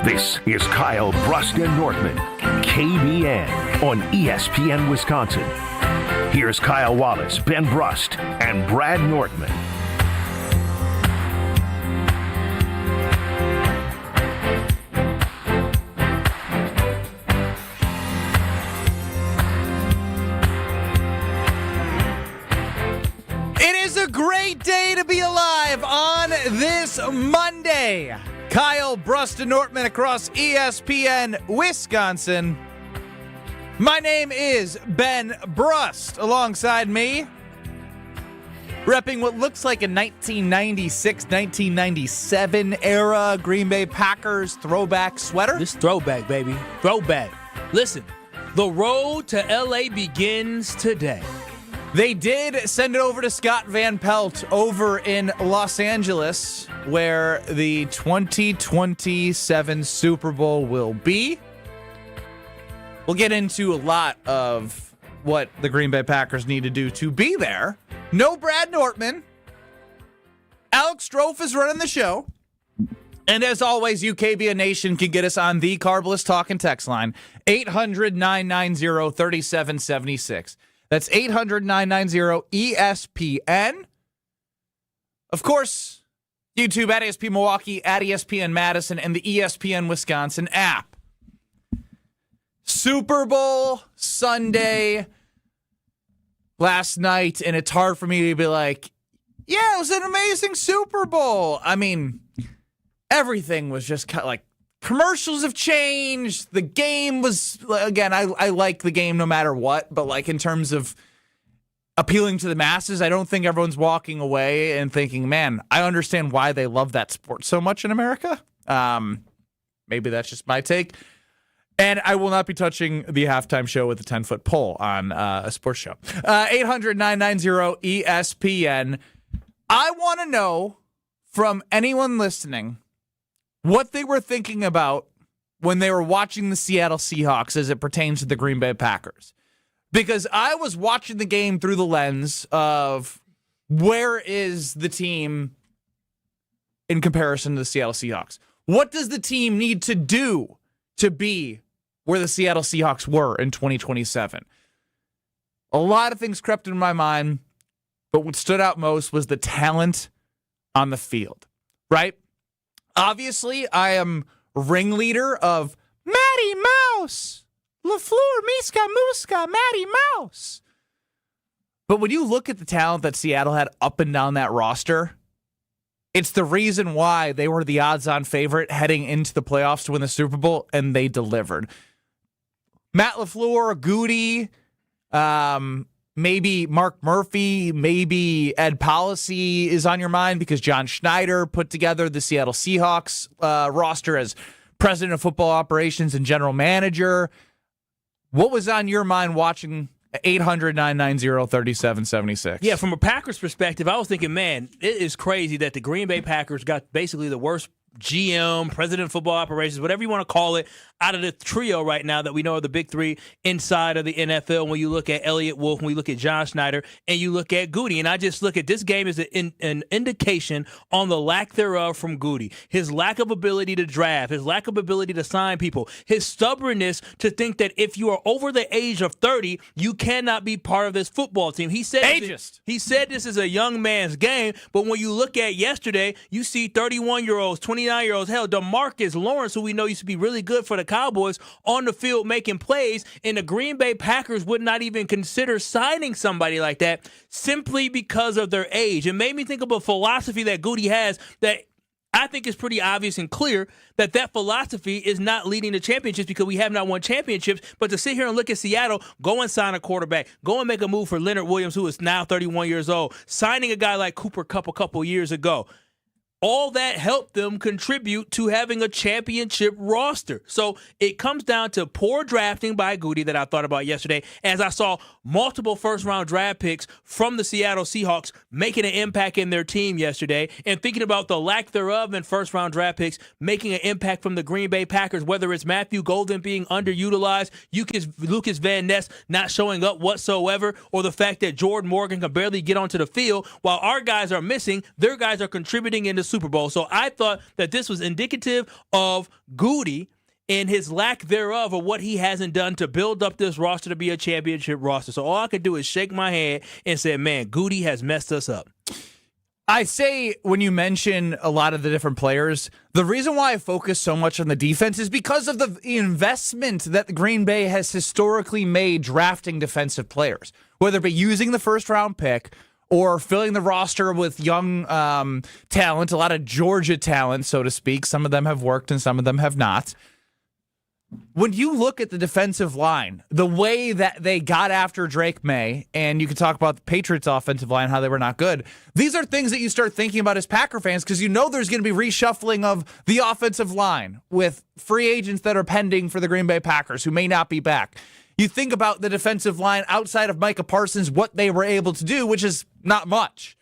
This is Kyle Brust and Nortman, KBN on ESPN Wisconsin. Here's Kyle Wallace, Ben Brust, and Brad Nortman. It is a great day to be alive on this Monday. Kyle Brust and Nortman across ESPN Wisconsin. My name is Ben Brust. Alongside me, repping what looks like a 1996-1997 era Green Bay Packers throwback sweater. This throwback, baby. Throwback. Listen, the road to L.A. begins today. They did send it over to Scott Van Pelt over in Los Angeles, where the 2027 Super Bowl will be. We'll get into a lot of what the Green Bay Packers need to do to be there. No Brad Nortman. Alex Strofe is running the show. And as always, UKBA Nation can get us on the Carbless Talk and Text line, 800-990-3776. That's 800-990-ESPN. Of course, YouTube at ESPN Milwaukee, at ESPN Madison, and the ESPN Wisconsin app. Super Bowl Sunday last night, and it's hard for me to be like, yeah, it was an amazing Super Bowl. I mean, everything was just kind of like, commercials have changed. The game was, again, I like the game no matter what, but like in terms of appealing to the masses, I don't think everyone's walking away and thinking, man, I understand why they love that sport so much in America. Maybe that's just my take. And I will not be touching the halftime show with a 10-foot pole on a sports show. 800-990-ESPN. I want to know from anyone listening what they were thinking about when they were watching the Seattle Seahawks as it pertains to the Green Bay Packers. Because I was watching the game through the lens of where is the team in comparison to the Seattle Seahawks? What does the team need to do to be where the Seattle Seahawks were in 2027? A lot of things crept into my mind, but what stood out most was the talent on the field, right? Obviously, I am ringleader of Matty Mouse, LaFleur, Miska, Muska, Matty Mouse. But when you look at the talent that Seattle had up and down that roster, it's the reason why they were the odds-on favorite heading into the playoffs to win the Super Bowl, and they delivered. Matt LaFleur, Goody, maybe Mark Murphy, maybe Ed Policy is on your mind because John Schneider put together the Seattle Seahawks roster as president of football operations and general manager. What was on your mind watching 800-990-3776? Yeah, from a Packers perspective, I was thinking, man, it is crazy that the Green Bay Packers got basically the worst GM, president of football operations, whatever you want to call it, out of the trio right now that we know are the big three inside of the NFL. When you look at Elliott Wolf, when we look at John Schneider, and you look at Goody, and I just look at this game as an indication on the lack thereof from Goody. His lack of ability to draft, his lack of ability to sign people, his stubbornness to think that if you are over the age of 30, you cannot be part of this football team. He said this is a young man's game, but when you look at yesterday, you see 31-year-olds, 29-year-olds, hell, DeMarcus Lawrence, who we know used to be really good for the Cowboys, on the field making plays, and the Green Bay Packers would not even consider signing somebody like that simply because of their age. It made me think of a philosophy that Goody has that I think is pretty obvious and clear, that philosophy is not leading to championships because we have not won championships, but to sit here and look at Seattle, go and sign a quarterback, go and make a move for Leonard Williams, who is now 31 years old, signing a guy like Cooper Kupp a couple years ago. All that helped them contribute to having a championship roster. So it comes down to poor drafting by Goody that I thought about yesterday, as I saw multiple first-round draft picks from the Seattle Seahawks making an impact in their team yesterday, and thinking about the lack thereof in first-round draft picks making an impact from the Green Bay Packers, whether it's Matthew Golden being underutilized, Lucas Van Ness not showing up whatsoever, or the fact that Jordan Morgan can barely get onto the field. While our guys are missing, their guys are contributing in the Super Bowl. So I thought that this was indicative of Goody and his lack thereof of what he hasn't done to build up this roster to be a championship roster. So all I could do is shake my head and say, man, Goody has messed us up. I say when you mention a lot of the different players, the reason why I focus so much on the defense is because of the investment that the Green Bay has historically made drafting defensive players, whether it be using the first-round pick or filling the roster with young talent, a lot of Georgia talent, so to speak. Some of them have worked and some of them have not. When you look at the defensive line, the way that they got after Drake May, and you can talk about the Patriots' offensive line, how they were not good, these are things that you start thinking about as Packer fans because you know there's going to be reshuffling of the offensive line with free agents that are pending for the Green Bay Packers who may not be back. You think about the defensive line outside of Micah Parsons, what they were able to do, which is not much.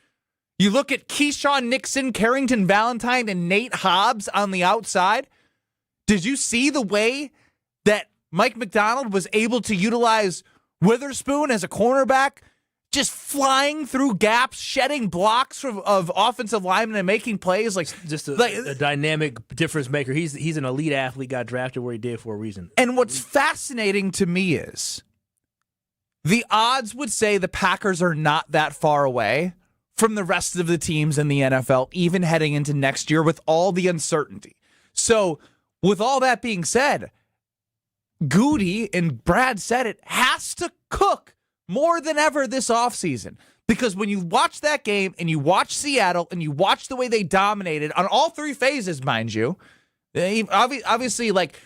You look at Keyshawn Nixon, Carrington Valentine, and Nate Hobbs on the outside. Did you see the way that Mike McDonald was able to utilize Witherspoon as a cornerback, just flying through gaps, shedding blocks of offensive linemen and making plays? Just a dynamic difference maker. He's an elite athlete, got drafted where he did for a reason. And what's fascinating to me is the odds would say the Packers are not that far away from the rest of the teams in the NFL, even heading into next year with all the uncertainty. So with all that being said, Goody, and Brad said it, has to cook more than ever this offseason. Because when you watch that game and you watch Seattle and you watch the way they dominated on all three phases, mind you, obviously, like,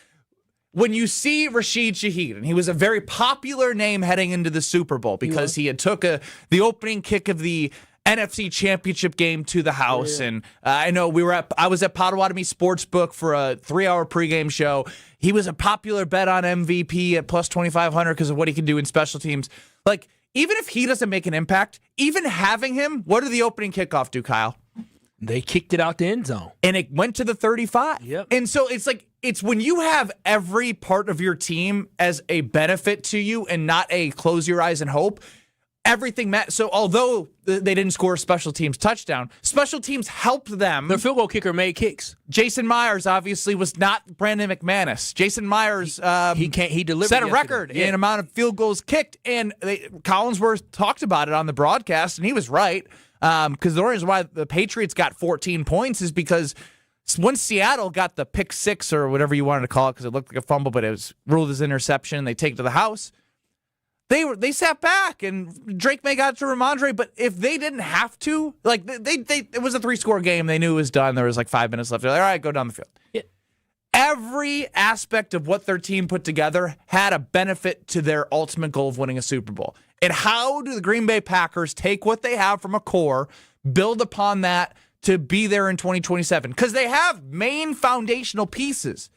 when you see Rashid Shaheed, and he was a very popular name heading into the Super Bowl because he had took the opening kick of the NFC Championship game to the house. Yeah. And I know I was at Potawatomi Sportsbook for a 3-hour pregame show. He was a popular bet on MVP at plus 2,500 because of what he can do in special teams. Like, even if he doesn't make an impact, even having him, what did the opening kickoff do, Kyle? They kicked it out the end zone. And it went to the 35. Yep. And so it's when you have every part of your team as a benefit to you and not a close your eyes and hope, everything matters. So although they didn't score a special teams touchdown, special teams helped them. Their field goal kicker made kicks. Jason Myers obviously was not Brandon McManus. Jason Myers he delivered set a record in amount of field goals kicked, and Collinsworth talked about it on the broadcast, and he was right. Because the only reason why the Patriots got 14 points is because once Seattle got the pick six or whatever you wanted to call it, because it looked like a fumble, but it was ruled as interception, they take it to the house. They sat back, and Drake May got to Ramondre, but if they didn't have to, like, it was a 3-score game. They knew it was done. There was like 5 minutes left. They're like, all right, go down the field. Yeah. Every aspect of what their team put together had a benefit to their ultimate goal of winning a Super Bowl. And how do the Green Bay Packers take what they have from a core, build upon that to be there in 2027? Because they have main foundational pieces.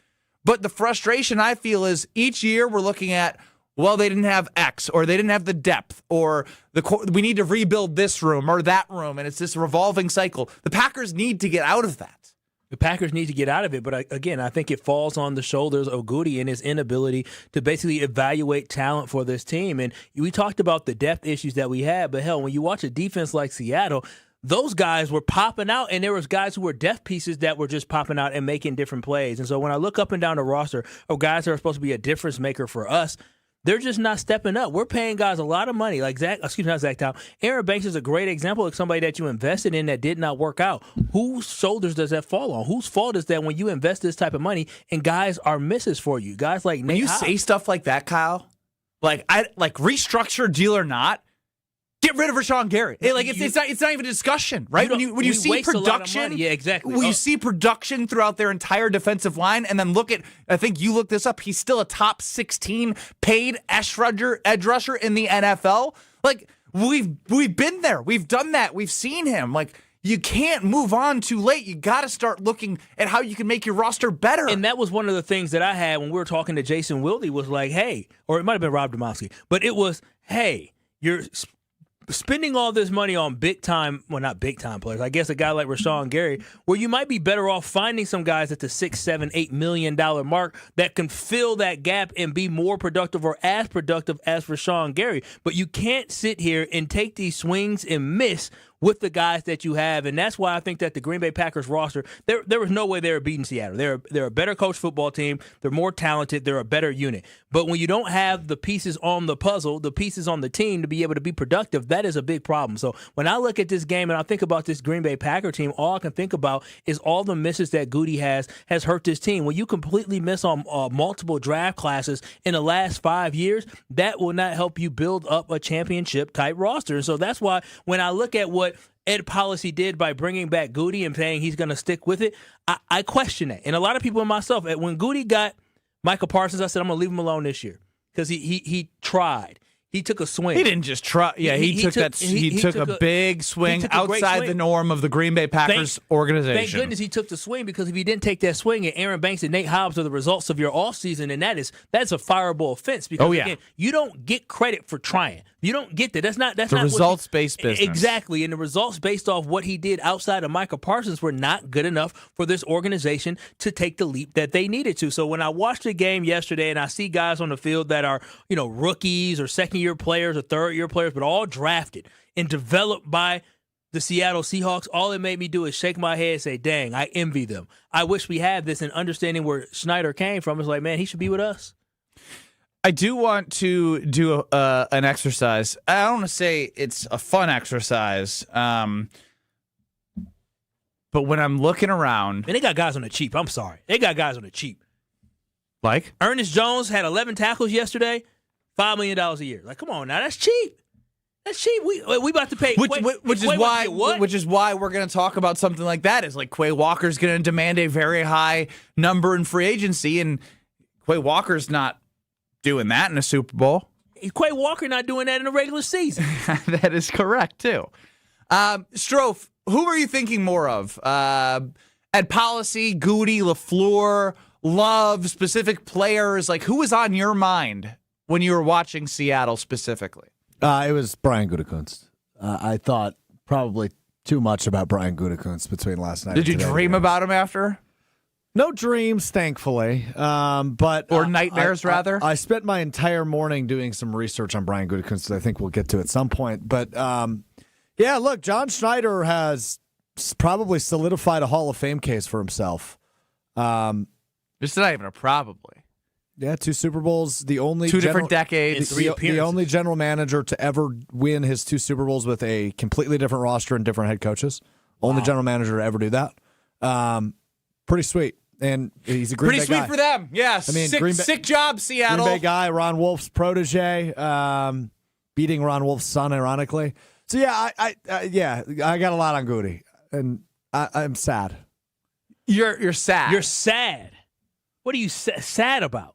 But the frustration I feel is each year we're looking at, well, they didn't have X, or they didn't have the depth, or we need to rebuild this room or that room, and it's this revolving cycle. The Packers need to get out of that. The Packers need to get out of it, but again, I think it falls on the shoulders of Goody and his inability to basically evaluate talent for this team. And we talked about the depth issues that we had, but hell, when you watch a defense like Seattle, those guys were popping out, and there was guys who were depth pieces that were just popping out and making different plays. And so when I look up and down the roster of guys that are supposed to be a difference maker for us, they're just not stepping up. We're paying guys a lot of money. Like not Zach Town. Aaron Banks is a great example of somebody that you invested in that did not work out. Whose shoulders does that fall on? Whose fault is that when you invest this type of money and guys are misses for you? Guys like Nate when you Hobbs. Say stuff like that, Kyle, like restructure, deal or not, get rid of Rashawn Gary. It's not even a discussion, right? When you see production, yeah, exactly. When you see production throughout their entire defensive line, and then look at, I think you looked this up, he's still a top 16 paid edge rusher in the NFL. Like, we've been there, we've done that, we've seen him. Like, you can't move on too late. You got to start looking at how you can make your roster better. And that was one of the things that I had when we were talking to Jason Wilde was like, hey, or it might have been Rob Domowski, but it was, hey, you're spending all this money on not big time players, I guess a guy like Rashawn Gary, where you might be better off finding some guys at the $6, $7, $8 million mark that can fill that gap and be more productive or as productive as Rashawn Gary. But you can't sit here and take these swings and miss with the guys that you have. And that's why I think that the Green Bay Packers roster, there was no way they were beating Seattle. They're a better coached football team. They're more talented. They're a better unit. But when you don't have the pieces on the puzzle, the pieces on the team to be able to be productive, that is a big problem. So when I look at this game and I think about this Green Bay Packer team, all I can think about is all the misses that Goody has hurt this team. When you completely miss on multiple draft classes in the last 5 years, that will not help you build up a championship-type roster. And so that's why when I look at what Ed Policy did by bringing back Goody and saying he's going to stick with it, I question that. And a lot of people and myself, when Goody got Michael Parsons, I said, I'm going to leave him alone this year because he tried. He took a swing. He didn't just try. Yeah, he took a big swing outside the norm of the Green Bay Packers organization. Thank goodness he took the swing, because if he didn't take that swing and Aaron Banks and Nate Hobbs are the results of your offseason, and that's a fireable offense. Because again, you don't get credit for trying. You don't get that. That's not results-based business. Exactly. And the results based off what he did outside of Michael Parsons were not good enough for this organization to take the leap that they needed to. So when I watched the game yesterday and I see guys on the field that are, rookies or second-year players or third-year players, but all drafted and developed by the Seattle Seahawks, all it made me do is shake my head and say, dang, I envy them. I wish we had this, and understanding where Schneider came from is like, man, he should be with us. I do want to do an exercise. I don't want to say it's a fun exercise, but when I'm looking around... And they got guys on the cheap. I'm sorry. They got guys on the cheap. Like? Ernest Jones had 11 tackles yesterday, $5 million a year. Like, come on now, that's cheap. That's cheap. We about to pay. Which is why we're going to talk about something like that. Is like Quay Walker's going to demand a very high number in free agency, and Quay Walker's not doing that in a Super Bowl. Quay Walker not doing that in a regular season. That is correct, too. Strofe, who are you thinking more of? Ed Policy, Goody, LaFleur, Love, specific players? Like, who was on your mind when you were watching Seattle specifically? It was Brian Gutekunst. I thought probably too much about Brian Gutekunst between last night. Did you dream about him after? No dreams, thankfully. Or nightmares, rather? I spent my entire morning doing some research on Brian Gutekunst that I think we'll get to at some point. But, look, John Schneider has probably solidified a Hall of Fame case for himself. It's not even a probably. Yeah, 2 Super Bowls. The only different decades. The only general manager to ever win his 2 Super Bowls with a completely different roster and different head coaches. Only general manager to ever do that. Pretty sweet. And he's a Green Bay guy. Pretty sweet for them. Yes. I mean, sick job, Seattle. Green Bay guy, Ron Wolf's protege, beating Ron Wolf's son, ironically. So I got a lot on Goody, and I'm sad. You're sad. You're sad. What are you sad about?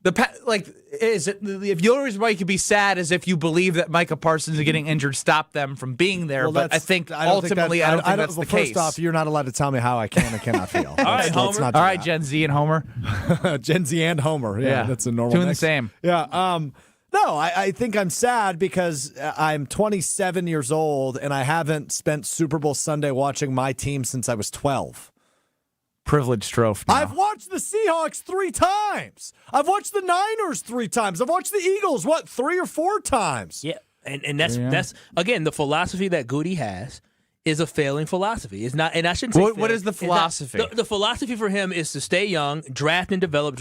Is it if the only reason why you could be sad is if you believe that Micah Parsons is getting injured, stop them from being there. Well, but I think ultimately, I don't think that's the case. First off, you're not allowed to tell me how I can and cannot feel. All right, Homer. All right, Gen Z and Homer. Gen Z and Homer. Yeah, that's a normal. Doing mix. the same. Yeah. No, I think I'm sad because I'm 27 years old and I haven't spent Super Bowl Sunday watching my team since I was 12. Privileged Strofe. I've watched the Seahawks 3 times. I've watched the Niners 3 times. I've watched the Eagles, 3 or 4 times? Yeah, and that's again, the philosophy that Goody has is a failing philosophy. It's not, and I shouldn't say what is the philosophy? The philosophy for him is to stay young, draft and develop.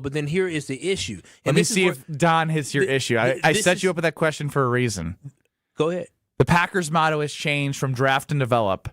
But then here is the issue. Let me see if Don hits your issue. I set you up with that question for a reason. Go ahead. The Packers' motto has changed from draft and develop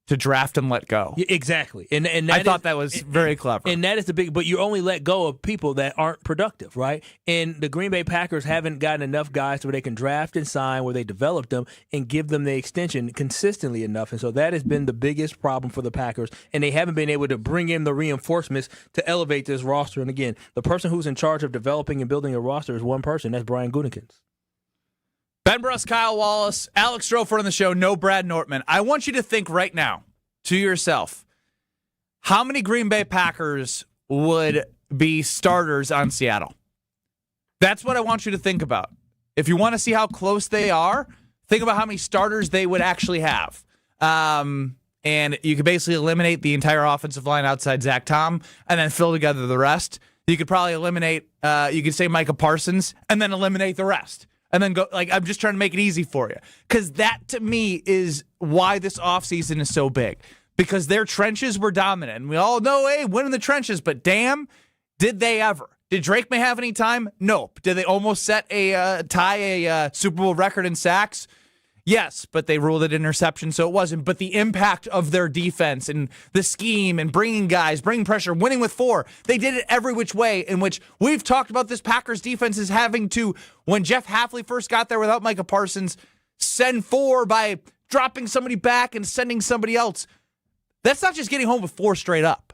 to draft and let go. Yeah, exactly. And I thought that was very clever. And that is the big, but you only let go of people that aren't productive, right? And the Green Bay Packers haven't gotten enough guys where they can draft and sign, where they develop them and give them the extension consistently enough. And so that has been the biggest problem for the Packers. And they haven't been able to bring in the reinforcements to elevate this roster. And again, the person who's in charge of developing and building a roster is one person. That's Brian Gutekunst. Ben Brust, Kyle Wallace, Alex Strofer on the show, no Brad Nortman. I want you to think right now to yourself, how many Green Bay Packers would be starters on Seattle? That's what I want you to think about. If you want to see how close they are, think about how many starters they would actually have. And you could basically eliminate the entire offensive line outside Zach Tom and then fill together the rest. You could probably eliminate, you could say Micah Parsons and then eliminate the rest. and then go, like, I'm just trying to make it easy for you. Because that, to me, is why this offseason is so big. Because their trenches were dominant. And we all know, hey, win in the trenches, but damn, did they ever? Did Drake May have any time? Nope. Did they almost tie a Super Bowl record in sacks? Yes, but they ruled it interception, so it wasn't. But the impact of their defense and the scheme and bringing guys, bringing pressure, winning with 4, they did it every which way, in which we've talked about this Packers defense is having to, when Jeff Hafley first got there without Micah Parsons, send 4 by dropping somebody back and sending somebody else. That's not just getting home with 4 straight up.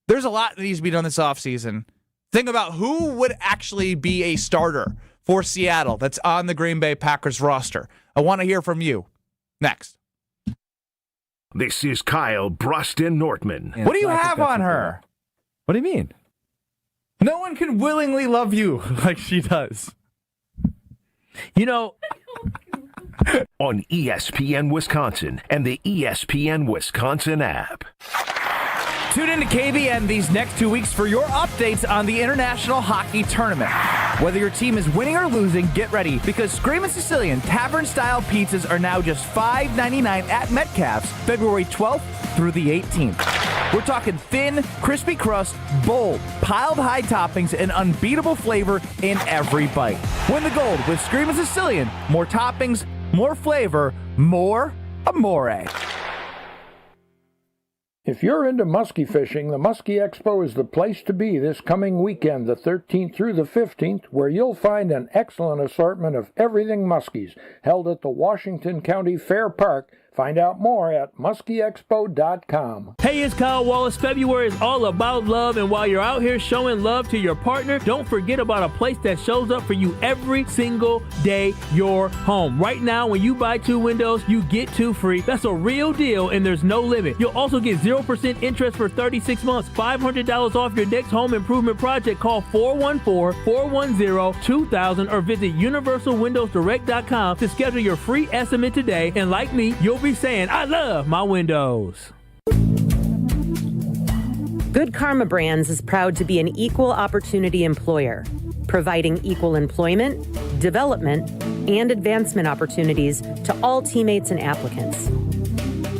There's a lot that needs to be done this offseason. Think about who would actually be a starter for Seattle that's on the Green Bay Packers roster. I want to hear from you. Next. This is Kyle Brust and Nortman. What do you have on her? What do you mean? No one can willingly love you like she does. You know, On ESPN Wisconsin and the ESPN Wisconsin app. Tune in to KBN these next 2 weeks for your updates on the International Hockey Tournament. Whether your team is winning or losing, get ready because Screamin' Sicilian Tavern-style pizzas are now just $5.99 at Metcalf's, February 12th through the 18th. We're talking thin, crispy crust, bold, piled high toppings, and unbeatable flavor in every bite. Win the gold with Screamin' Sicilian. More toppings, more flavor, more amore. If you're into muskie fishing, the Muskie Expo is the place to be this coming weekend, the 13th through the 15th, where you'll find an excellent assortment of everything muskies, held at the Washington County Fair Park. Find out more at muskieexpo.com. hey, it's Kyle Wallace. February is all about love, and while you're out here showing love to your partner, don't forget about a place that shows up for you every single day, your home. Right now, when you buy 2 windows, you get 2 free. That's a real deal, and there's no limit. You'll also get 0% interest for 36 months, $500 off your next home improvement project. Call 414-410-2000 or visit universalwindowsdirect.com to schedule your free estimate today. And like me, you'll be saying, I love my windows. Good Karma Brands is proud to be an equal opportunity employer, providing equal employment, development, and advancement opportunities to all teammates and applicants.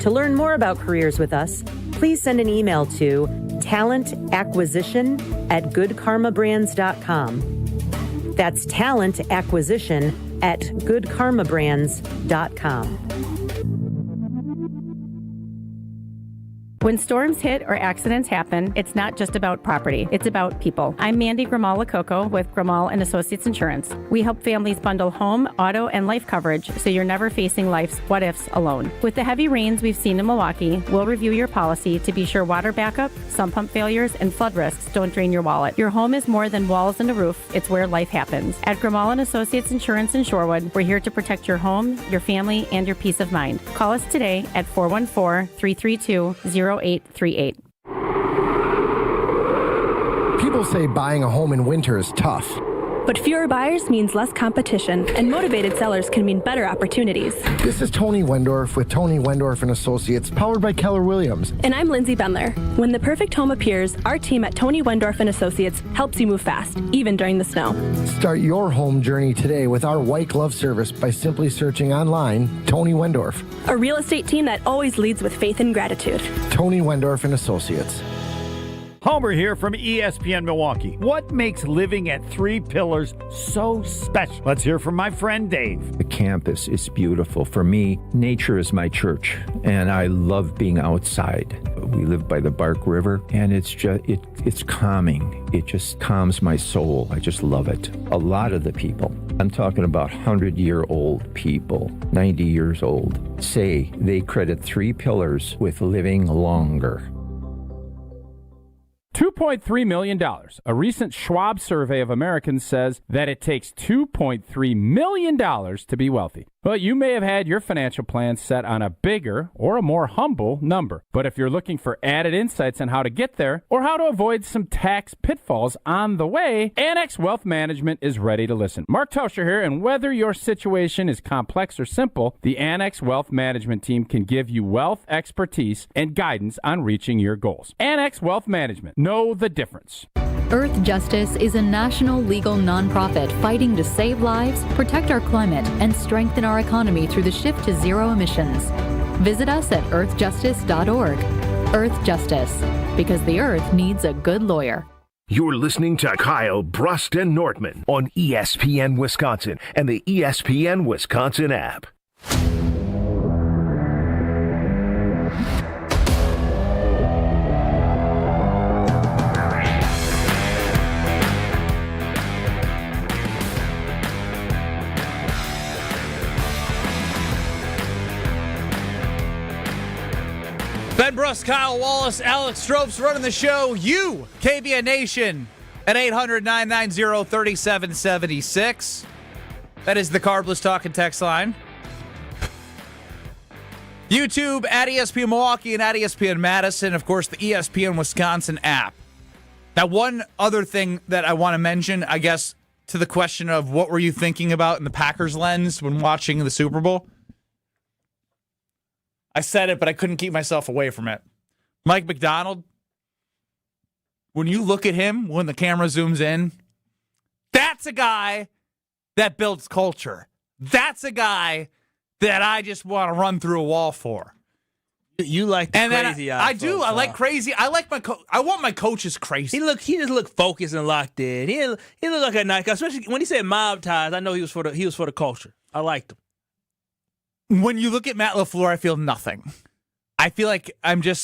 To learn more about careers with us, please send an email to talentacquisition@goodkarmabrands.com. That's talentacquisition@goodkarmabrands.com. When storms hit or accidents happen, it's not just about property, it's about people. I'm Mandy Grimal-Lococo with Grimal & Associates Insurance. We help families bundle home, auto, and life coverage so you're never facing life's what-ifs alone. With the heavy rains we've seen in Milwaukee, we'll review your policy to be sure water backup, sump pump failures, and flood risks don't drain your wallet. Your home is more than walls and a roof, it's where life happens. At Grimal & Associates Insurance in Shorewood, we're here to protect your home, your family, and your peace of mind. Call us today at 414-332-0838. People say buying a home in winter is tough. But fewer buyers means less competition, and motivated sellers can mean better opportunities. This is Tony Wendorf with Tony Wendorf & Associates, powered by Keller Williams. And I'm Lindsay Bendler. When the perfect home appears, our team at Tony Wendorf & Associates helps you move fast, even during the snow. Start your home journey today with our white glove service by simply searching online Tony Wendorf. A real estate team that always leads with faith and gratitude. Tony Wendorf & Associates. Homer here from ESPN Milwaukee. What makes living at Three Pillars so special? Let's hear from my friend Dave. The campus is beautiful. For me, nature is my church, and I love being outside. We live by the Bark River, and it's calming. It just calms my soul. I just love it. A lot of the people, I'm talking about 100-year-old people, 90 years old, say they credit Three Pillars with living longer. $2.3 million. A recent Schwab survey of Americans says that it takes $2.3 million to be wealthy. Well, you may have had your financial plan set on a bigger or a more humble number. But if you're looking for added insights on how to get there or how to avoid some tax pitfalls on the way, Annex Wealth Management is ready to listen. Mark Toscher here, and whether your situation is complex or simple, the Annex Wealth Management team can give you wealth expertise and guidance on reaching your goals. Annex Wealth Management. Know the difference. Earth Justice is a national legal nonprofit fighting to save lives, protect our climate, and strengthen our economy through the shift to zero emissions. Visit us at earthjustice.org. Earth Justice, because the earth needs a good lawyer. You're listening to Kyle, Brust, and Nortman on ESPN Wisconsin and the ESPN Wisconsin app. Ben Brust, Kyle Wallace, Alex Stropes running the show. You, KBN Nation, at 800-990-3776. That is the Carbless Talk and Text line. YouTube at ESPN Milwaukee and at ESPN Madison. Of course, the ESPN Wisconsin app. Now, one other thing that I want to mention, I guess, to the question of what were you thinking about in the Packers lens when watching the Super Bowl? I said it, but I couldn't keep myself away from it. Mike McDonald, when you look at him, when the camera zooms in, that's a guy that builds culture. That's a guy that I just want to run through a wall for. You like the crazy eyes. I do. I like crazy. I like I want my coaches crazy. He just looked focused and locked in. He looked like a nice guy, especially when he said mob ties. I know he was for the culture. I liked him. When you look at Matt LaFleur, I feel nothing. I feel like I feel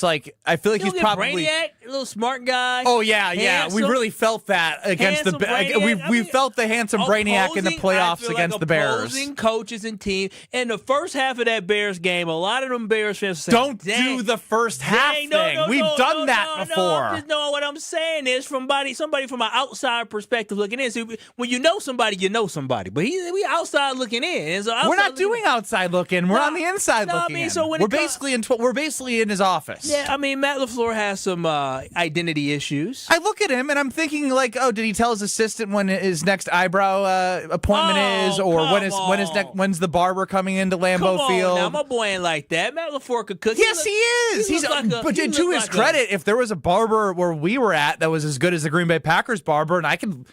like he's probably Brainiac, a little smart guy. Oh yeah. We really felt that against we felt the handsome Brainiac in the playoffs against the Bears. Opposing coaches and team. And the first half of that Bears game, a lot of them Bears fans said, "Don't do the first half thing. We've done that before." No, what I'm saying is, somebody from an outside perspective looking in. So when you know somebody, you know somebody. But we outside looking in. And so we're not doing outside looking. We're on the inside looking in. So we're basically in his office. Yeah, I mean, Matt LaFleur has some identity issues. I look at him and I'm thinking, like, oh, did he tell his assistant when his next eyebrow appointment is, or when's the barber coming into Lambeau Field? Now, my boy ain't like that. Matt LaFleur could cook. Yes, he is. But to his credit, if there was a barber where we were at that was as good as the Green Bay Packers barber, and I can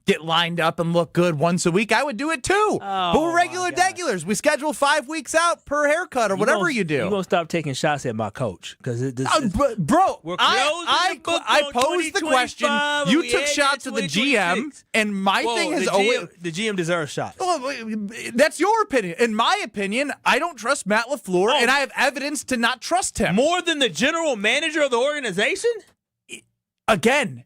get lined up and look good once a week, I would do it too. But we're regulars. We schedule 5 weeks out per haircut or whatever you do. You're going to stop taking shots at my coach. Because bro, I posed the question. You took shots at the GM, and my thing has always... The GM deserves shots. Well, that's your opinion. In my opinion, I don't trust Matt LaFleur, and I have evidence to not trust him. More than the general manager of the organization? Again...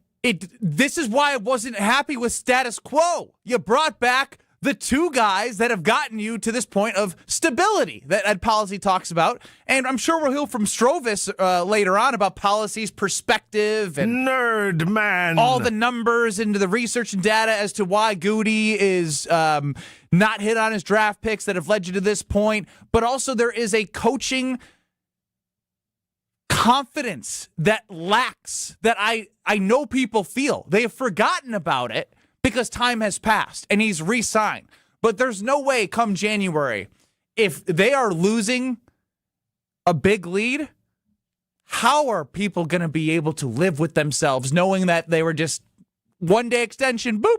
This is why I wasn't happy with status quo. You brought back the two guys that have gotten you to this point of stability that Ed Policy talks about. And I'm sure we'll hear from Strovis later on about Policy's perspective and nerd man, all the numbers into the research and data as to why Goody is not hit on his draft picks that have led you to this point. But also there is a coaching confidence that lacks that I know people feel. They have forgotten about it because time has passed and he's re-signed. But there's no way come January, if they are losing a big lead, how are people going to be able to live with themselves knowing that they were just one-day extension, boop?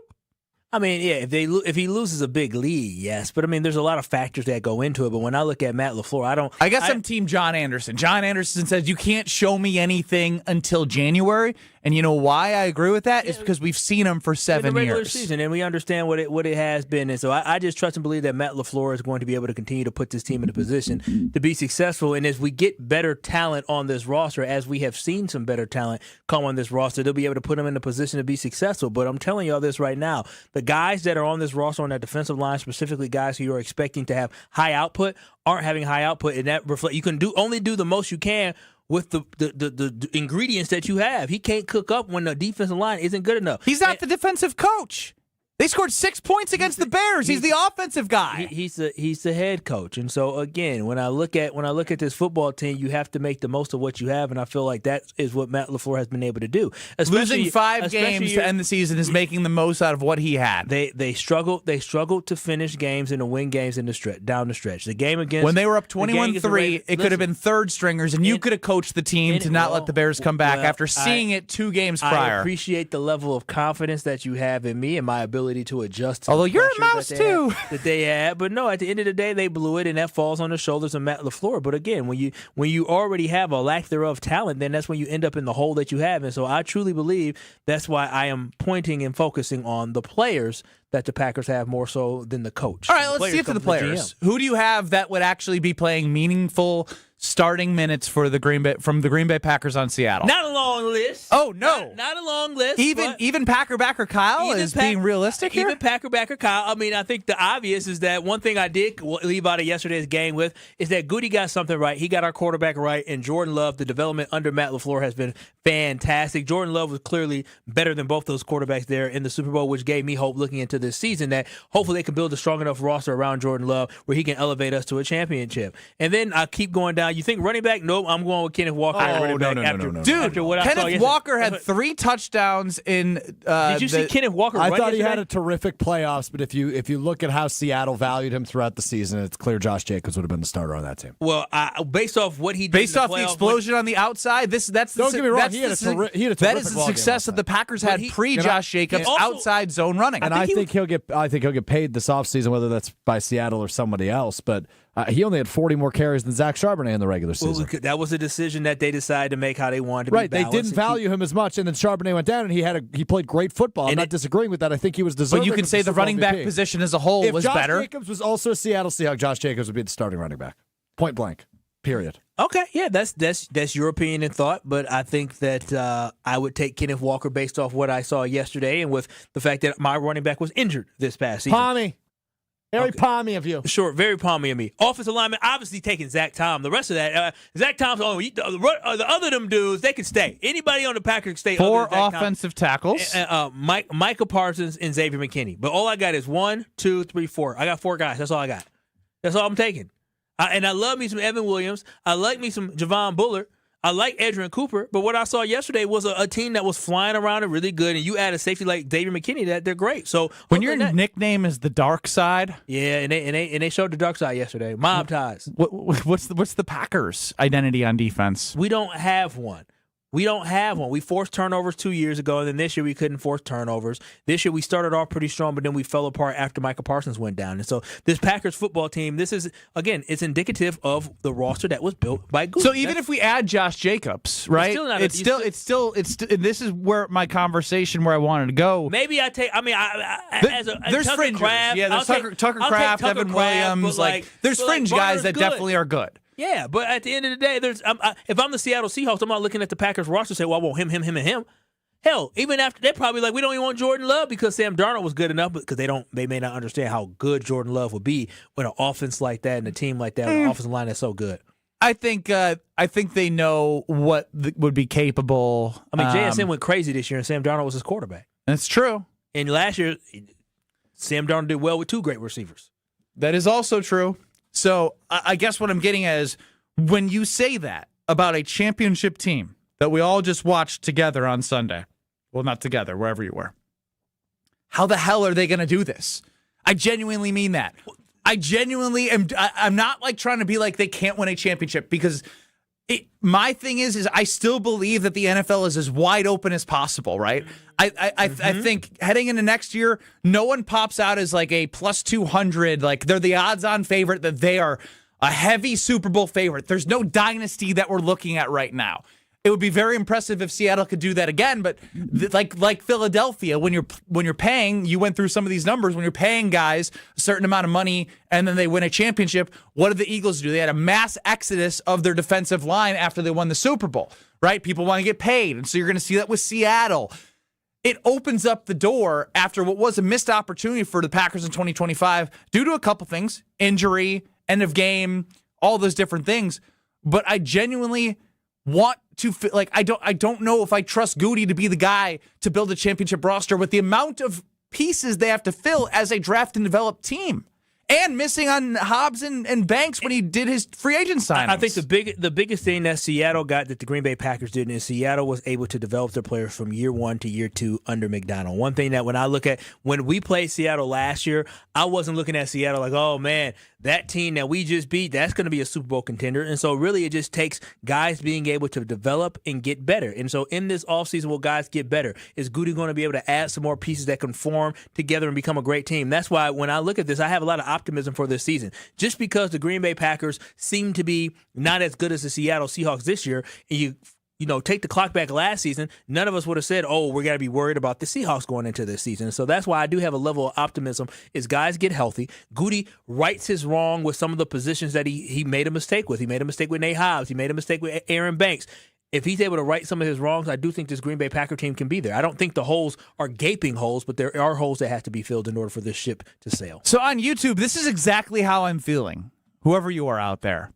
I mean, yeah, if he loses a big lead, yes. But, I mean, there's a lot of factors that go into it. But when I look at Matt LaFleur, I'm Team John Anderson. John Anderson says you can't show me anything until January. And you know why I agree with that? It's because we've seen him for 7 the regular years. Season, and we understand what it has been. And so I just trust and believe that Matt LaFleur is going to be able to continue to put this team in a position to be successful. And as we get better talent on this roster, as we have seen some better talent come on this roster, they'll be able to put them in a position to be successful. But I'm telling y'all this right now, the guys that are on this roster on that defensive line, specifically guys who you're expecting to have high output, aren't having high output, and that reflect. You can only do the most you can with the ingredients that you have. He can't cook up when the defensive line isn't good enough. He's not the defensive coach. They scored 6 points against the Bears. He's the offensive guy. He's the head coach. And so again, when I look at this football team, you have to make the most of what you have, and I feel like that is what Matt LaFleur has been able to do. Losing 5 games to end the season is making the most out of what he had. They struggled to finish games and to win games down the stretch. The game against when they were up 21-3, it could have been third stringers, and you could have coached the team to not let the Bears come back after seeing it 2 games prior. I appreciate the level of confidence that you have in me and my ability to adjust to although you're a mouse too that they had, but no, at the end of the day they blew it, and that falls on the shoulders of Matt LaFleur. But again, when you already have a lack thereof talent, then that's when you end up in the hole that you have. And so I truly believe that's why I am pointing and focusing on the players that the Packers have more so than the coach. All right, let's get to the players. Who do you have that would actually be playing meaningful starting minutes for the Green Bay Packers on Seattle? Not a long list. Oh no, not a long list. Even Packer backer Kyle is being realistic here. Even Packer backer Kyle. I mean, I think the obvious is that one thing I did leave out of yesterday's game with is that Goody got something right. He got our quarterback right, and Jordan Love, the development under Matt LaFleur has been fantastic. Jordan Love was clearly better than both those quarterbacks there in the Super Bowl, which gave me hope looking into this season that hopefully they can build a strong enough roster around Jordan Love where he can elevate us to a championship. And then I keep going down. You think running back? Nope, I'm going with Kenneth Walker. No. Dude, Kenneth Walker had 3 touchdowns in. Did you see Kenneth Walker? I thought he had a terrific playoffs, but if you look at how Seattle valued him throughout the season, it's clear Josh Jacobs would have been the starter on that team. Well, based off what he did, based off the explosion on the outside, don't get me wrong. He had a terrific that is the success that the Packers had pre-Josh Jacobs outside zone running. And I think he'll get paid this offseason, whether that's by Seattle or somebody else. But he only had 40 more carries than Zach Charbonnet in the regular season. Well, that was a decision that they decided to make how they wanted to be balanced. They didn't value him as much, and then Charbonnet went down, and he played great football. I'm not disagreeing with that. I think he was deserving. But you can say the running back position as a whole was better. If Josh Jacobs was also a Seattle Seahawks, Josh Jacobs would be the starting running back. Point blank. Period. Okay, yeah, that's your opinion and thought, but I think that I would take Kenneth Walker based off what I saw yesterday and with the fact that my running back was injured this past season. Palmy. Very palmy of you. Sure, very palmy of me. Offensive lineman, obviously taking Zach Tom. The rest of that, Zach Tom's the other them dudes, they can stay. Anybody on the Packers can stay. 4 offensive tackles. Micah Parsons and Xavier McKinney. But all I got is 1, 2, 3, 4. I got 4 guys. That's all I got. That's all I'm taking. And I love me some Evan Williams. I like me some Javon Bullard. I like Adrian Cooper, but what I saw yesterday was a team that was flying around and really good, and you add a safety like Xavier McKinney, that they're great. So when your nickname is the Dark Side, yeah, and they showed the dark side yesterday. Mob ties. What's the Packers' identity on defense? We don't have one. We forced turnovers 2 years ago, and then this year we couldn't force turnovers. This year we started off pretty strong, but then we fell apart after Micah Parsons went down. And so this Packers football team, this is, again, it's indicative of the roster that was built by Goody. So even if we add Josh Jacobs, right? It's still. This is where my conversation where I wanted to go. Maybe I take. I mean, there's Tucker fringe. Kraft, Yeah, there's Tucker Kraft, Evan Williams. There's fringe guys that definitely are good. Yeah, but at the end of the day, if I'm the Seattle Seahawks, I'm not looking at the Packers roster and say, well, I want him, and him. Hell, even after they're probably like, we don't even want Jordan Love because Sam Darnold was good enough, because they may not understand how good Jordan Love would be with an offense like that and a team like that, with an offensive line that's so good. I think they know what would be capable. I mean, JSN went crazy this year, and Sam Darnold was his quarterback. That's true. And last year, Sam Darnold did well with 2 great receivers. That is also true. So I guess what I'm getting at is when you say that about a championship team that we all just watched together on Sunday, well, not together, wherever you were, how the hell are they going to do this? I genuinely mean that. I genuinely am. I'm not like trying to be like they can't win a championship, because my thing is I still believe that the NFL is as wide open as possible, right? I think heading into next year, no one pops out as like a plus 200, like they're the odds-on favorite, that they are a heavy Super Bowl favorite. There's no dynasty that we're looking at right now. It would be very impressive if Seattle could do that again, but like Philadelphia, when you're paying, you went through some of these numbers, when you're paying guys a certain amount of money and then they win a championship, what did the Eagles do? They had a mass exodus of their defensive line after they won the Super Bowl, right? People want to get paid, and so you're going to see that with Seattle. It opens up the door after what was a missed opportunity for the Packers in 2025 due to a couple things, injury, end of game, all those different things. But I genuinely want to I don't know if I trust Goody to be the guy to build a championship roster with the amount of pieces they have to fill as a draft and develop team. And missing on Hobbs and Banks when he did his free agent signings. I think the biggest thing that Seattle got that the Green Bay Packers did is Seattle was able to develop their players from year 1 to year 2 under McDonald. One thing that when we played Seattle last year, I wasn't looking at Seattle like, oh man, that team that we just beat, that's going to be a Super Bowl contender. And so really it just takes guys being able to develop and get better. And so in this offseason, will guys get better? Is Goody going to be able to add some more pieces that can form together and become a great team? That's why when I look at this, I have a lot of optimism for this season. Just because the Green Bay Packers seem to be not as good as the Seattle Seahawks this year, and you take the clock back last season, none of us would have said, oh, we're going to be worried about the Seahawks going into this season. So that's why I do have a level of optimism is guys get healthy. Goody rights his wrong with some of the positions that he made a mistake with. He made a mistake with Nate Hobbs. He made a mistake with Aaron Banks. If he's able to right some of his wrongs, I do think this Green Bay Packer team can be there. I don't think the holes are gaping holes, but there are holes that have to be filled in order for this ship to sail. So on YouTube, this is exactly how I'm feeling, whoever you are out there.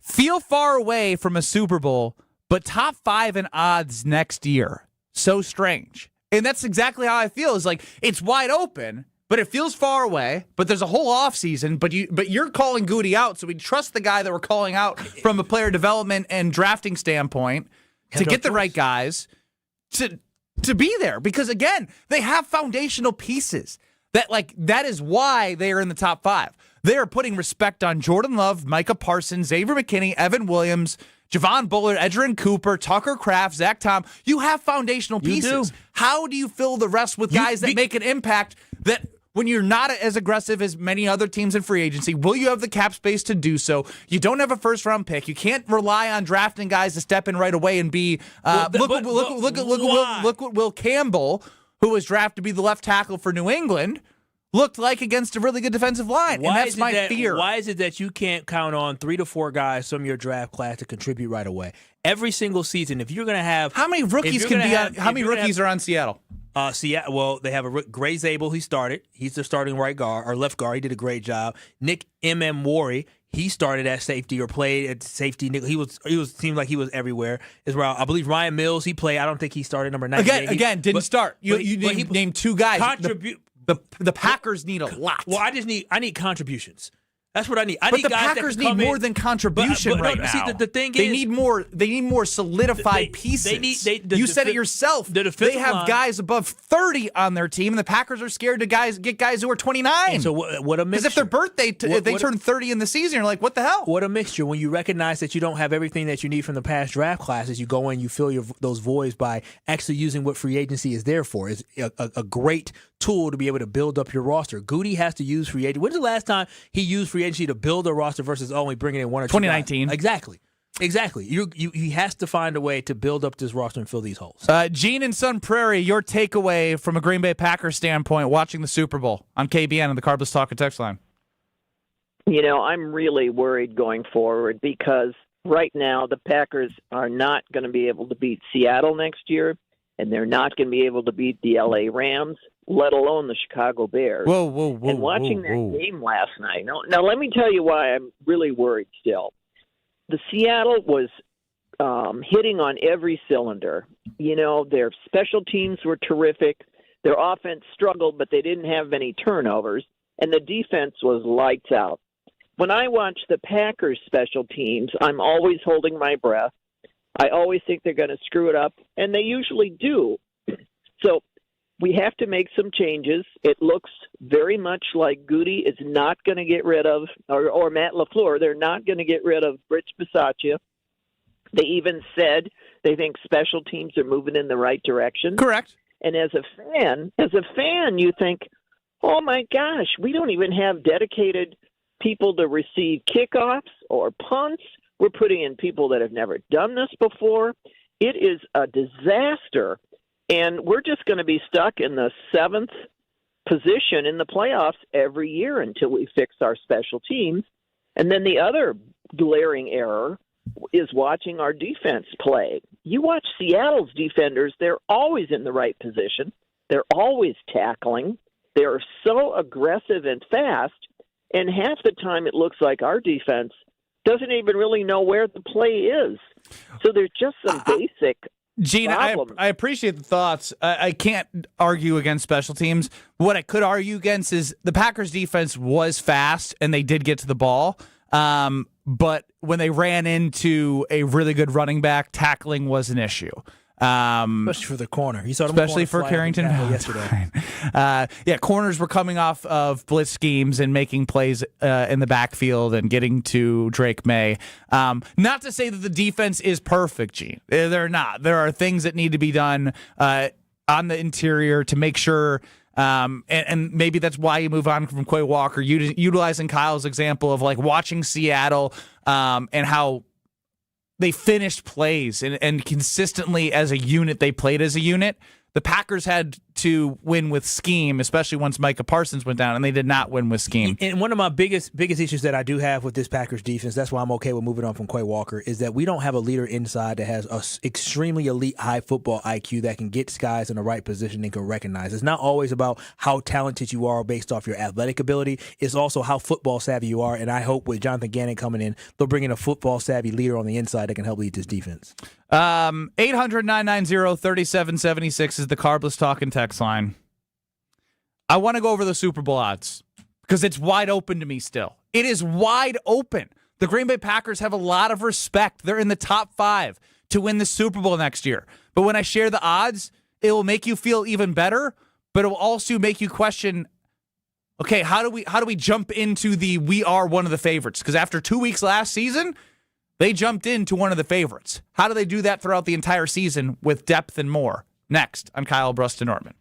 Feel far away from a Super Bowl, but top 5 in odds next year. So strange. And that's exactly how I feel. It's like it's wide open, but it feels far away. But there's a whole offseason, but you're calling Goody out, so we trust the guy that we're calling out from a player development and drafting standpoint to get the right guys to be there. Because again, they have foundational pieces. That is why they are in the top 5. They are putting respect on Jordan Love, Micah Parsons, Xavier McKinney, Evan Williams, Javon Bullard, Edgerrin Cooper, Tucker Kraft, Zach Tom. You have foundational pieces. How do you fill the rest with guys that make an impact that when you're not as aggressive as many other teams in free agency, will you have the cap space to do so? You don't have a first-round pick. You can't rely on drafting guys to step in right away and be look what Will Campbell, who was drafted to be the left tackle for New England, looked like against a really good defensive line. And that's my fear. Why is it that you can't count on 3 to 4 guys from your draft class to contribute right away? Every single season, if you're going to have... How many rookies are on Seattle? Seattle. Well, they have Gray Zabel. He started. He's the starting right guard or left guard. He did a great job. Nick Worry. He started at safety or played at safety. He seemed like he was everywhere as well. I believe Ryan Mills. He played. I don't think he started number 98. Again, didn't start. You named 2 guys. Contribute. The Packers need a lot. Well, I need contributions. That's what I need. But the Packers need more than contribution right now. See, the thing they is, need more solidified pieces. You said it yourself. They have guys above 30 on their team, and the Packers are scared to get guys who are 29. And so what a mixture. Because if their birthday, if they turn 30 in the season, you're like, what the hell? What a mixture. When you recognize that you don't have everything that you need from the past draft classes, you go in, you fill those voids by actually using what free agency is there for. It's a great tool to be able to build up your roster. Goody has to use free agency. When's the last time he used free agency to build a roster versus only bringing in 1 or 2 2019. guys? Exactly. He has to find a way to build up this roster and fill these holes. Gene in Sun Prairie, your takeaway from a Green Bay Packers standpoint watching the Super Bowl on KBN and the Carbless Talk and Text line. I'm really worried going forward because right now the Packers are not going to be able to beat Seattle next year, and they're not going to be able to beat the LA Rams, let alone the Chicago Bears. Whoa. And watching that game last night, now let me tell you why I'm really worried still. The Seattle was hitting on every cylinder. Their special teams were terrific. Their offense struggled, but they didn't have many turnovers, and the defense was lights out. When I watch the Packers special teams, I'm always holding my breath. I always think they're going to screw it up, and they usually do. So we have to make some changes. It looks very much like Goody is not going to get rid of, or Matt LaFleur, they're not going to get rid of Rich Bisaccia. They even said they think special teams are moving in the right direction. Correct. And as a fan, you think, oh my gosh, we don't even have dedicated people to receive kickoffs or punts. We're putting in people that have never done this before. It is a disaster, and we're just going to be stuck in the 7th position in the playoffs every year until we fix our special teams. And then the other glaring error is watching our defense play. You watch Seattle's defenders, they're always in the right position. They're always tackling. They're so aggressive and fast, and half the time it looks like our defense doesn't even really know where the play is. So there's just some basic Gene, I appreciate the thoughts. I can't argue against special teams. What I could argue against is the Packers' defense was fast, and they did get to the ball. But when they ran into a really good running back, tackling was an issue. Especially for the corner. You saw them especially for Carrington yesterday. Corners were coming off of blitz schemes and making plays in the backfield and getting to Drake May. Not to say that the defense is perfect, Gene. They're not. There are things that need to be done on the interior to make sure. And maybe that's why you move on from Quay Walker, utilizing Kyle's example of like watching Seattle and how they finished plays and consistently as a unit, they played as a unit. The Packers had to win with scheme, especially once Micah Parsons went down, and they did not win with scheme. And one of my biggest issues that I do have with this Packers defense, that's why I'm okay with moving on from Quay Walker, is that we don't have a leader inside that has an extremely elite high football IQ that can get guys in the right position and can recognize. It's not always about how talented you are based off your athletic ability. It's also how football savvy you are, and I hope with Jonathan Gannon coming in, they'll bring in a football savvy leader on the inside that can help lead this defense. 800-990-3776 is the Carbless Talking text line. I want to go over the Super Bowl odds because it's wide open to me still. It is wide open. The Green Bay Packers have a lot of respect. They're in the top 5 to win the Super Bowl next year. But when I share the odds, it will make you feel even better, but it will also make you question, okay, how do we jump into the we are one of the favorites? Because after 2 weeks last season, they jumped into one of the favorites. How do they do that throughout the entire season with depth and more? Next on Kyle, Brust, and Nortman.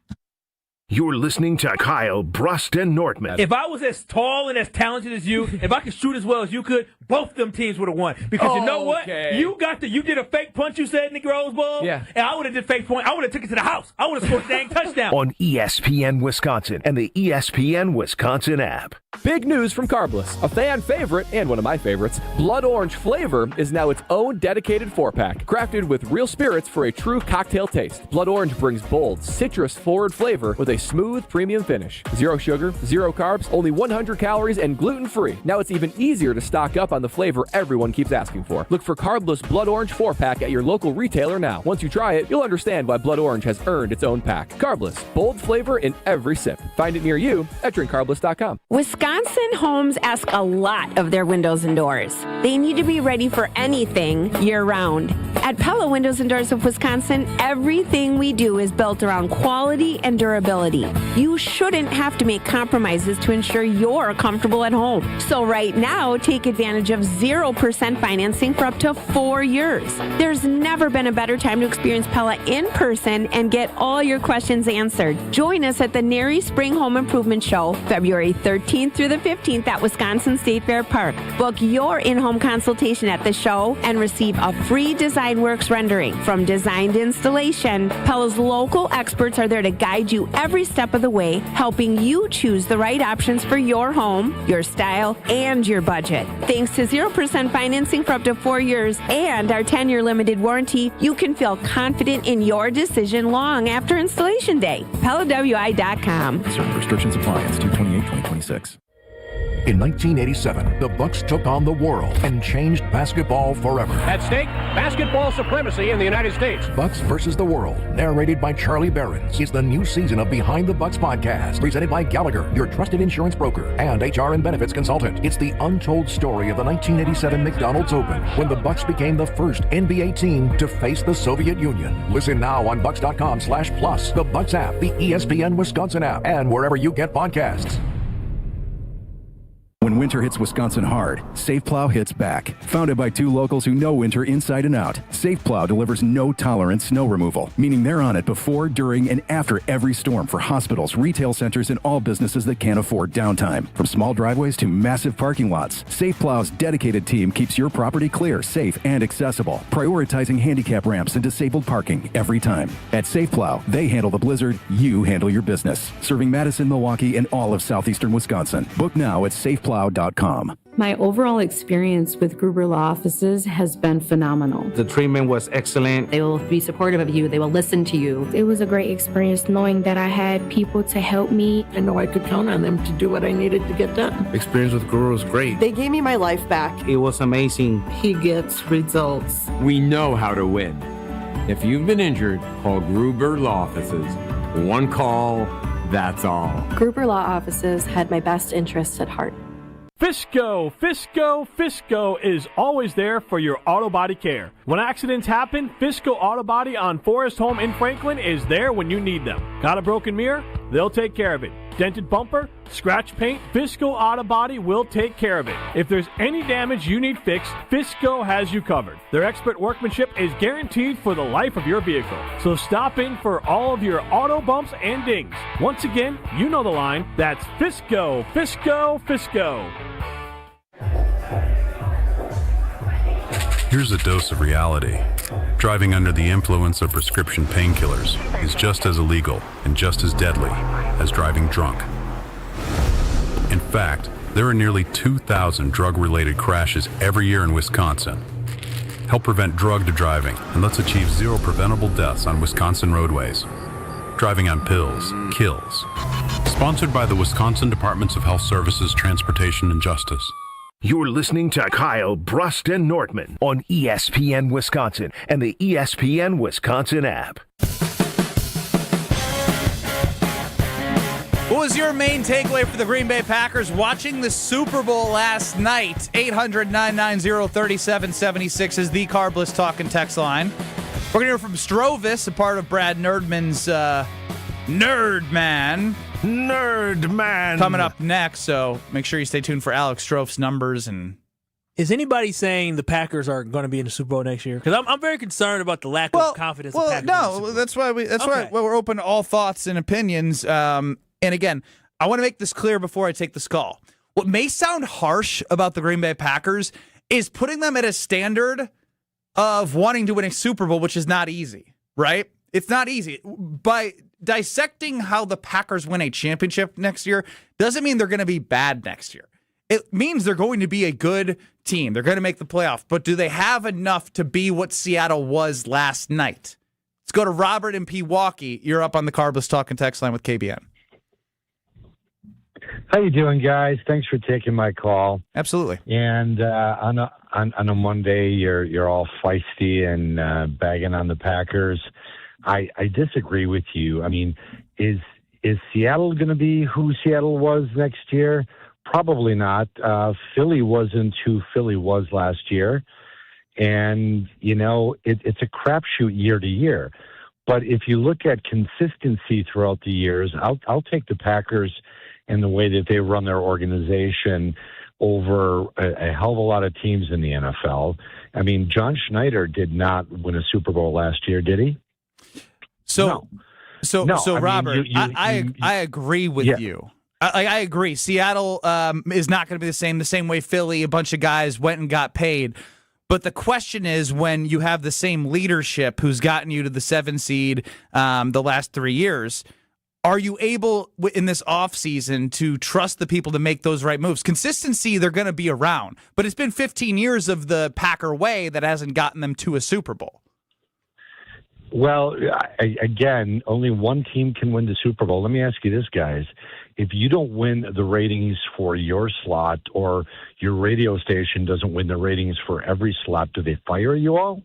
You're listening to Kyle, Brust, and Nortman. If I was as tall and as talented as you, if I could shoot as well as you could, both them teams would have won. Because you know what? You did a fake punch, you said, in the Rose Bowl? Yeah. And I would have did fake point. I would have took it to the house. I would have scored a dang touchdown. On ESPN Wisconsin and the ESPN Wisconsin app. Big news from Carbless. A fan favorite, and one of my favorites, Blood Orange flavor is now its own dedicated 4-pack. Crafted with real spirits for a true cocktail taste. Blood Orange brings bold, citrus-forward flavor with a smooth, premium finish. 0 sugar, 0 carbs, only 100 calories, and gluten-free. Now it's even easier to stock up on the flavor everyone keeps asking for. Look for Carbless Blood Orange 4-pack at your local retailer now. Once you try it, you'll understand why Blood Orange has earned its own pack. Carbless, bold flavor in every sip. Find it near you at drinkcarbless.com. Wisconsin homes ask a lot of their windows and doors. They need to be ready for anything year-round. At Pella Windows and Doors of Wisconsin, everything we do is built around quality and durability. You shouldn't have to make compromises to ensure you're comfortable at home. So right now, take advantage of 0% financing for up to 4 years. There's never been a better time to experience Pella in person and get all your questions answered. Join us at the NARI Spring Home Improvement Show, February 13th through the 15th at Wisconsin State Fair Park. Book your in-home consultation at the show and receive a free Design Works rendering. From design to installation, Pella's local experts are there to guide you every step of the way, helping you choose the right options for your home, your style, and your budget. Thanks to 0% financing for up to 4 years and our 10-year limited warranty, you can feel confident in your decision long after installation day. PellaWI.com. Certain restrictions apply. It's 2/28/2026. In 1987, the Bucks took on the world and changed basketball forever. At stake, basketball supremacy in the United States. Bucks versus the World, narrated by Charlie Behrens, is the new season of Behind the Bucks podcast, presented by Gallagher, your trusted insurance broker and HR and benefits consultant. It's the untold story of the 1987 McDonald's Open, when the Bucks became the first NBA team to face the Soviet Union. Listen now on bucks.com/plus, the Bucks app, the ESPN Wisconsin app, and wherever you get podcasts. When winter hits Wisconsin hard, SafePlow hits back. Founded by 2 locals who know winter inside and out, SafePlow delivers no-tolerance snow removal, meaning they're on it before, during, and after every storm for hospitals, retail centers, and all businesses that can't afford downtime. From small driveways to massive parking lots, SafePlow's dedicated team keeps your property clear, safe, and accessible, prioritizing handicap ramps and disabled parking every time. At SafePlow, they handle the blizzard, you handle your business. Serving Madison, Milwaukee, and all of southeastern Wisconsin. Book now at SafePlow.com. My overall experience with Gruber Law Offices has been phenomenal. The treatment was excellent. They will be supportive of you. They will listen to you. It was a great experience knowing that I had people to help me. I know I could count on them to do what I needed to get done. Experience with Gruber was great. They gave me my life back. It was amazing. He gets results. We know how to win. If you've been injured, call Gruber Law Offices. One call, that's all. Gruber Law Offices had my best interests at heart. Fisco is always there for your auto body care. When accidents happen, Fisco Auto Body on Forest Home in Franklin is there when you need them. Got a broken mirror? They'll take care of it. Dented bumper? Scratch paint? Fisco Auto Body will take care of it. If there's any damage you need fixed, Fisco has you covered. Their expert workmanship is guaranteed for the life of your vehicle. So stop in for all of your auto bumps and dings. Once again, you know the line. That's Fisco. Here's a dose of reality. Driving under the influence of prescription painkillers is just as illegal and just as deadly as driving drunk. In fact, there are nearly 2,000 drug-related crashes every year in Wisconsin. Help prevent drugged driving, and let's achieve 0 preventable deaths on Wisconsin roadways. Driving on pills kills. Sponsored by the Wisconsin Departments of Health Services, Transportation, and Justice. You're listening to Kyle, Brust, and Nortman on ESPN Wisconsin and the ESPN Wisconsin app. What was your main takeaway for the Green Bay Packers watching the Super Bowl last night? 800-990-3776 is the Carbless Talk and Text line. We're going to hear from Strovis, a part of Brad Nerdman's Nerd Man, coming up next, so make sure you stay tuned for Alex Strouf's numbers. And is anybody saying the Packers are going to be in the Super Bowl next year? Because I'm very concerned about the lack of confidence. Well, no, that's why we're open to all thoughts and opinions. And again, I want to make this clear before I take this call. What may sound harsh about the Green Bay Packers is putting them at a standard of wanting to win a Super Bowl, which is not easy, right? It's not easy. By dissecting how the Packers win a championship next year doesn't mean they're going to be bad next year. It means they're going to be a good team. They're going to make the playoff. But do they have enough to be what Seattle was last night? Let's go to Robert in Pewaukee. You're up on the Carbless Talk and Text line with KBN. How you doing, guys? Thanks for taking my call. Absolutely. And on a Monday, you're all feisty and bagging on the Packers. I disagree with you. I mean, is Seattle going to be who Seattle was next year? Probably not. Philly wasn't who Philly was last year. And, it's a crapshoot year to year. But if you look at consistency throughout the years, I'll take the Packers and the way that they run their organization over a hell of a lot of teams in the NFL. I mean, John Schneider did not win a Super Bowl last year, did he? So Robert, I agree with you. I agree. Seattle is not going to be the same way Philly, a bunch of guys went and got paid. But the question is, when you have the same leadership who's gotten you to the 7 seed the last 3 years, are you able in this offseason to trust the people to make those right moves? Consistency, they're going to be around. But it's been 15 years of the Packer way that hasn't gotten them to a Super Bowl. Well, again, only one team can win the Super Bowl. Let me ask you this, guys. If you don't win the ratings for your slot, or your radio station doesn't win the ratings for every slot, do they fire you all?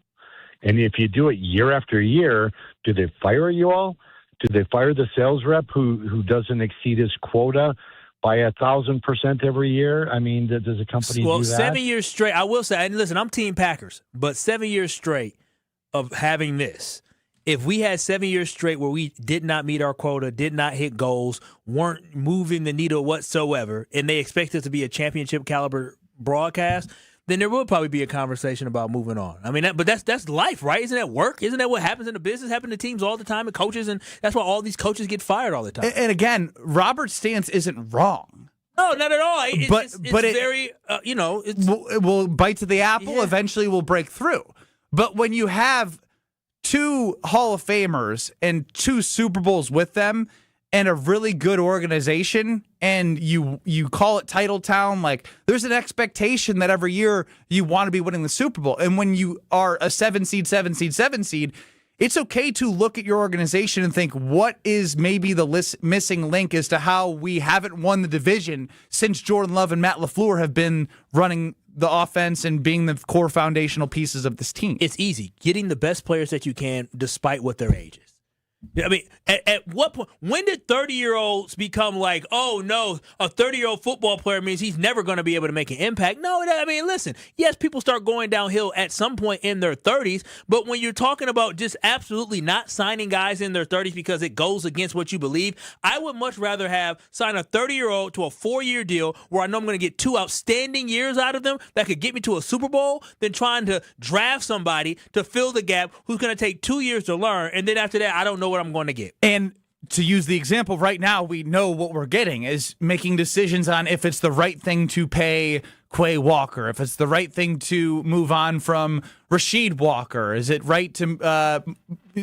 And if you do it year after year, do they fire you all? Do they fire the sales rep who doesn't exceed his quota by 1,000% every year? I mean, does a company do that? Well, 7 years straight, I will say, and listen, I'm Team Packers, but 7 years straight of having this. If we had 7 years straight where we did not meet our quota, did not hit goals, weren't moving the needle whatsoever, and they expect us to be a championship caliber broadcast, then there will probably be a conversation about moving on. I mean, but that's life, right? Isn't that work? Isn't that what happens in the business? Happens to teams all the time, and coaches, and that's why all these coaches get fired all the time. And again, Robert's stance isn't wrong. No, not at all. It's very, it will bite to the apple. Yeah. Eventually, will break through. But when you have 2 Hall of Famers and 2 Super Bowls with them and a really good organization, and you call it Title Town, like, there's an expectation that every year you want to be winning the Super Bowl. And when you are a 7 seed, it's okay to look at your organization and think, what is maybe the missing link as to how we haven't won the division since Jordan Love and Matt LaFleur have been running the offense and being the core foundational pieces of this team. It's easy. Getting the best players that you can despite what their age is. I mean, at what point, when did 30-year-olds become like, oh, no, a 30-year-old football player means he's never going to be able to make an impact? No, I mean, listen, yes, people start going downhill at some point in their 30s, but when you're talking about just absolutely not signing guys in their 30s because it goes against what you believe, I would much rather sign a 30-year-old to a 4-year deal where I know I'm going to get 2 outstanding years out of them that could get me to a Super Bowl than trying to draft somebody to fill the gap who's going to take 2 years to learn, and then after that, I don't know what I'm going to get. And to use the example right now, we know what we're getting is making decisions on if it's the right thing to pay Quay Walker, if it's the right thing to move on from Rasheed Walker. Is it right to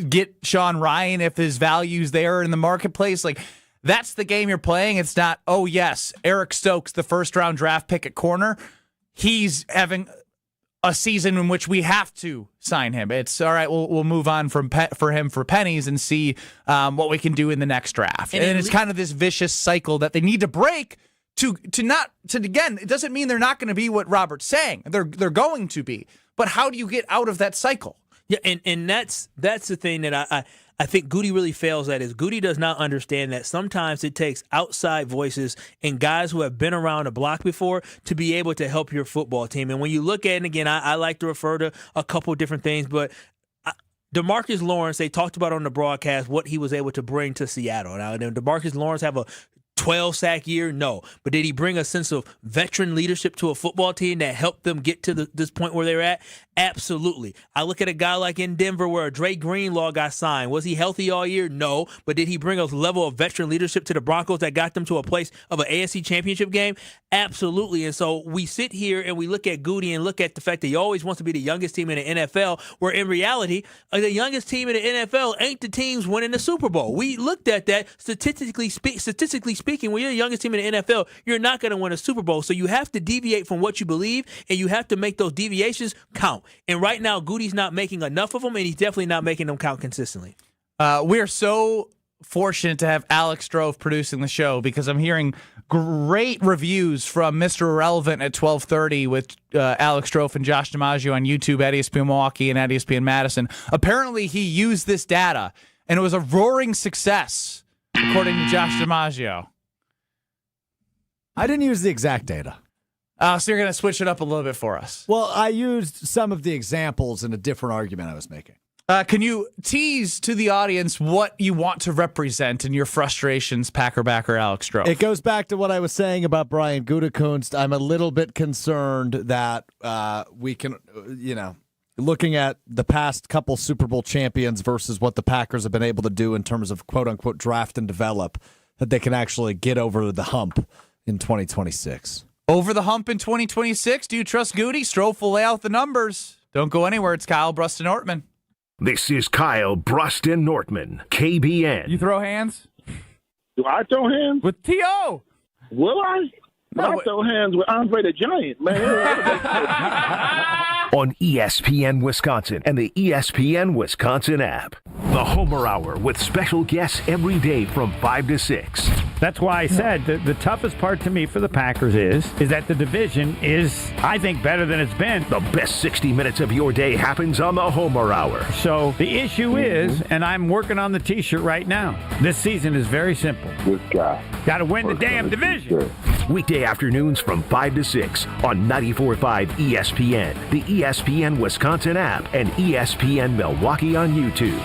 get Sean Ryan if his value's there in the marketplace? Like, that's the game you're playing. It's not, oh, yes, Eric Stokes, the first-round draft pick at corner, he's having a season in which we have to sign him. It's all right. We'll move on for him for pennies and see what we can do in the next draft. And it's kind of this vicious cycle that they need to break to again. It doesn't mean they're not going to be what Robert's saying. They're going to be. But how do you get out of that cycle? Yeah, and that's the thing that I think Goody really fails at is Goody does not understand that sometimes it takes outside voices and guys who have been around the block before to be able to help your football team. And when you look at it, and again, I like to refer to a couple different things, but DeMarcus Lawrence, they talked about on the broadcast what he was able to bring to Seattle. Now, did DeMarcus Lawrence have a 12-sack year? No. But did he bring a sense of veteran leadership to a football team that helped them get to this point where they're at? Absolutely. I look at a guy like in Denver where Dre Greenlaw got signed. Was he healthy all year? No. But did he bring a level of veteran leadership to the Broncos that got them to a place of an AFC championship game? Absolutely. And so we sit here and we look at Goody and look at the fact that he always wants to be the youngest team in the NFL, where in reality, the youngest team in the NFL ain't the teams winning the Super Bowl. We looked at that statistically speaking. When you're the youngest team in the NFL, you're not going to win a Super Bowl. So you have to deviate from what you believe, and you have to make those deviations count. And right now, Goody's not making enough of them, and he's definitely not making them count consistently. We're so fortunate to have Alex Strofe producing the show because I'm hearing great reviews from Mr. Irrelevant at 12:30 with Alex Strofe and Josh DiMaggio on YouTube at ESPN Milwaukee and at ESPN Madison. Apparently, he used this data, and it was a roaring success, according to Josh DiMaggio. I didn't use the exact data. So you're going to switch it up a little bit for us. Well, I used some of the examples in a different argument I was making. Can you tease to the audience what you want to represent in your frustrations, Packer backer Alex Strofe? It goes back to what I was saying about Brian Gutekunst. I'm a little bit concerned that we can, looking at the past couple Super Bowl champions versus what the Packers have been able to do in terms of quote-unquote draft and develop, that they can actually get over the hump in 2026. Over the hump in 2026? Do you trust Goody? Strofe will lay out the numbers. Don't go anywhere. It's Kyle, Brust, and Ortman. This is Kyle, Brust, and Nortman, KBN. You throw hands? Do I throw hands? With T.O. Will I? I throw hands with Andre the Giant, man. On ESPN Wisconsin and the ESPN Wisconsin app. The Homer Hour with special guests every day from 5 to 6. That's why I said the toughest part to me for the Packers is that the division is, I think, better than it's been. The best 60 minutes of your day happens on the Homer Hour. So the issue is, and I'm working on the T-shirt right now, this season is very simple. Good guy. Got to win the damn division. Weekday afternoons from 5 to 6 on 94.5 ESPN, the ESPN Wisconsin app, and ESPN Milwaukee on YouTube.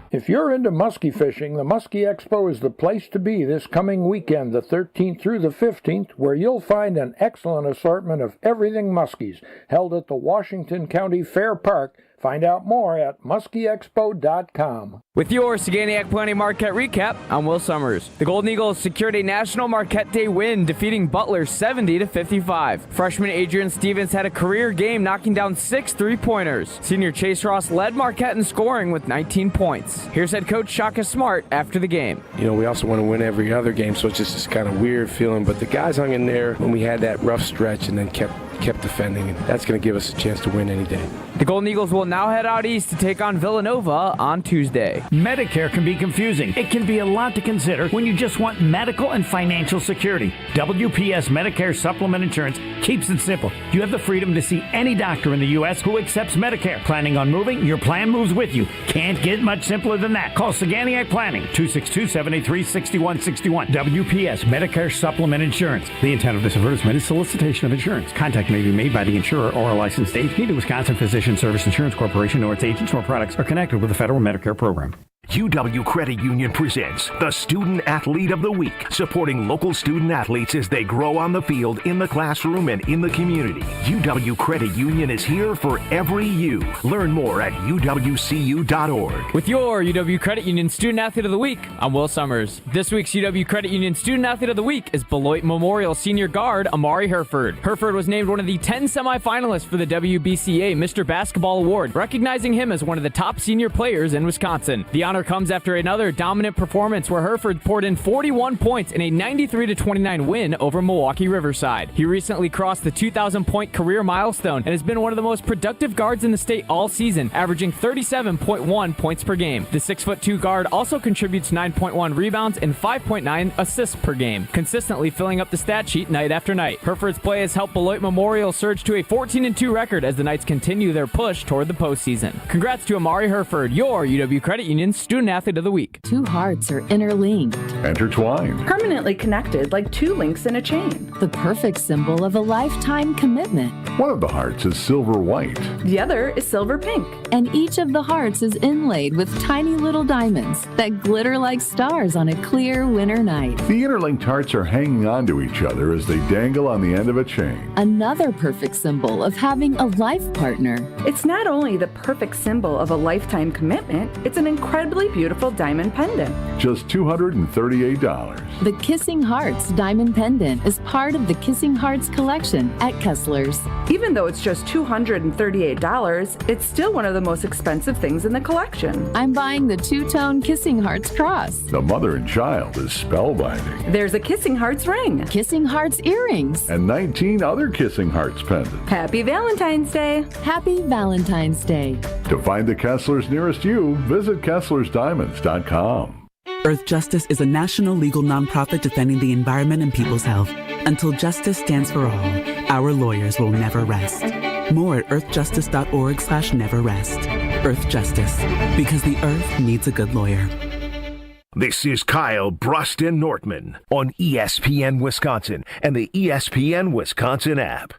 If you're into muskie fishing, the Muskie Expo is the place to be this coming weekend, the 13th through the 15th, where you'll find an excellent assortment of everything muskies, held at the Washington County Fair Park. Find out more at muskieexpo.com. With your Saganiac Plenty Marquette recap, I'm Will Summers. The Golden Eagles secured a National Marquette Day win, defeating Butler 70-55. Freshman Adrian Stevens had a career game, knocking down 6 3-pointers. Senior Chase Ross led Marquette in scoring with 19 points. Here's head coach Shaka Smart after the game. We also want to win every other game, so it's just this kind of weird feeling. But the guys hung in there when we had that rough stretch and then kept kept defending, and that's going to give us a chance to win any day. The Golden Eagles will now head out east to take on Villanova on Tuesday. Medicare can be confusing. It can be a lot to consider when you just want medical and financial security. WPS Medicare Supplement Insurance keeps it simple. You have the freedom to see any doctor in the U.S. who accepts Medicare. Planning on moving? Your plan moves with you. Can't get much simpler than that. Call Saganiac Planning, 262-783-6161. WPS Medicare Supplement Insurance. The intent of this advertisement is solicitation of insurance. Contact may be made by the insurer or a licensed agent. Neither Wisconsin Physician Service Insurance Corporation nor its agents nor products are connected with the federal Medicare program. UW Credit Union presents the Student Athlete of the Week, supporting local student athletes as they grow on the field, in the classroom, and in the community. UW Credit Union is here for every you. Learn more at uwcu.org. With your UW Credit Union Student Athlete of the Week, I'm Will Summers. This week's UW Credit Union Student Athlete of the Week is Beloit Memorial Senior Guard Amari Herford. Herford was named one of the 10 semifinalists for the WBCA Mr. Basketball Award, recognizing him as one of the top senior players in Wisconsin. The honor comes after another dominant performance where Herford poured in 41 points in a 93-29 win over Milwaukee Riverside. He recently crossed the 2,000-point career milestone and has been one of the most productive guards in the state all season, averaging 37.1 points per game. The 6'2" guard also contributes 9.1 rebounds and 5.9 assists per game, consistently filling up the stat sheet night after night. Herford's play has helped Beloit Memorial surge to a 14-2 record as the Knights continue their push toward the postseason. Congrats to Amari Herford, your UW Credit Union Student Athlete of the Week. Two hearts are interlinked, intertwined, permanently connected like two links in a chain. The perfect symbol of a lifetime commitment. One of the hearts is silver white. The other is silver pink. And each of the hearts is inlaid with tiny little diamonds that glitter like stars on a clear winter night. The interlinked hearts are hanging on to each other as they dangle on the end of a chain. Another perfect symbol of having a life partner. It's not only the perfect symbol of a lifetime commitment, it's an incredibly beautiful diamond pendant. Just $238. The Kissing Hearts diamond pendant is part of the Kissing Hearts collection at Kessler's. Even though it's just $238, it's still one of the most expensive things in the collection. I'm buying the two-tone Kissing Hearts cross. The mother and child is spellbinding. There's a Kissing Hearts ring. Kissing Hearts earrings. And 19 other Kissing Hearts pendants. Happy Valentine's Day. Happy Valentine's Day. To find the Kesslers nearest you, visit KesslersDiamonds.com. Earth Justice is a national legal nonprofit defending the environment and people's health. Until justice stands for all, our lawyers will never rest. More at earthjustice.org/neverrest. Earth Justice, because the earth needs a good lawyer. This is Kyle Brust and Nortman on ESPN Wisconsin and the ESPN Wisconsin app.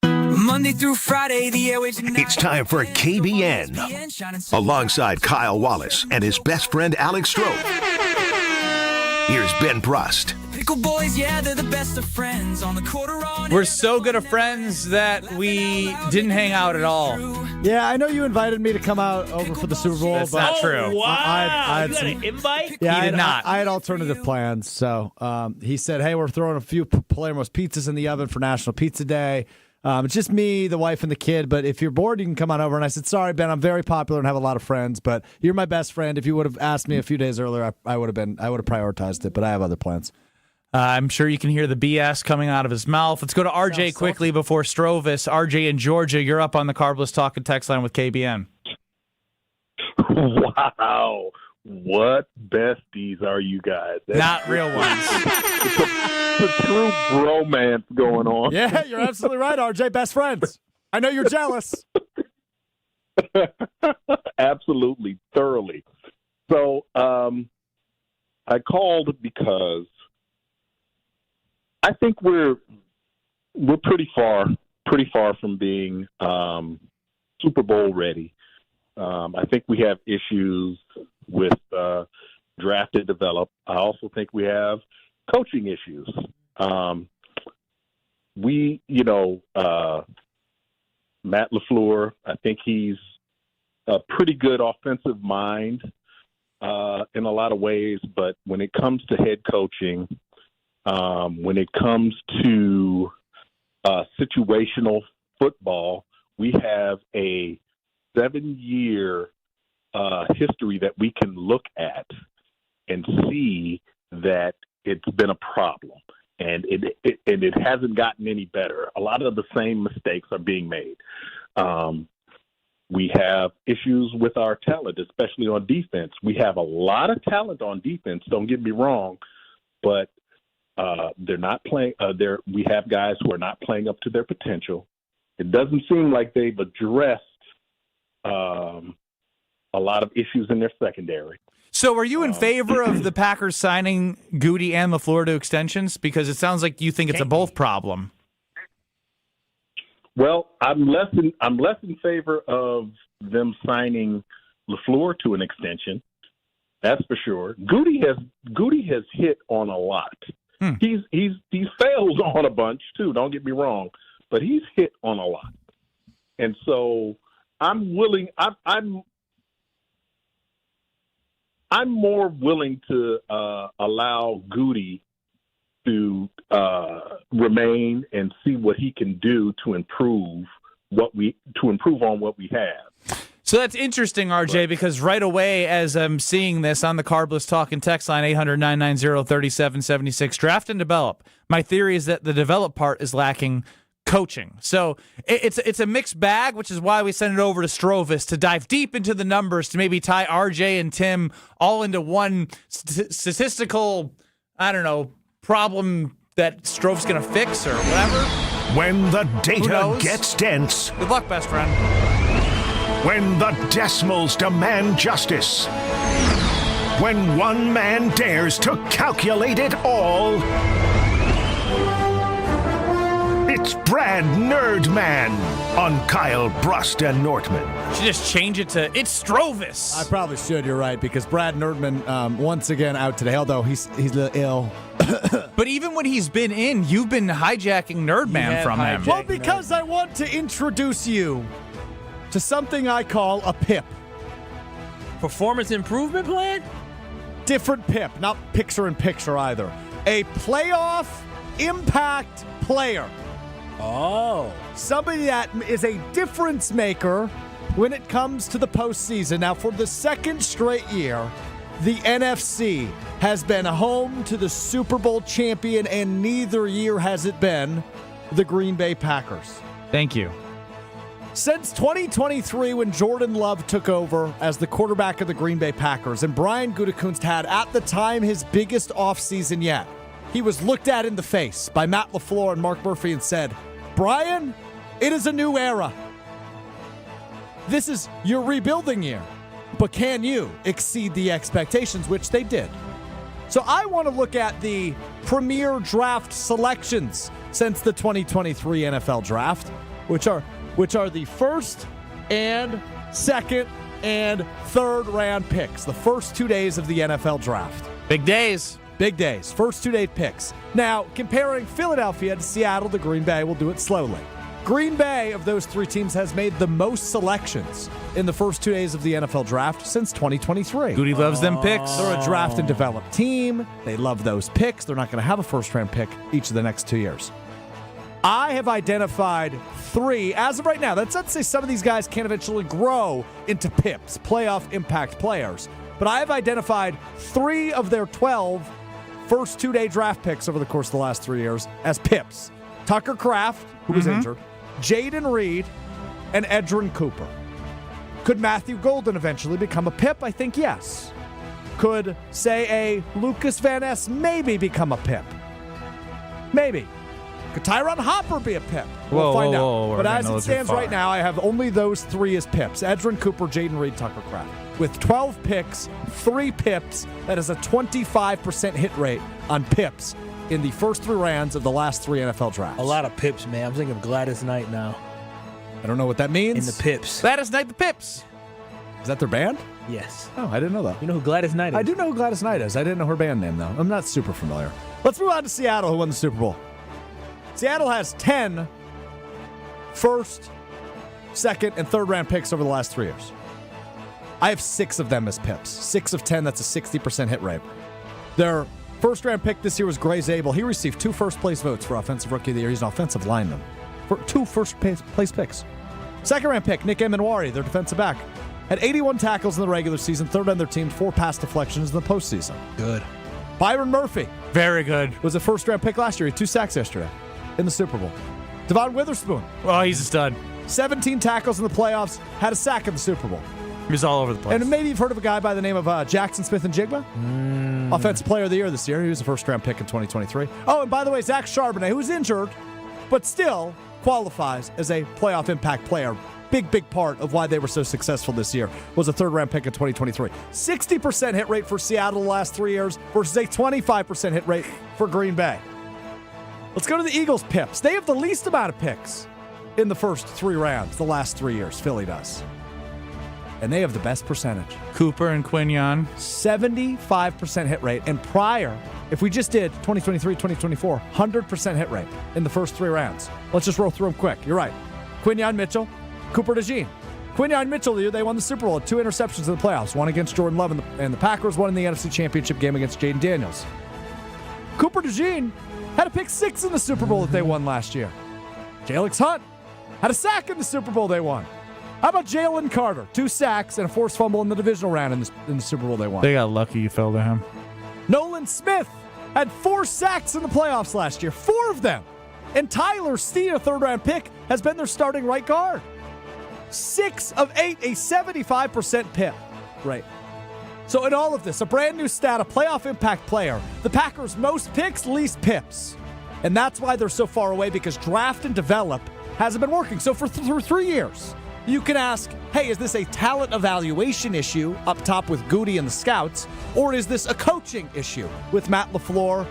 Monday through Friday, the airwaves. It's time for KBN. Alongside Kyle Wallace and his best friend Alex Stroh. Here's Ben Brust. Pickle boys, yeah, they're the best of friends on the quarter on. We're so good of friends that we didn't hang out at all. Yeah, I know you invited me to come out over for the Super Bowl. That's but not true. Wow. I had you got an invite? Yeah, He did not. I had alternative plans. So he said, hey, we're throwing a few Palermo's pizzas in the oven for National Pizza Day. It's just me, the wife, and the kid. But if you're bored, you can come on over. And I said, sorry, Ben, I'm very popular and have a lot of friends, but you're my best friend. If you would have asked me a few days earlier, I would have prioritized it, but I have other plans. I'm sure you can hear the BS coming out of his mouth. Let's go to RJ quickly before Strovis. RJ in Georgia, you're up on the Carbless Talk and Text line with KBN. Wow. What besties are you guys? Not real ones. It's a true bromance going on. Yeah, you're absolutely right, RJ. Best friends. I know you're jealous. Absolutely, thoroughly. So I called because I think we're pretty far from being Super Bowl ready. I think we have issues with draft and develop. I also think we have coaching issues. Matt LaFleur, I think he's a pretty good offensive mind in a lot of ways, but when it comes to head coaching, when it comes to situational football, we have a 7-year history that we can look at and see that it's been a problem. and it hasn't gotten any better. A lot of the same mistakes are being made. We have issues with our talent, especially on defense. We have a lot of talent on defense, don't get me wrong, but they're not playing. We have guys who are not playing up to their potential. It doesn't seem like they've addressed a lot of issues in their secondary. So are you in favor of the Packers signing Goody and LaFleur to extensions? Because it sounds like you think it's a both problem. Well, I'm less in favor of them signing LaFleur to an extension. That's for sure. Goody has hit on a lot. He's failed on a bunch too. Don't get me wrong, but he's hit on a lot, and so I'm more willing to allow Goody to remain and see what he can do to improve on what we have. So that's interesting, RJ, because right away as I'm seeing this on the Carbless Talk and text line 800-990-3776, draft and develop. My theory is that the develop part is lacking coaching. So it's a mixed bag, which is why we send it over to Strovis to dive deep into the numbers to maybe tie RJ and Tim all into one statistical, problem that Strove's going to fix or whatever. When the data gets dense. Good luck, best friend. When the decimals demand justice. When one man dares to calculate it all. It's Brad Nerdman on Kyle Brust and Nortman. You should just change it to It's Strovis. I probably should, you're right, because Brad Nerdman, once again out today, although he's a little ill. But even when he's been in, you've been hijacking Nerdman from him. Well, because I want to introduce you to something I call a PIP. Performance improvement plan? Different PIP, not picture-in-picture either. A playoff impact player. Oh. Somebody that is a difference maker when it comes to the postseason. Now, for the second straight year, the NFC has been home to the Super Bowl champion, and neither year has it been the Green Bay Packers. Thank you. Since 2023, when Jordan Love took over as the quarterback of the Green Bay Packers, and Brian Gutekunst had, at the time, his biggest offseason yet, he was looked at in the face by Matt LaFleur and Mark Murphy and said, Brian, it is a new era. This is your rebuilding year. But can you exceed the expectations, which they did? So I want to look at the premier draft selections since the 2023 NFL draft, which are the first and second and third round picks, the first 2 days of the NFL draft. Big days. Big days. First 2 day picks. Now, comparing Philadelphia to Seattle to Green Bay, we'll do it slowly. Green Bay, of those three teams, has made the most selections in the first 2 days of the NFL draft since 2023. Goody loves them picks. They're a draft and develop team. They love those picks. They're not going to have a first-round pick each of the next 2 years. I have identified three, as of right now. Let's say some of these guys can eventually grow into PIPs, playoff impact players. But I have identified 3 of their 12 first 2 day draft picks over the course of the last 3 years as PIPs. Tucker Kraft, who was injured, Jaden Reed, and Edgerrin Cooper. Could Matthew Golden eventually become a PIP? I think yes. Could, say, a Lucas Van Ness maybe become a PIP? Maybe. Could Tyron Hopper be a PIP? We'll find out. But as it stands right now, I have only those 3 as PIPs. Edgerrin Cooper, Jaden Reed, Tucker Kraft. With 12 picks, 3 PIPs, that is a 25% hit rate on PIPs in the first 3 rounds of the last 3 NFL drafts. A lot of Pips, man. I'm thinking of Gladys Knight now. I don't know what that means. In the Pips. Gladys Knight the Pips. Is that their band? Yes. Oh, I didn't know that. You know who Gladys Knight is? I do know who Gladys Knight is. I didn't know her band name, though. I'm not super familiar. Let's move on to Seattle, who won the Super Bowl. Seattle has 10 first, second, and third round picks over the last 3 years. I have 6 of them as PIPs. 6 of 10, that's a 60% hit rate. Their first round pick this year was Gray Zabel. He received 2 first place votes for Offensive Rookie of the Year. He's an offensive lineman. For 2 first place picks. Second round pick, Nick Emanwari, their defensive back. Had 81 tackles in the regular season, third on their team, 4 pass deflections in the postseason. Good. Byron Murphy. Very good. Was a first-round pick last year. He had 2 sacks yesterday in the Super Bowl. Devon Witherspoon. Oh, he's a stud. 17 tackles in the playoffs. Had a sack in the Super Bowl. He was all over the place. And maybe you've heard of a guy by the name of Jackson Smith and Jigba. Offensive Player of the Year this year. He was a first-round pick in 2023. Oh, and by the way, Zach Charbonnet, who was injured, but still qualifies as a playoff impact player. Big part of why they were so successful this year was a third-round pick in 2023. 60% hit rate for Seattle the last 3 years versus a 25% hit rate for Green Bay. Let's go to the Eagles' pips. They have the least amount of picks in the first 3 rounds the last 3 years. Philly does. And they have the best percentage. Cooper and Quinion. 75% hit rate. And prior, if we just did 2023, 2024, 100% hit rate in the first 3 rounds. Let's just roll through them quick. You're right. Quinion Mitchell, Cooper DeJean. Quinion Mitchell, the year they won the Super Bowl, 2 interceptions in the playoffs. One against Jordan Love and the Packers, one in the NFC Championship game against Jaden Daniels. Cooper DeJean had a pick 6 in the Super Bowl that they won last year. Jalix Hunt had a sack in the Super Bowl they won. How about Jalen Carter? 2 sacks and a forced fumble in the divisional round in the Super Bowl they won. They got lucky you fell to him. Nolan Smith had 4 sacks in the playoffs last year. 4 of them. And Tyler Steen, a third-round pick, has been their starting right guard. 6 of 8, a 75% pip rate. So in all of this, a brand new stat, a playoff impact player. The Packers' most picks, least pips. And that's why they're so far away, because draft and develop hasn't been working. So for 3 years, you can ask, hey, is this a talent evaluation issue up top with Goody and the scouts, or is this a coaching issue with Matt LaFleur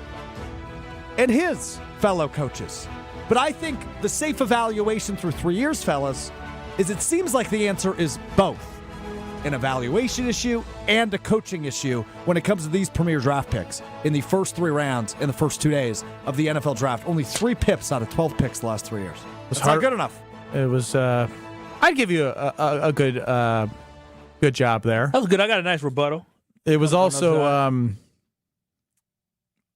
and his fellow coaches? But I think the safe evaluation through 3 years, fellas, is it seems like the answer is both. An evaluation issue and a coaching issue when it comes to these premier draft picks in the first 3 rounds in the first 2 days of the NFL draft. Only 3 pips out of 12 picks the last 3 years. That's not good enough. It was, I'd give you a good job there. That was good. I got a nice rebuttal. It was also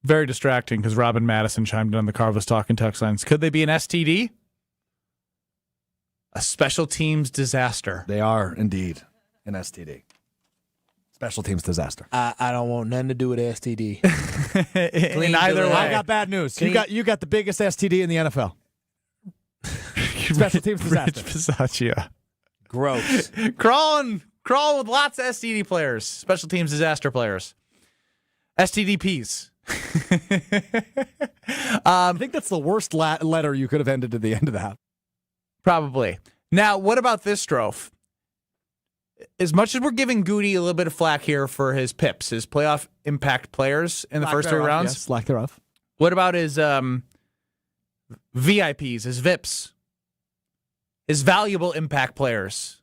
very distracting because Robin Madison chimed in on the Carlos Talking text lines. Could they be an STD? A special teams disaster. They are indeed an STD. Special teams disaster. I don't want nothing to do with STD. In either way. I got bad news. You got the biggest STD in the NFL. Special teams disaster. Rich Pisaccia. Gross. Crawling with lots of STD players. Special teams disaster players. STDPs. I think that's the worst letter you could have ended at the end of that. Probably. Now, what about this, Strofe? As much as we're giving Goody a little bit of flack here for his pips, his playoff impact players in the first 3 rounds. Yes, lack thereof. What about his VIPs, his VIPs? His valuable impact players,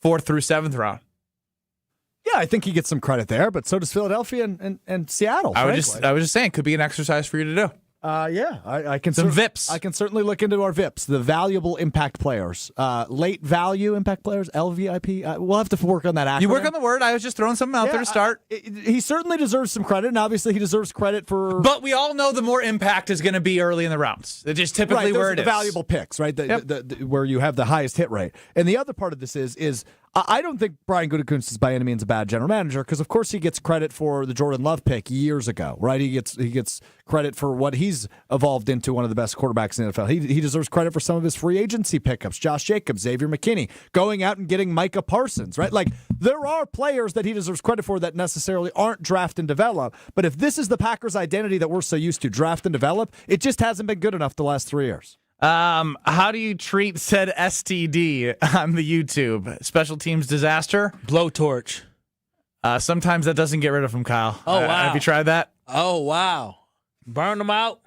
4th through 7th round. Yeah, I think he gets some credit there, but so does Philadelphia and Seattle. I was just saying, could be an exercise for you to do. I can some VIPs. I can certainly look into our VIPs, the valuable impact players, late value impact players, LVIP. We'll have to work on that acronym. You work on the word. I was just throwing something out there to start. He certainly deserves some credit, and obviously he deserves credit for. But we all know the more impact is going to be early in the rounds. It's just typically where it is. The valuable picks, right? Where you have the highest hit rate. And the other part of this is I don't think Brian Gutekunst is by any means a bad general manager, because of course he gets credit for the Jordan Love pick years ago, right? He gets credit for what he's evolved into one of the best quarterbacks in the NFL. He deserves credit for some of his free agency pickups, Josh Jacobs, Xavier McKinney, going out and getting Micah Parsons, right? Like, there are players that he deserves credit for that necessarily aren't draft and develop, but if this is the Packers' identity that we're so used to, draft and develop, it just hasn't been good enough the last 3 years. How do you treat said STD on the YouTube? Special teams disaster? Blowtorch. Sometimes that doesn't get rid of them, Kyle. Oh, wow. Have you tried that? Oh, wow. Burn them out?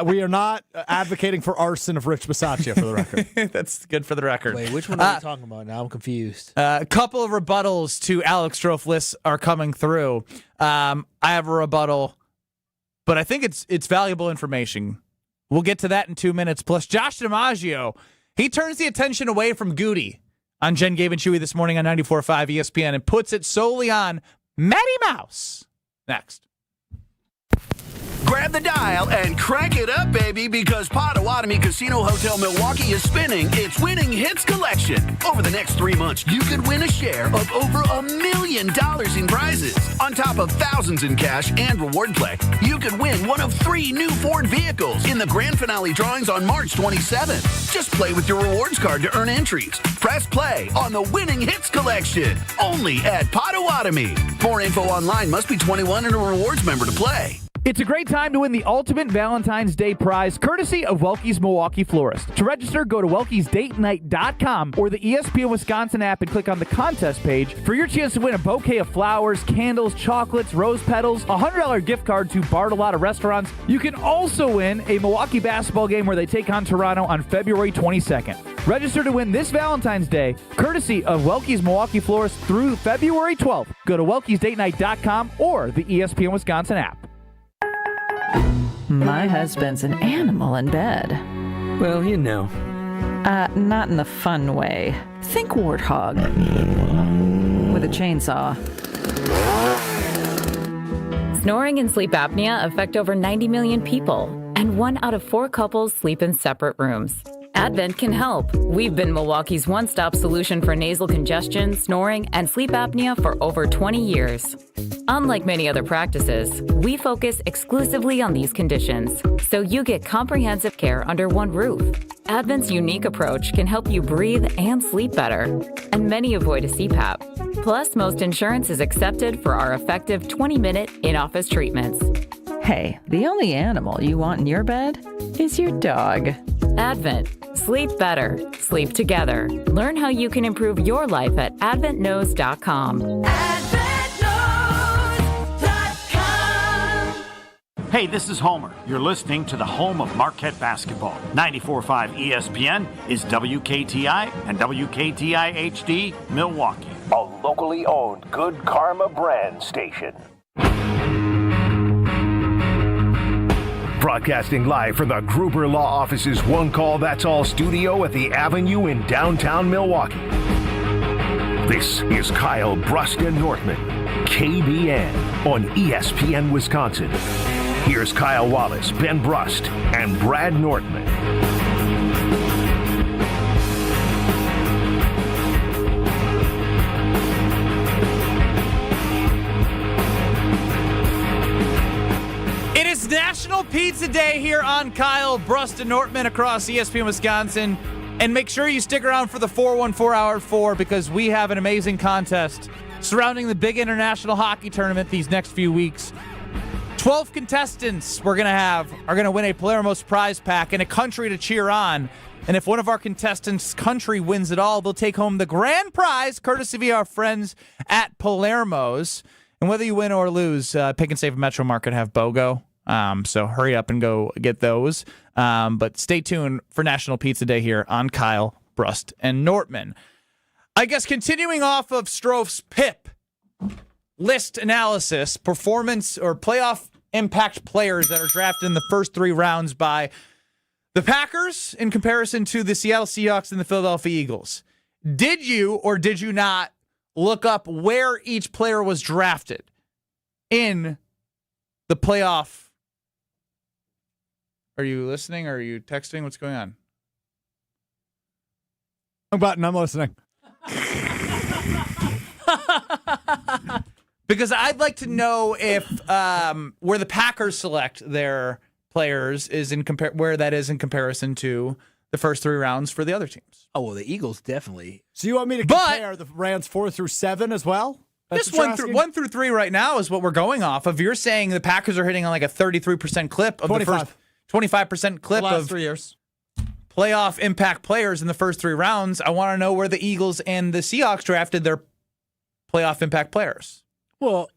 We are not advocating for arson of Rich Bisaccia, for the record. That's good for the record. Wait, which one are we talking about now? I'm confused. A couple of rebuttals to Alex Strofe lists are coming through. I have a rebuttal, but I think it's valuable information. We'll get to that in 2 minutes. Plus, Josh DiMaggio, he turns the attention away from Goody on Jen, Gabe, and Chewy this morning on 94.5 ESPN and puts it solely on Matty Mouse. Next. Grab the dial and crank it up, baby, because Potawatomi Casino Hotel Milwaukee is spinning its Winning Hits collection. Over the next 3 months, you could win a share of over $1 million in prizes. On top of thousands in cash and reward play, you could win one of 3 new Ford vehicles in the grand finale drawings on March 27th. Just play with your rewards card to earn entries. Press play on the Winning Hits collection, only at Potawatomi. More info online. Must be 21 and a rewards member to play. It's a great time to win the ultimate Valentine's Day prize, courtesy of Welke's Milwaukee Florist. To register, go to welkesdatenight.com or the ESPN Wisconsin app and click on the contest page for your chance to win a bouquet of flowers, candles, chocolates, rose petals, a $100 gift card to Bartolotta restaurants. You can also win a Milwaukee basketball game where they take on Toronto on February 22nd. Register to win this Valentine's Day, courtesy of Welke's Milwaukee Florist through February 12th. Go to welkesdatenight.com or the ESPN Wisconsin app. My husband's an animal in bed. Well, you know. Not in the fun way. Think warthog. With a chainsaw. Snoring and sleep apnea affect over 90 million people, and 1 out of 4 couples sleep in separate rooms. Advent can help. We've been Milwaukee's one-stop solution for nasal congestion, snoring, and sleep apnea for over 20 years. Unlike many other practices, we focus exclusively on these conditions, so you get comprehensive care under one roof. Advent's unique approach can help you breathe and sleep better, and many avoid a CPAP. Plus, most insurance is accepted for our effective 20-minute in-office treatments. Hey, the only animal you want in your bed is your dog. Advent. Sleep better. Sleep together. Learn how you can improve your life at adventknows.com. Hey, this is Homer. You're listening to the home of Marquette basketball. 94.5 ESPN is WKTI and WKTI HD Milwaukee. A locally owned Good Karma brand station. Broadcasting live from the Gruber Law Office's One Call That's All studio at the Avenue in downtown Milwaukee. This is Kyle Brust and Nortman, KBN on ESPN Wisconsin. Here's Kyle Wallace, Ben Brust, and Brad Nortman. It is National Pizza Day here on Kyle Brust and Nortman across ESPN Wisconsin. And make sure you stick around for the 414 Hour at 4 because we have an amazing contest surrounding the big international hockey tournament these next few weeks. 12 contestants we're going to have are going to win a Palermo's prize pack and a country to cheer on. And if one of our contestants' country wins it all, they'll take home the grand prize, courtesy of our friends at Palermo's. And whether you win or lose, Pick and Save and Metro Market have BOGO. So hurry up and go get those. But stay tuned for National Pizza Day here on Kyle, Brust, and Nortman. I guess continuing off of Strofe's PIP list analysis, performance or playoff impact players that are drafted in the first 3 rounds by the Packers in comparison to the Seattle Seahawks and the Philadelphia Eagles. Did you or did you not look up where each player was drafted in the playoff? Are you listening? Or are you texting? What's going on? I'm listening. Because I'd like to know if where the Packers select their players is where that is in comparison to the first 3 rounds for the other teams. Oh, well, the Eagles definitely. So you want me to compare the rounds 4 through 7 as well? Just 1 through 3 right now is what we're going off of. You're saying the Packers are hitting on like a 33% clip of 25. the first 25% clip the last of 3 years. Playoff impact players in the first 3 rounds. I want to know where the Eagles and the Seahawks drafted their playoff impact players. Well,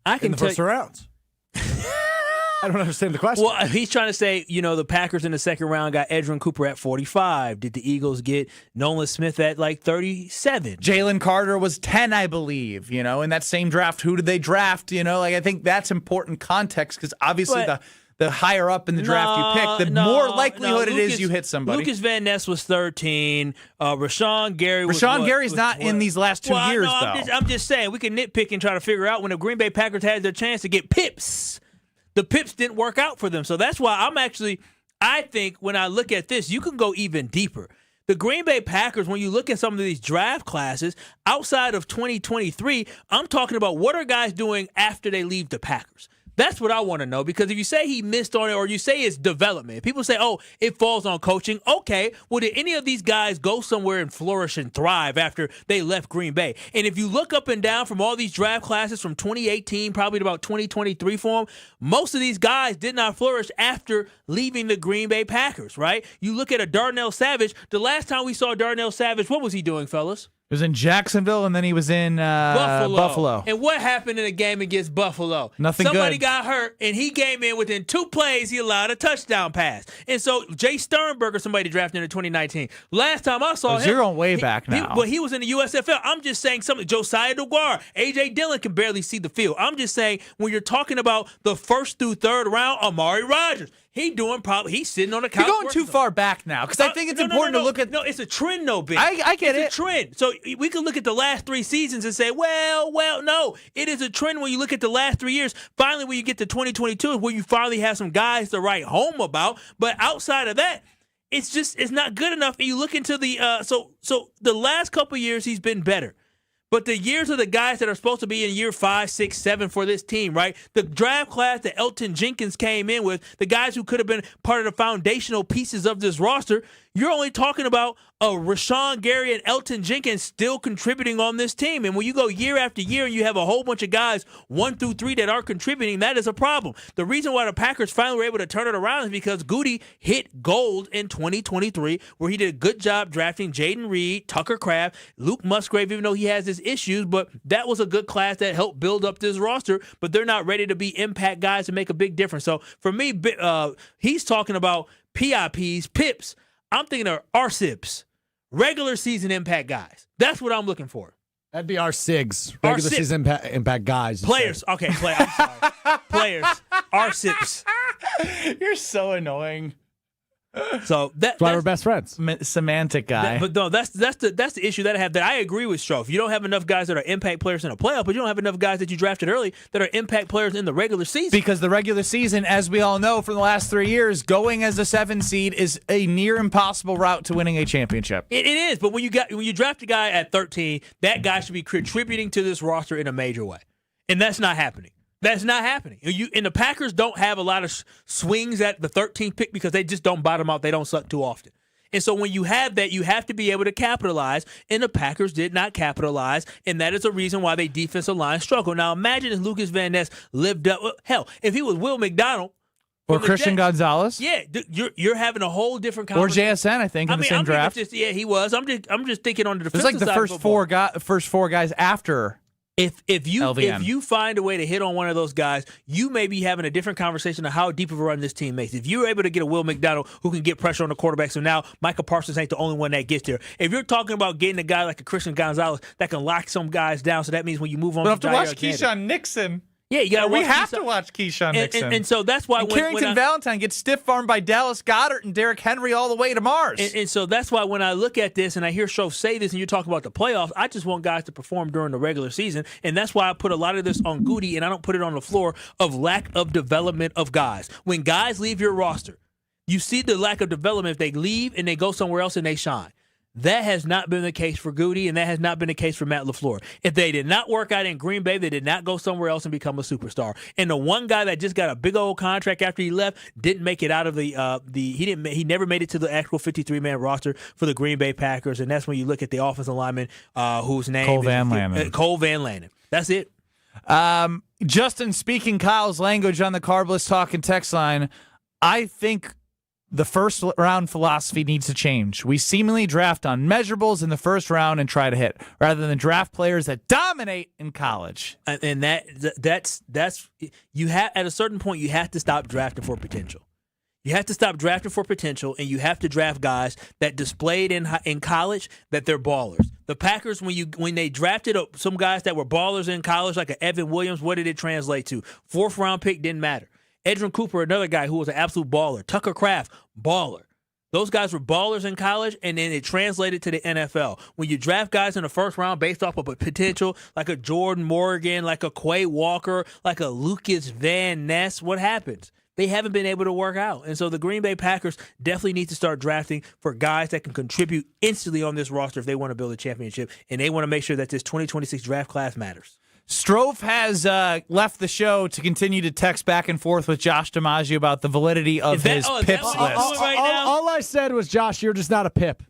I can in the first 2 rounds. I don't understand the question. Well, he's trying to say, the Packers in the second round got Edgerrin Cooper at 45. Did the Eagles get Nolan Smith at like 37? Jalen Carter was 10, I believe, in that same draft. Who did they draft? I think that's important context because obviously the higher up in the draft you pick, the more likelihood it is you hit somebody. Lucas Van Ness was 13. Rashawn Gary was Gary's not in these last 2 years, though. I'm just saying, we can nitpick and try to figure out when the Green Bay Packers had their chance to get Pips. The pips didn't work out for them. So that's why I think when I look at this, you can go even deeper. The Green Bay Packers, when you look at some of these draft classes, outside of 2023, I'm talking about what are guys doing after they leave the Packers. That's what I want to know, because if you say he missed on it or you say it's development, people say, oh, it falls on coaching. Okay, well, did any of these guys go somewhere and flourish and thrive after they left Green Bay? And if you look up and down from all these draft classes from 2018 probably to about 2023 for them, most of these guys did not flourish after leaving the Green Bay Packers, right? You look at a Darnell Savage. The last time we saw Darnell Savage, what was he doing, fellas? He was in Jacksonville, and then he was in Buffalo. And what happened in the game against Buffalo? Nothing Somebody good. got hurt, and he came in within 2 plays. He allowed a touchdown pass. And so Jay Sternberger, somebody drafted in 2019. Last time I saw him. You're going way back now. But he was in the USFL. I'm just saying something. Josiah DeGuara, A.J. Dillon can barely see the field. I'm just saying when you're talking about the first through third round, Amari Rodgers. He's sitting on the couch. You're going too far back now, because I think it's important to look at. No, it's a trend, though, Ben. I get it. It's a trend. So we can look at the last 3 seasons and say, well, no. It is a trend when you look at the last 3 years. Finally, when you get to 2022 is where you finally have some guys to write home about. But outside of that, it's not good enough. And you look into the so the last couple of years, he's been better. But the years of the guys that are supposed to be in year 5, 6, 7 for this team, right? The draft class that Elton Jenkins came in with, the guys who could have been part of the foundational pieces of this roster, you're only talking about Rashawn Gary and Elton Jenkins still contributing on this team. And when you go year after year and you have a whole bunch of guys 1 through 3 that aren't contributing, that is a problem. The reason why the Packers finally were able to turn it around is because Goody hit gold in 2023, where he did a good job drafting Jaden Reed, Tucker Kraft, Luke Musgrave, even though he has his issues. But that was a good class that helped build up this roster. But they're not ready to be impact guys to make a big difference. So for me, he's talking about PIPs, PIPs. I'm thinking of RSIPs, regular season impact guys. That's what I'm looking for. That'd be our SIGs, regular season impact guys. Players. Okay, I'm sorry. Players. RSIPs. You're so annoying. So that's why we're best friends. Semantic guy. But no, that's the issue that I have. That I agree with Strofe. You don't have enough guys that are impact players in the playoff, but you don't have enough guys that you drafted early that are impact players in the regular season. Because the regular season, as we all know from the last 3 years, going as a 7 seed is a near impossible route to winning a championship. It is, but when you draft a guy at 13, that guy should be contributing to this roster in a major way, and that's not happening. That's not happening. And the Packers don't have a lot of swings at the 13th pick because they just don't bottom out. They don't suck too often. And so when you have that, you have to be able to capitalize, and the Packers did not capitalize, and that is a reason why their defensive line struggled. Now, imagine if Lucas Van Ness lived up. Hell, if he was Will McDonald. Or Christian Gonzalez. Yeah, you're having a whole different conversation. Or JSN, I think, in the same draft. He was. I'm just thinking on the defensive side. It's like the first four guys after. If you find a way to hit on one of those guys, you may be having a different conversation of how deep of a run this team makes. If you're able to get a Will McDonald who can get pressure on the quarterback, so now Micah Parsons ain't the only one that gets there. If you're talking about getting a guy like a Christian Gonzalez that can lock some guys down, so that means when you move on, we have to watch Keyshawn Nixon. Yeah, you got. We have to watch Keyshawn Nixon, and so that's why Carrington Valentine gets stiff armed by Dallas Goedert and Derrick Henry all the way to Mars. And so that's why when I look at this and I hear Strofe say this, and you talk about the playoffs, I just want guys to perform during the regular season, and that's why I put a lot of this on Goody, and I don't put it on the floor of lack of development of guys. When guys leave your roster, you see the lack of development if they leave and they go somewhere else and they shine. That has not been the case for Goody, and that has not been the case for Matt LaFleur. If they did not work out in Green Bay, they did not go somewhere else and become a superstar. And the one guy that just got a big old contract after he left didn't make it out of he never made it to the actual 53-man roster for the Green Bay Packers, and that's when you look at the offensive lineman whose name Cole Van Lanen. Cole Van Lanen. That's it. Justin, speaking Kyle's language on the Carbless Talk and text line, I think the first round philosophy needs to change. We seemingly draft on measurables in the first round and try to hit, rather than draft players that dominate in college. And that's you have at a certain point you have to stop drafting for potential. You have to stop drafting for potential, and you have to draft guys that displayed in college that they're ballers. The Packers, when they drafted some guys that were ballers in college, like a Evan Williams, what did it translate to? 4th round pick didn't matter. Edrin Cooper, another guy who was an absolute baller. Tucker Kraft, baller. Those guys were ballers in college, and then it translated to the NFL. When you draft guys in the first round based off of a potential, like a Jordan Morgan, like a Quay Walker, like a Lucas Van Ness, what happens? They haven't been able to work out. And so the Green Bay Packers definitely need to start drafting for guys that can contribute instantly on this roster if they want to build a championship, and they want to make sure that this 2026 draft class matters. Strofe has left the show to continue to text back and forth with Josh DiMaggio about the validity of his PIPs list. All I said was, Josh, you're just not a PIP.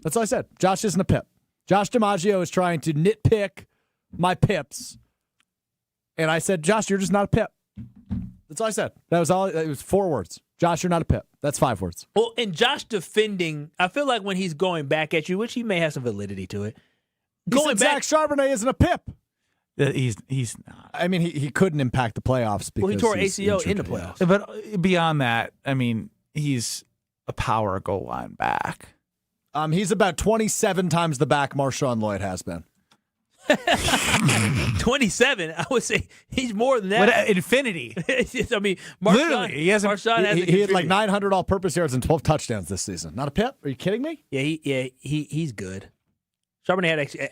That's all I said. Josh isn't a PIP. Josh DiMaggio is trying to nitpick my PIPs. And I said, Josh, you're just not a PIP. That's all I said. That was all. It was 4 words. Josh, you're not a PIP. That's 5 words. Well, and Josh defending, I feel like when he's going back at you, which he may have some validity to it. Going back, Zach Charbonnet isn't a PIP. He's not. I mean, he couldn't impact the playoffs because he tore ACL in the playoffs. Yeah. But beyond that, I mean, he's a power goal line back. He's about 27 times the back Marshawn Lloyd has been. 27? I would say he's more than that. But infinity. I mean, literally, he had like 900 all-purpose yards and 12 touchdowns this season. Not a PIP? Are you kidding me? Yeah, he's good. Charbonnet he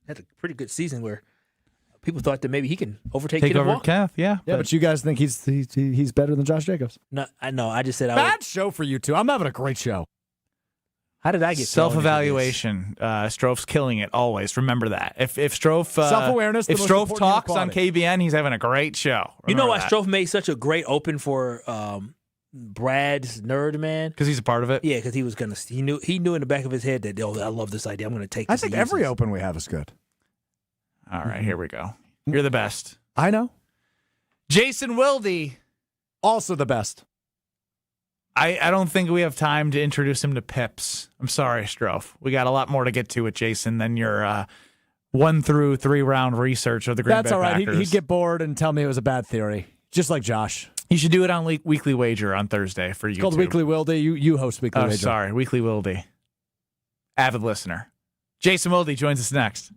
had a pretty good season where people thought that maybe he can overtake over Kev. Yeah, but you guys think he's better than Josh Jacobs? No, I know. I just said bad show for you two. I'm having a great show. How did I get self-evaluation? Strofe's killing it always. Remember that. If Strofe self-awareness, if Strofe talks on KBN, he's having a great show. You know why Strofe made such a great open for Brad's Nerd Man? Because he's a part of it. Yeah, because he was gonna. He knew in the back of his head that I love this idea. I'm going to take. I think every open we have is good. All right, here we go. You're the best. I know. Jason Wilde, also the best. I don't think we have time to introduce him to Pips. I'm sorry, Strofe. We got a lot more to get to with Jason than your 1 through 3 round research of the Green Bay Packers. That's all right. He'd get bored and tell me it was a bad theory, just like Josh. You should do it on Weekly Wager on Thursday for you. It's called Weekly Wilde. You host Weekly Wager. Sorry, Weekly Wilde. Avid listener. Jason Wilde joins us next.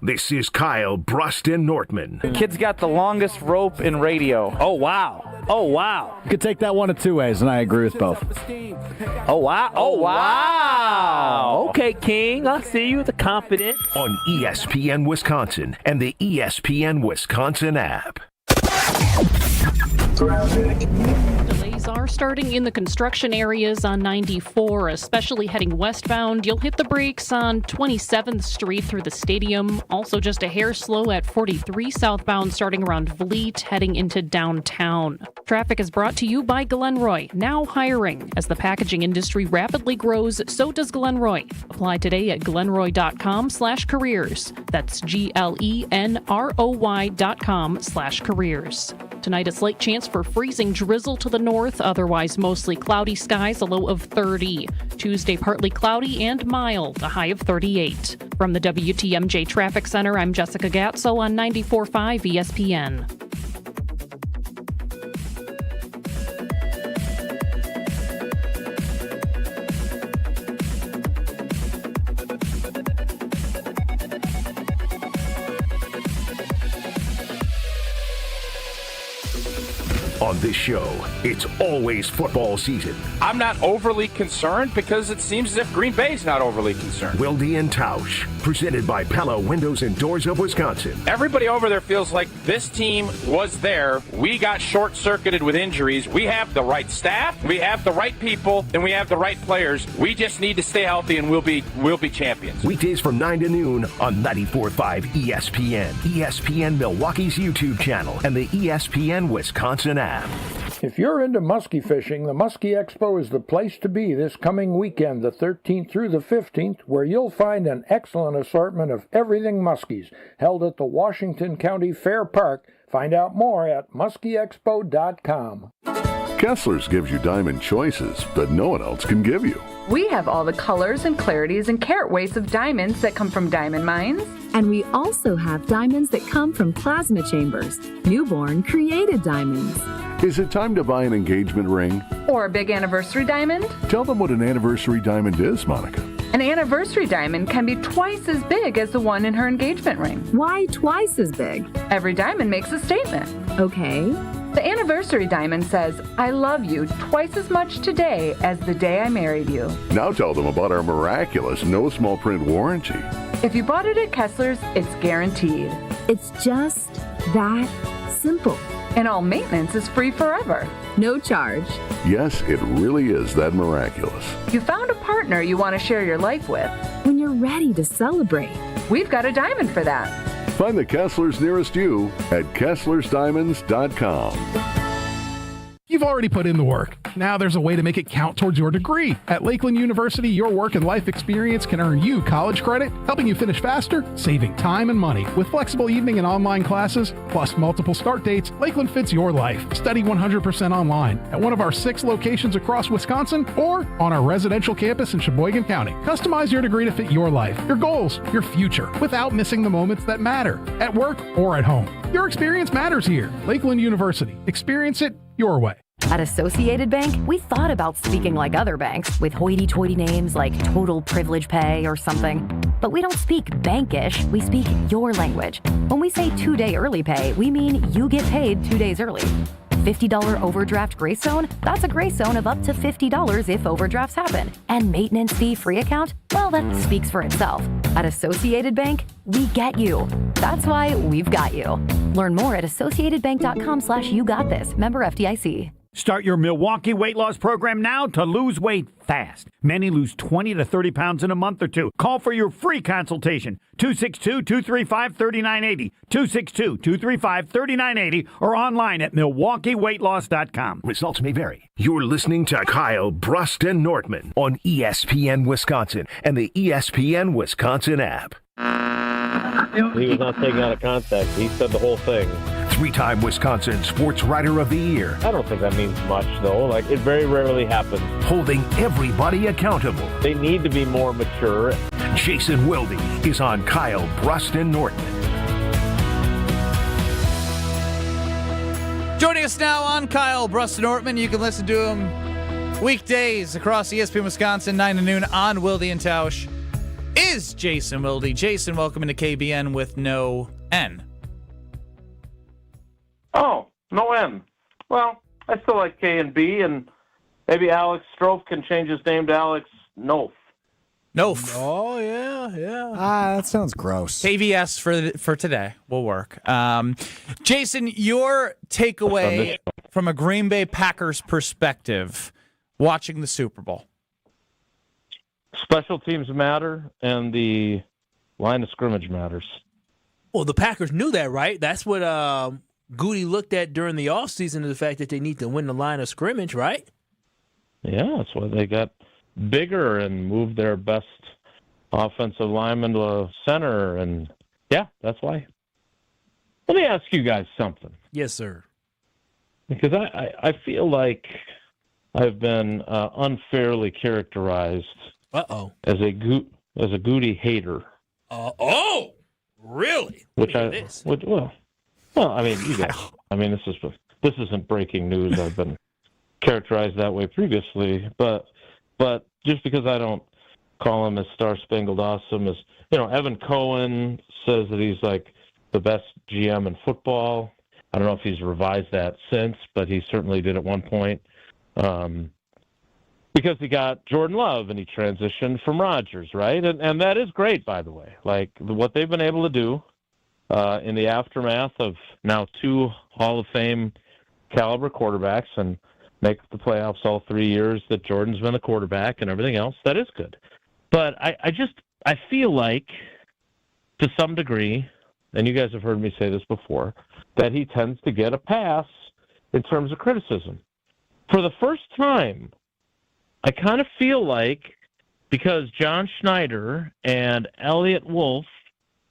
This is Kyle, Brust, and Nortman. The kid's got the longest rope in radio. Oh, wow. Oh, wow. You could take that one of 2 ways, and I agree with both. Oh, wow. Oh, wow. Okay, King. I see you with the confidence. On ESPN Wisconsin and the ESPN Wisconsin app. Delays are starting in the construction areas on 94, especially heading westbound. You'll hit the brakes on 27th Street through the stadium. Also just a hair slow at 43 southbound starting around Vliet, heading into downtown. Traffic is brought to you by Glenroy, now hiring. As the packaging industry rapidly grows, so does Glenroy. Apply today at glenroy.com/careers. That's GLENROY.com/careers. Tonight, a slight chance for freezing drizzle to the north, otherwise mostly cloudy skies, a low of 30. Tuesday, partly cloudy and mild, a high of 38. From the WTMJ Traffic Center, I'm Jessica Gatso on 94.5 ESPN. On this show, it's always football season. I'm not overly concerned because it seems as if Green Bay's not overly concerned. Wilde and Tausch, presented by Pella Windows and Doors of Wisconsin. Everybody over there feels like this team was there. We got short-circuited with injuries. We have the right staff, we have the right people, and we have the right players. We just need to stay healthy, and we'll be champions. Weekdays from 9 to noon on 94.5 ESPN, ESPN Milwaukee's YouTube channel, and the ESPN Wisconsin app. If you're into muskie fishing, the Muskie Expo is the place to be this coming weekend, the 13th through the 15th, where you'll find an excellent assortment of everything muskies, held at the Washington County Fair Park. Find out more at muskieexpo.com. Kessler's gives you diamond choices that no one else can give you. We have all the colors and clarities and carat weights of diamonds that come from diamond mines. And we also have diamonds that come from plasma chambers, newborn created diamonds. Is it time to buy an engagement ring? Or a big anniversary diamond? Tell them what an anniversary diamond is, Monica. An anniversary diamond can be twice as big as the one in her engagement ring. Why twice as big? Every diamond makes a statement. Okay. The anniversary diamond says, I love you twice as much today as the day I married you. Now tell them about our miraculous no small print warranty. If you bought it at Kessler's, it's guaranteed. It's just that simple. And all maintenance is free forever. No charge. Yes, it really is that miraculous. You found a partner you want to share your life with. When you're ready to celebrate, we've got a diamond for that. Find the Kesslers nearest you at KesslersDiamonds.com. You've already put in the work. Now there's a way to make it count towards your degree. At Lakeland University, your work and life experience can earn you college credit, helping you finish faster, saving time and money. With flexible evening and online classes, plus multiple start dates, Lakeland fits your life. Study 100% online at one of our 6 locations across Wisconsin or on our residential campus in Sheboygan County. Customize your degree to fit your life, your goals, your future, without missing the moments that matter, at work or at home. Your experience matters here. Lakeland University. Experience it your way. At Associated Bank, we thought about speaking like other banks with hoity-toity names like Total Privilege Pay or something. But we don't speak bankish, we speak your language. When we say 2-day early pay, we mean you get paid 2 days early. $50 overdraft grace zone? That's a grace zone of up to $50 if overdrafts happen. And maintenance fee free account? Well, that speaks for itself. At Associated Bank, we get you. That's why we've got you. Learn more at associatedbank.com/YouGotThis. Member FDIC. Start your Milwaukee weight loss program now to lose weight fast. Many lose 20 to 30 pounds in a month or two. Call for your free consultation. 262-235-3980. 262-235-3980 or online at MilwaukeeWeightLoss.com. Results may vary. You're listening to Kyle, Brust, and Nortman on ESPN Wisconsin and the ESPN Wisconsin app. He was not taken out of context. He said the whole thing. 3-time Wisconsin Sports Writer of the Year. I don't think that means much, though. Like, it very rarely happens. Holding everybody accountable. They need to be more mature. Jason Wilde is on Kyle, Brust, and Nortman. Joining us now on Kyle, Brust, and Nortman. You can listen to him weekdays across ESPN Wisconsin, 9 to noon on Wilde and Tausch. Is Jason Wilde. Jason, welcome into KBN with no N. Oh, no N. Well, I still like K and B, and maybe Alex Strofe can change his name to Alex Nof. Nof. Oh, yeah. That sounds gross. KVS for today will work. Jason, your takeaway from a Green Bay Packers perspective watching the Super Bowl. Special teams matter, and the line of scrimmage matters. Well, the Packers knew that, right? That's what Goody looked at during the offseason, the fact that they need to win the line of scrimmage, right? Yeah, that's why they got bigger and moved their best offensive lineman to a center, and yeah, that's why. Let me ask you guys something. Yes, sir. Because I feel like I've been unfairly characterized as a Goody hater. Oh, really? Well, I mean, you guys. I mean, this isn't breaking news. I've been characterized that way previously, but just because I don't call him as star-spangled awesome as Evan Cohen says that he's like the best GM in football. I don't know if he's revised that since, but he certainly did at one point. Because he got Jordan Love and he transitioned from Rodgers, right? And that is great, by the way. Like what they've been able to do in the aftermath of now 2 Hall of Fame caliber quarterbacks and make the playoffs all 3 years that Jordan's been the quarterback and everything else, that is good. But I feel like, to some degree, and you guys have heard me say this before, that he tends to get a pass in terms of criticism. For the first time, I kind of feel like because John Schneider and Elliott Wolf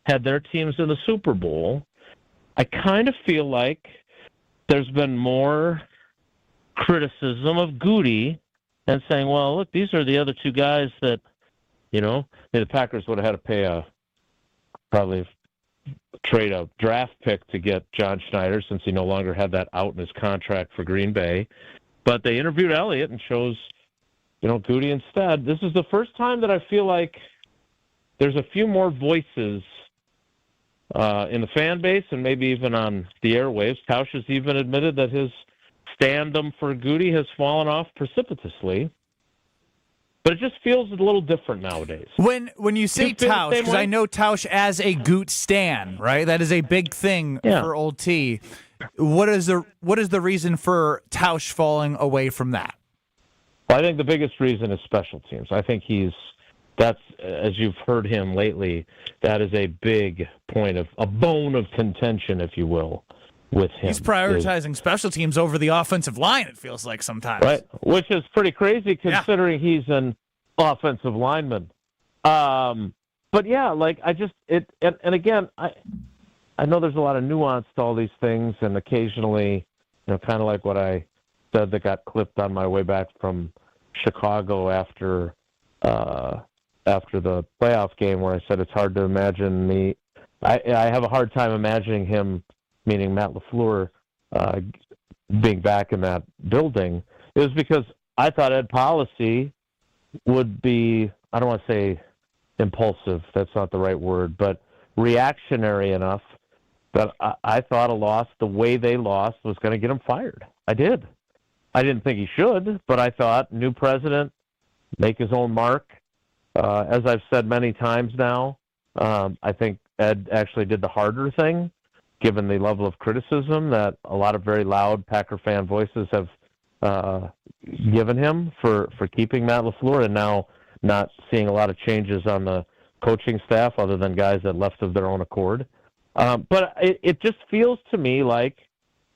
had their teams in the Super Bowl, I kind of feel like there's been more criticism of Goody and saying, well, look, these are the other 2 guys that, the Packers would have had to pay probably trade a draft pick to get John Schneider since he no longer had that out in his contract for Green Bay. But they interviewed Elliott and chose, Goody instead. This is the first time that I feel like there's a few more voices in the fan base and maybe even on the airwaves. Tausch has even admitted that his stand-up for Goody has fallen off precipitously. But it just feels a little different nowadays. When you say Tausch, because I know Tausch as a Goot stan, right? That is a big thing for Old T. What is the reason for Tausch falling away from that? Well, I think the biggest reason is special teams. I think that's as you've heard him lately, that is a big point of a bone of contention, if you will, with him. He's prioritizing special teams over the offensive line, it feels like sometimes. Right, which is pretty crazy considering he's an offensive lineman. But yeah, like and again, I know there's a lot of nuance to all these things, and occasionally, kind of like what I said that got clipped on my way back from Chicago after the playoff game, where I said it's hard to imagine me. I have a hard time imagining him, meaning Matt LaFleur, being back in that building. It was because I thought Ed Policy would be, I don't want to say impulsive, that's not the right word, but reactionary enough that I thought a loss, the way they lost, was going to get him fired. I did. I didn't think he should, but I thought new president, make his own mark. As I've said many times now, I think Ed actually did the harder thing, given the level of criticism that a lot of very loud Packer fan voices have given him for keeping Matt LaFleur, and now not seeing a lot of changes on the coaching staff other than guys that left of their own accord. But it just feels to me like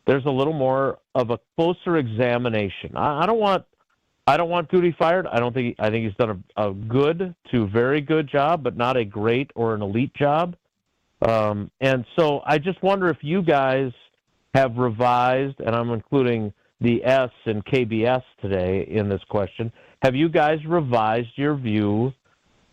there's a little more of a closer examination. I don't want Goody fired. I think he's done a good to very good job, but not a great or an elite job. And so I just wonder if you guys have revised, and I'm including the S in KBS today in this question. Have you guys revised your view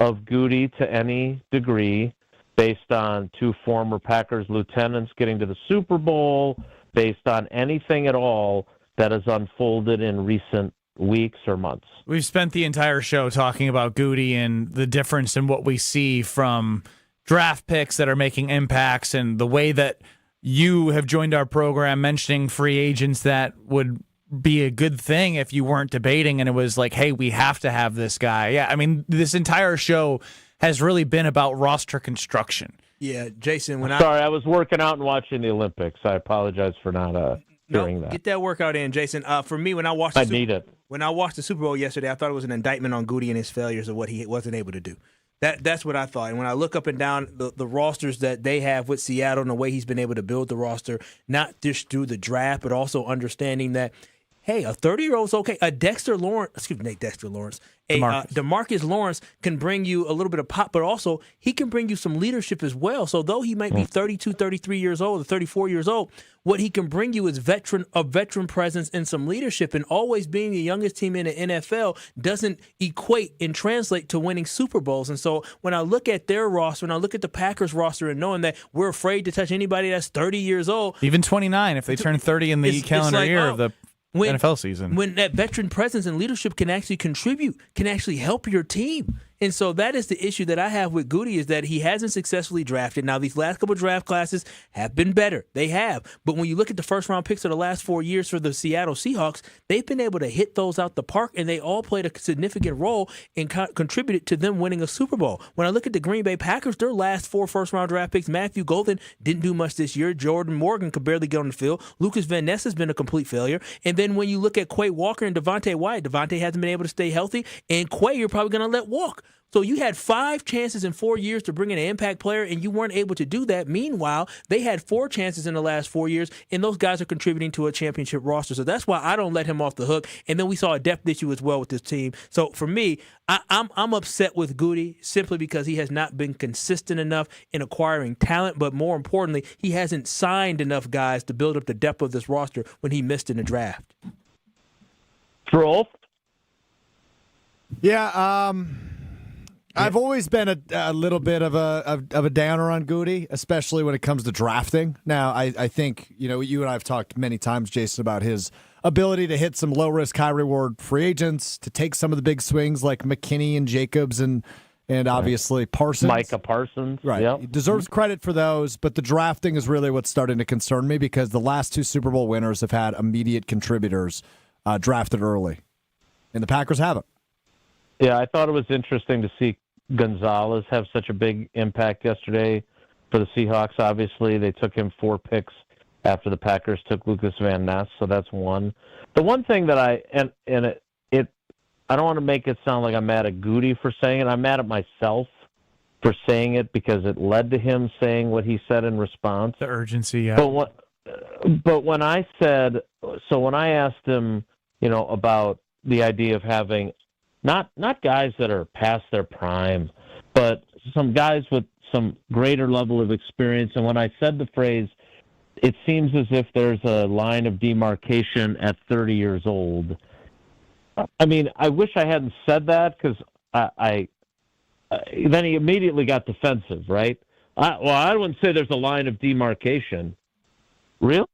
of Goody to any degree based on two former Packers lieutenants getting to the Super Bowl, based on anything at all that has unfolded in recent weeks or months? We've spent the entire show talking about Goody and the difference in what we see from draft picks that are making impacts, and the way that you have joined our program mentioning free agents that would be a good thing if you weren't debating, and it was like, hey, we have to have this guy. Yeah, I mean, this entire show has really been about roster construction. Yeah, Jason, I was working out and watching the Olympics. I apologize for not hearing that. Get that workout in, Jason. For me, when I watched when I watched the Super Bowl yesterday, I thought it was an indictment on Goody and his failures of what he wasn't able to do. That's what I thought. And when I look up and down the rosters that they have with Seattle and the way he's been able to build the roster, not just through the draft, but also understanding that, hey, a 30-year-old's okay. Demarcus Lawrence can bring you a little bit of pop, but also he can bring you some leadership as well. So though he might be 32, 33 years old or 34 years old, what he can bring you is a veteran presence and some leadership. And always being the youngest team in the NFL doesn't equate and translate to winning Super Bowls. And so when I look at their roster, when I look at the Packers roster and knowing that we're afraid to touch anybody that's 30 years old. Even 29 if they turn 30 in the calendar year of the NFL season. When that veteran presence and leadership can actually contribute, can actually help your team. And so that is the issue that I have with Goody, is that he hasn't successfully drafted. Now, these last couple draft classes have been better. They have. But when you look at the first-round picks of the last 4 years for the Seattle Seahawks, they've been able to hit those out the park, and they all played a significant role and contributed to them winning a Super Bowl. When I look at the Green Bay Packers, their last 4 first-round draft picks, Matthew Golden didn't do much this year. Jordan Morgan could barely get on the field. Lucas Van Ness has been a complete failure. And then when you look at Quay Walker and Devontae Wyatt, Devontae hasn't been able to stay healthy, and Quay you're probably going to let walk. So you had 5 chances in 4 years to bring in an impact player, and you weren't able to do that. Meanwhile, they had 4 chances in the last 4 years, and those guys are contributing to a championship roster. So that's why I don't let him off the hook. And then we saw a depth issue as well with this team. So for me, I'm upset with Goody simply because he has not been consistent enough in acquiring talent, but more importantly, he hasn't signed enough guys to build up the depth of this roster when he missed in the draft. Rolf? Yeah, I've always been a little bit of a downer on Goody, especially when it comes to drafting. Now, I think, you and I have talked many times, Jason, about his ability to hit some low-risk, high-reward free agents, to take some of the big swings like McKinney and Jacobs and and obviously Parsons. Micah Parsons. Right. Yep. He deserves credit for those, but the drafting is really what's starting to concern me because the last 2 Super Bowl winners have had immediate contributors drafted early, and the Packers haven't. Yeah, I thought it was interesting to see Gonzalez have such a big impact yesterday for the Seahawks. Obviously, they took him 4 picks after the Packers took Lucas Van Ness, so that's one. The one thing that I don't want to make it sound like I'm mad at Goody for saying it. I'm mad at myself for saying it because it led to him saying what he said in response. The urgency, yeah. But when I asked him, about the idea of having not guys that are past their prime, but some guys with some greater level of experience, and when I said the phrase, it seems as if there's a line of demarcation at 30 years old. I mean, I wish I hadn't said that because then he immediately got defensive, right? I wouldn't say there's a line of demarcation. Really?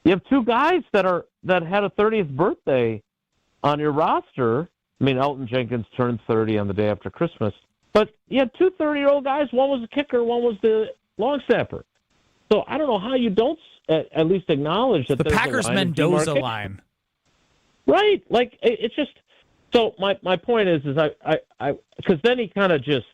You have 2 guys that had a 30th birthday on your roster. I mean, Elton Jenkins turned 30 on the day after Christmas, but you had 2 30-year-old guys. One was the kicker, one was the long snapper. So I don't know how you don't at least acknowledge that the there's Packers a line Mendoza line. Right. Like, it's just – so my point is I because then he kind of just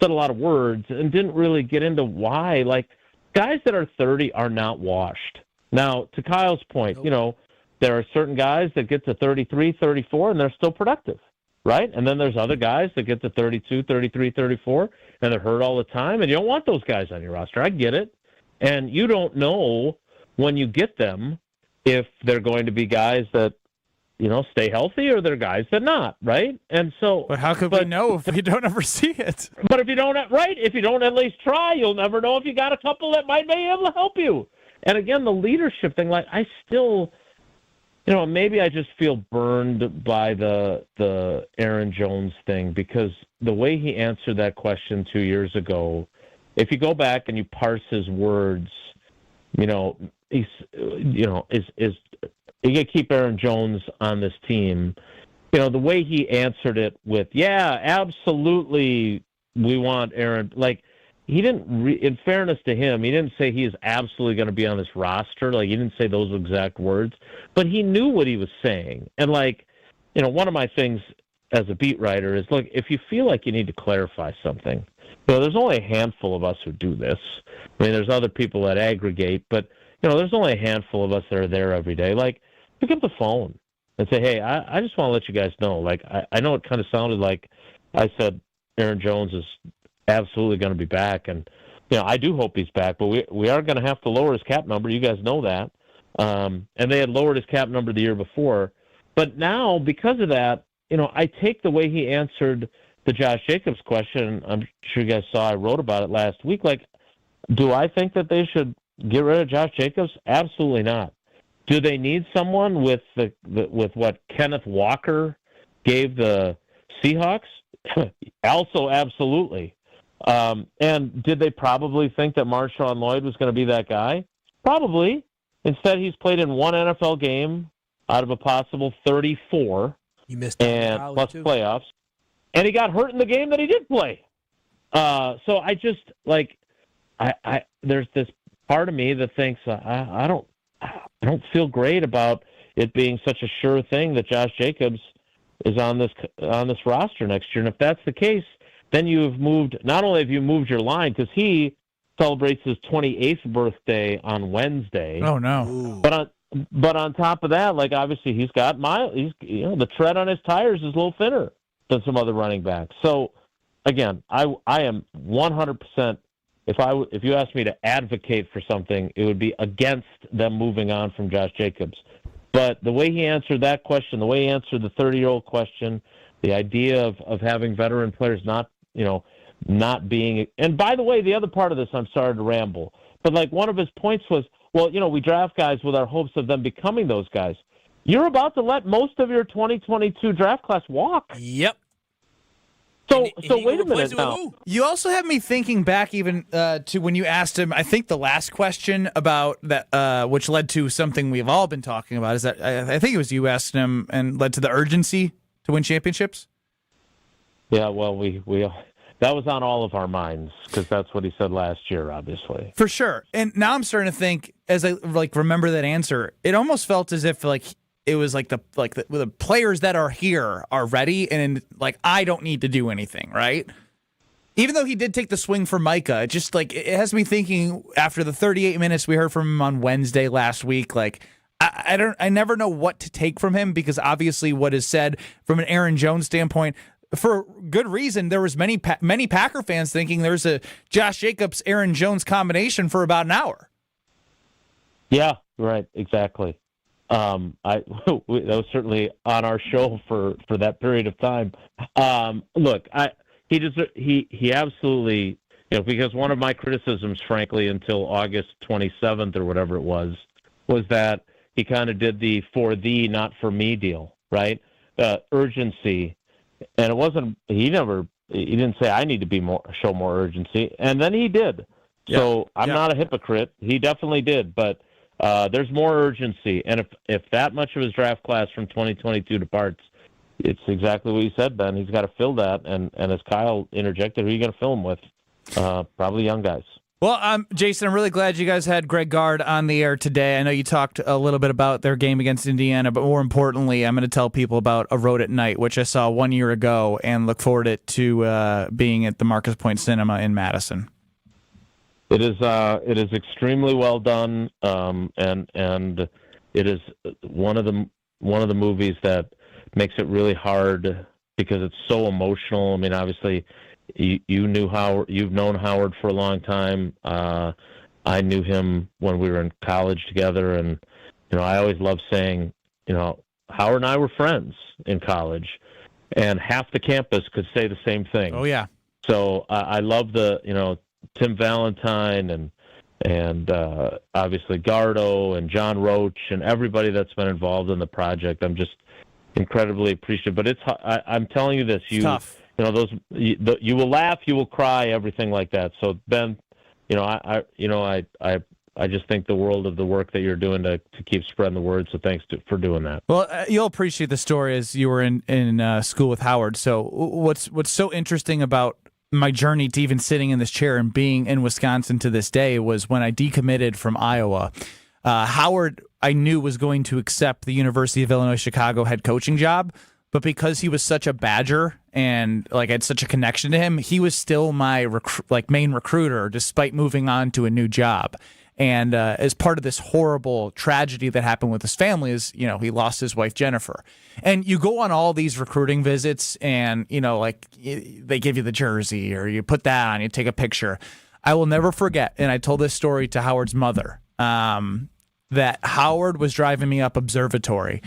said a lot of words and didn't really get into why. Like, guys that are 30 are not washed. Now, to Kyle's point, there are certain guys that get to 33, 34, and they're still productive, right? And then there's other guys that get to 32, 33, 34, and they're hurt all the time, and you don't want those guys on your roster. I get it. And you don't know when you get them if they're going to be guys that, stay healthy or they're guys that not, right? And so... But how could we know if we don't ever see it? But if you don't at least try, you'll never know if you got a couple that might be able to help you. And again, the leadership thing, like, I still... maybe I just feel burned by the Aaron Jones thing because the way he answered that question 2 years ago, if you go back and you parse his words, he's, is you got to keep Aaron Jones on this team. The way he answered it with, yeah, absolutely, we want Aaron. Like, he didn't, in fairness to him, he didn't say he is absolutely going to be on this roster. Like, he didn't say those exact words, but he knew what he was saying. And, like, one of my things as a beat writer is, look, if you feel like you need to clarify something, there's only a handful of us who do this. I mean, there's other people that aggregate, but, there's only a handful of us that are there every day. Like, pick up the phone and say, hey, I just want to let you guys know. Like, I know it kind of sounded like I said Aaron Jones is absolutely going to be back, and I do hope he's back, but we are going to have to lower his cap number. You guys know that. And they had lowered his cap number the year before. But now, because of that, I take the way he answered the Josh Jacobs question. I'm sure you guys saw I wrote about it last week. Like, do I think that they should get rid of Josh Jacobs? Absolutely not. Do they need someone with with what Kenneth Walker gave the Seahawks? Also, absolutely. And did they probably think that Marshawn Lloyd was going to be that guy? Probably. Instead, he's played in 1 NFL game out of a possible 34. You missed and plus playoffs. And he got hurt in the game that he did play. So I just, like, I there's this part of me that thinks I don't feel great about it being such a sure thing that Josh Jacobs is on this roster next year. And if that's the case, then not only have you moved your line, because he celebrates his 28th birthday on Wednesday. Oh no! But on top of that, like, obviously he's got the tread on his tires is a little thinner than some other running backs. So again, I am 100%. If you asked me to advocate for something, it would be against them moving on from Josh Jacobs. But the way he answered that question, the way he answered the 30-year-old question, the idea of having veteran players not being, and by the way, the other part of this, I'm sorry to ramble, but like one of his points was, well, we draft guys with our hopes of them becoming those guys. You're about to let most of your 2022 draft class walk. Yep. So wait a minute now. You also have me thinking back even to when you asked him, I think the last question about that, which led to something we've all been talking about, is that I think it was you asked him and led to the urgency to win championships. Yeah, well, we that was on all of our minds because that's what he said last year, obviously. For sure. And now I'm starting to think, as I remember that answer, it almost felt as if it was the players that are here are ready, and I don't need to do anything, right? Even though he did take the swing for Micah, it has me thinking after the 38 minutes we heard from him on Wednesday last week, I never know what to take from him because obviously what is said from an Aaron Jones standpoint, for good reason, there was many Packer fans thinking there's a Josh Jacobs, Aaron Jones combination for about an hour. Yeah, right, exactly. That was certainly on our show for that period of time. Look, he absolutely, because one of my criticisms, frankly, until August 27th or whatever it was that he kind of did the for thee, not for me deal, right? Urgency. And it wasn't, he didn't say I need to show more urgency. And then he did. Yeah. So I'm not a hypocrite. He definitely did. But there's more urgency. And if that much of his draft class from 2022 departs, it's exactly what you said, Ben. He's got to fill that. And as Kyle interjected, who are you going to fill him with? Probably young guys. Well, Jason, I'm really glad you guys had Greg Gard on the air today. I know you talked a little bit about their game against Indiana, but more importantly, I'm going to tell people about A Road at Night, which I saw 1 year ago and look forward to being at the Marcus Point Cinema in Madison. It is extremely well done, and it is one of the movies that makes it really hard because it's so emotional. I mean, obviously. You've known Howard for a long time. I knew him when we were in college together, and I always love saying, Howard and I were friends in college, and half the campus could say the same thing. Oh yeah. So I love the Tim Valentine and obviously Gardo and John Roach and everybody that's been involved in the project. I'm just incredibly appreciative. But I'm telling you this, it's tough. You will laugh, you will cry, everything like that. So Ben, I just think the world of the work that you're doing to keep spreading the word. So thanks for doing that. Well, you'll appreciate the story as you were in school with Howard. So what's so interesting about my journey to even sitting in this chair and being in Wisconsin to this day was when I decommitted from Iowa. Howard, I knew, was going to accept the University of Illinois Chicago head coaching job. But because he was such a Badger and I had such a connection to him, he was still my main recruiter despite moving on to a new job. And as part of this horrible tragedy that happened with his family is, he lost his wife, Jennifer. And you go on all these recruiting visits and, they give you the jersey or you put that on, you take a picture. I will never forget, and I told this story to Howard's mother, that Howard was driving me up Observatory.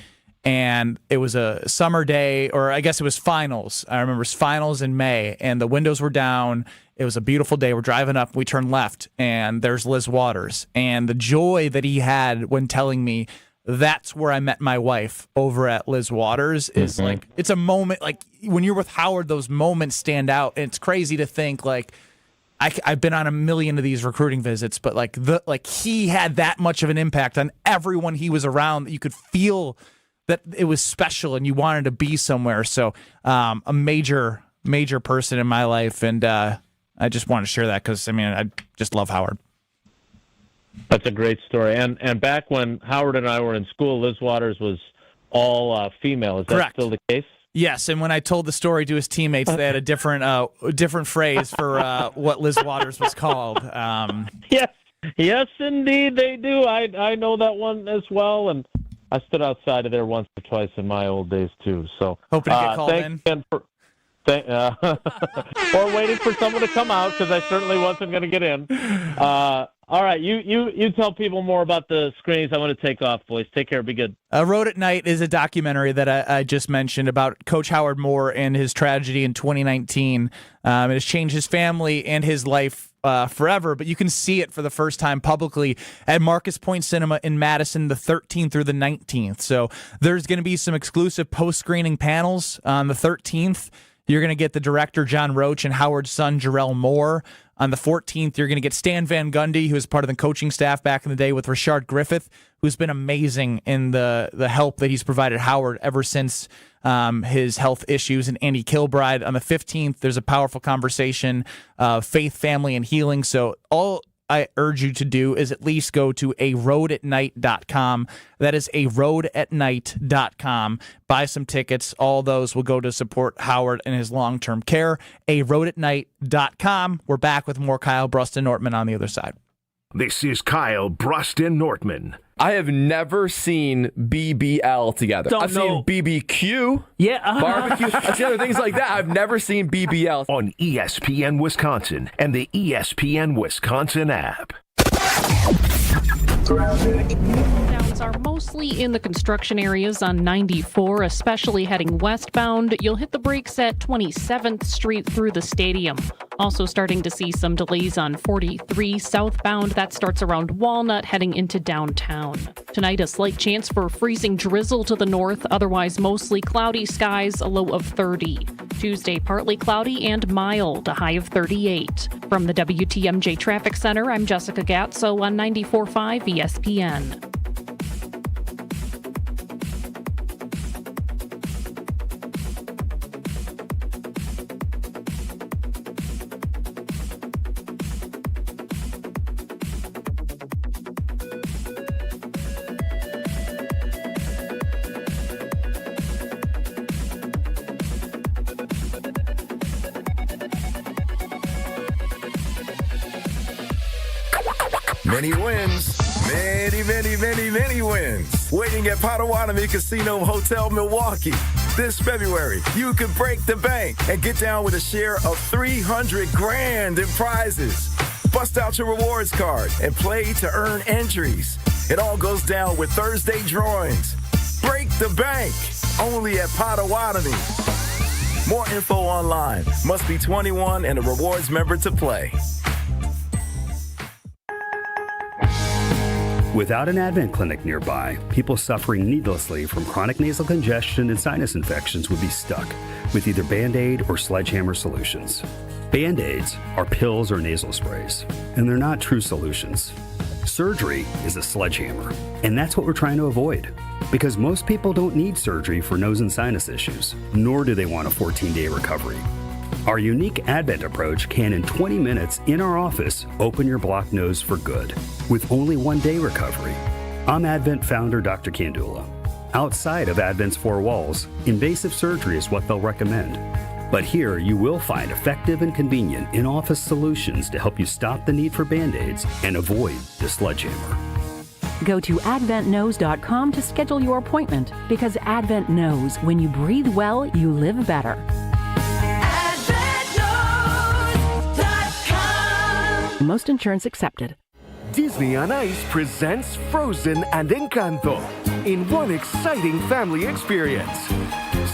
And it was a summer day, or I guess it was finals. I remember it was finals in May, and the windows were down. It was a beautiful day. We're driving up. We turn left, and there's Liz Waters. And the joy that he had when telling me that's where I met my wife over at Liz Waters is it's a moment. When you're with Howard, those moments stand out. And it's crazy to think I've been on a million of these recruiting visits, but he had that much of an impact on everyone he was around that you could feel that it was special and you wanted to be somewhere. So a major person in my life. And I just want to share that because, I just love Howard. That's a great story. And back when Howard and I were in school, Liz Waters was all female. Is Correct. That still the case? Yes, and when I told the story to his teammates, they had a different phrase for what Liz Waters was called. Yes, indeed, they do. I know that one as well, and I stood outside of there once or twice in my old days, too. So hoping to get called in? Or waiting for someone to come out, because I certainly wasn't going to get in. All right, you tell people more about the screenings. I want to take off, boys. Take care. Be good. Road at Night is a documentary that I just mentioned about Coach Howard Moore and his tragedy in 2019. It has changed his family and his life forever, but you can see it for the first time publicly at Marcus Point Cinema in Madison the 13th through the 19th. So there's going to be some exclusive post-screening panels on the 13th. You're going to get the director, John Roach, and Howard's son, Jarrell Moore. On the 14th, you're going to get Stan Van Gundy, who was part of the coaching staff back in the day with Rashard Griffith, who's been amazing in the help that he's provided Howard ever since his health issues, and Andy Kilbride. On the 15th, there's a powerful conversation of faith, family, and healing. So all I urge you to do is at least go to aroadatnight.com. That is aroadatnight.com. Buy some tickets. All those will go to support Howard and his long-term care. aroadatnight.com. We're back with more Kyle Brust and Nortman on the other side. This is Kyle Brust and Nortman. I have never seen BBL together. I've seen BBQ, barbecue, I've seen other things like that. I've never seen BBL. On ESPN Wisconsin and the ESPN Wisconsin app. Downs are mostly in the construction areas on 94, especially heading westbound. You'll hit the brakes at 27th Street through the stadium. Also starting to see some delays on 43 southbound. That starts around Walnut heading into downtown. Tonight, a slight chance for freezing drizzle to the north. Otherwise, mostly cloudy skies, a low of 30. Tuesday, partly cloudy and mild, a high of 38. From the WTMJ Traffic Center, I'm Jessica Gatso on 94.5 ESPN. Many wins. Many wins. Waiting at Potawatomi Casino Hotel Milwaukee. This February, you could break the bank and get down with a share of $300,000 in prizes. Bust out your rewards card and play to earn entries. It all goes down with Thursday drawings. Break the bank. Only at Potawatomi. More info online. Must be 21 and a rewards member to play. Without an Advent clinic nearby, people suffering needlessly from chronic nasal congestion and sinus infections would be stuck with either Band-Aid or sledgehammer solutions. Band-Aids are pills or nasal sprays, and they're not true solutions. Surgery is a sledgehammer, and that's what we're trying to avoid. Because most people don't need surgery for nose and sinus issues, nor do they want a 14-day recovery. Our unique Advent approach can, in 20 minutes in our office, open your blocked nose for good, with only 1-day recovery. I'm Advent founder Dr. Kandula. Outside of Advent's four walls, invasive surgery is what they'll recommend. But here, you will find effective and convenient in-office solutions to help you stop the need for Band-Aids and avoid the sledgehammer. Go to adventknows.com to schedule your appointment, because Advent knows when you breathe well, you live better. Most insurance accepted. Disney on Ice presents Frozen and Encanto in one exciting family experience.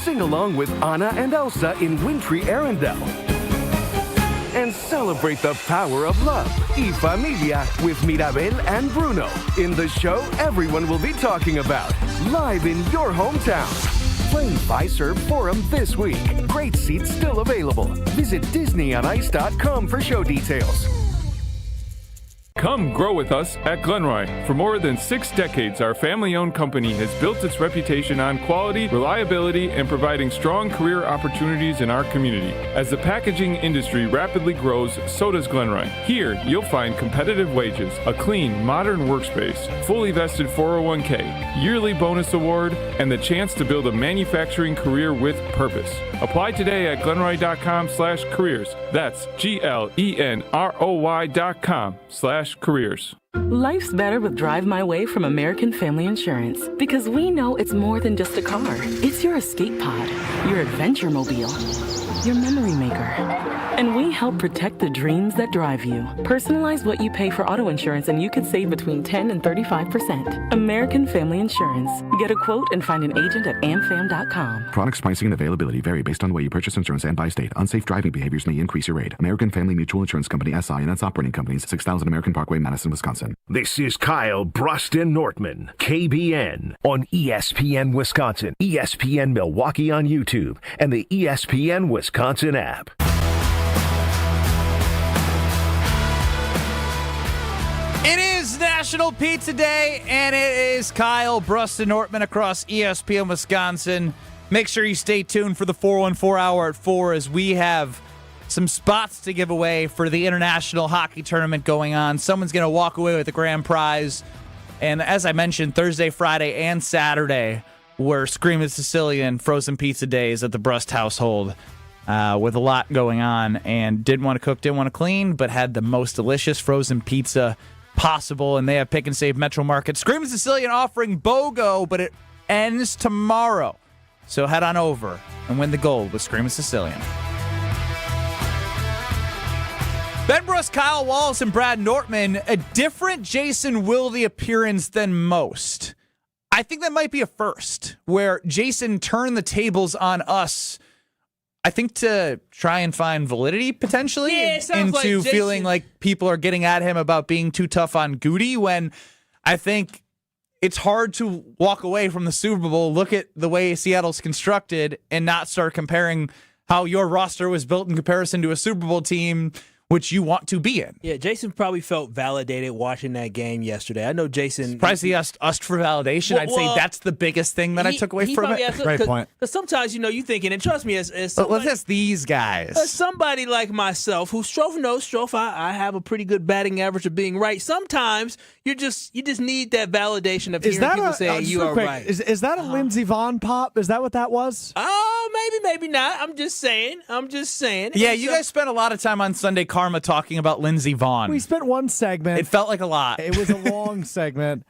Sing along with Anna and Elsa in wintry Arendelle. And celebrate the power of love, y familia, with Mirabel and Bruno in the show everyone will be talking about, live in your hometown. Playing Fiserv Forum this week. Great seats still available. Visit DisneyOnIce.com for show details. Come grow with us at Glenroy. For more than 6 decades, our family-owned company has built its reputation on quality, reliability, and providing strong career opportunities in our community. As the packaging industry rapidly grows, so does Glenroy. Here, you'll find competitive wages, a clean, modern workspace, fully vested 401k, yearly bonus award, and the chance to build a manufacturing career with purpose. Apply today at glenroy.com/careers. That's GLENROY.com/careers. Life's better with Drive My Way from American Family Insurance, because we know it's more than just a car. It's your escape pod, your adventure mobile, your memory maker. And we help protect the dreams that drive you. Personalize what you pay for auto insurance and you could save between 10 and 35%. American Family Insurance. Get a quote and find an agent at amfam.com. Products, pricing, and availability vary based on the way you purchase insurance and by state. Unsafe driving behaviors may increase your rate. American Family Mutual Insurance Company, SI, and its operating companies, 6000 American Parkway, Madison, Wisconsin. This is Kyle Brust and Nortman, KBN, on ESPN Wisconsin, ESPN Milwaukee on YouTube, and the ESPN Wisconsin app. It is now International Pizza Day, and it is Kyle Brust and Nortman across ESPN Wisconsin. Make sure you stay tuned for the 414 hour at 4 as we have some spots to give away for the International Hockey Tournament going on. Someone's going to walk away with the grand prize. And as I mentioned, Thursday, Friday, and Saturday were Screamin' Sicilian frozen pizza days at the Brust household with a lot going on. And didn't want to cook, didn't want to clean, but had the most delicious frozen pizza possible. And they have Pick and Save Metro Market. Screamin' Sicilian offering BOGO, but it ends tomorrow. So head on over and win the gold with Screamin' Sicilian. Ben Brust, Kyle Wallace, and Brad Nortman, a different Jason Wilde appearance than most. I think that might be a first, where Jason turned the tables on us, I think to try and find validity, potentially, into feeling like people are getting at him about being too tough on Goody, when I think it's hard to walk away from the Super Bowl, look at the way Seattle's constructed, and not start comparing how your roster was built in comparison to a Super Bowl team which you want to be in. Yeah, Jason probably felt validated watching that game yesterday. I know Jason... Surprised he asked for validation. I'd say that's the biggest thing that I took away from it. Great point. Because sometimes, you thinking, and trust me, as somebody, let's ask these guys. As somebody like myself, who I have a pretty good batting average of being right. Sometimes you just need that validation of hearing people saying you are right. Is that a Lindsey Vonn pop? Is that what that was? Oh, maybe not. I'm just saying. Yeah, you guys spent a lot of time on Sunday Karma talking about Lindsey Vonn. We spent one segment. It felt like a lot. It was a long segment.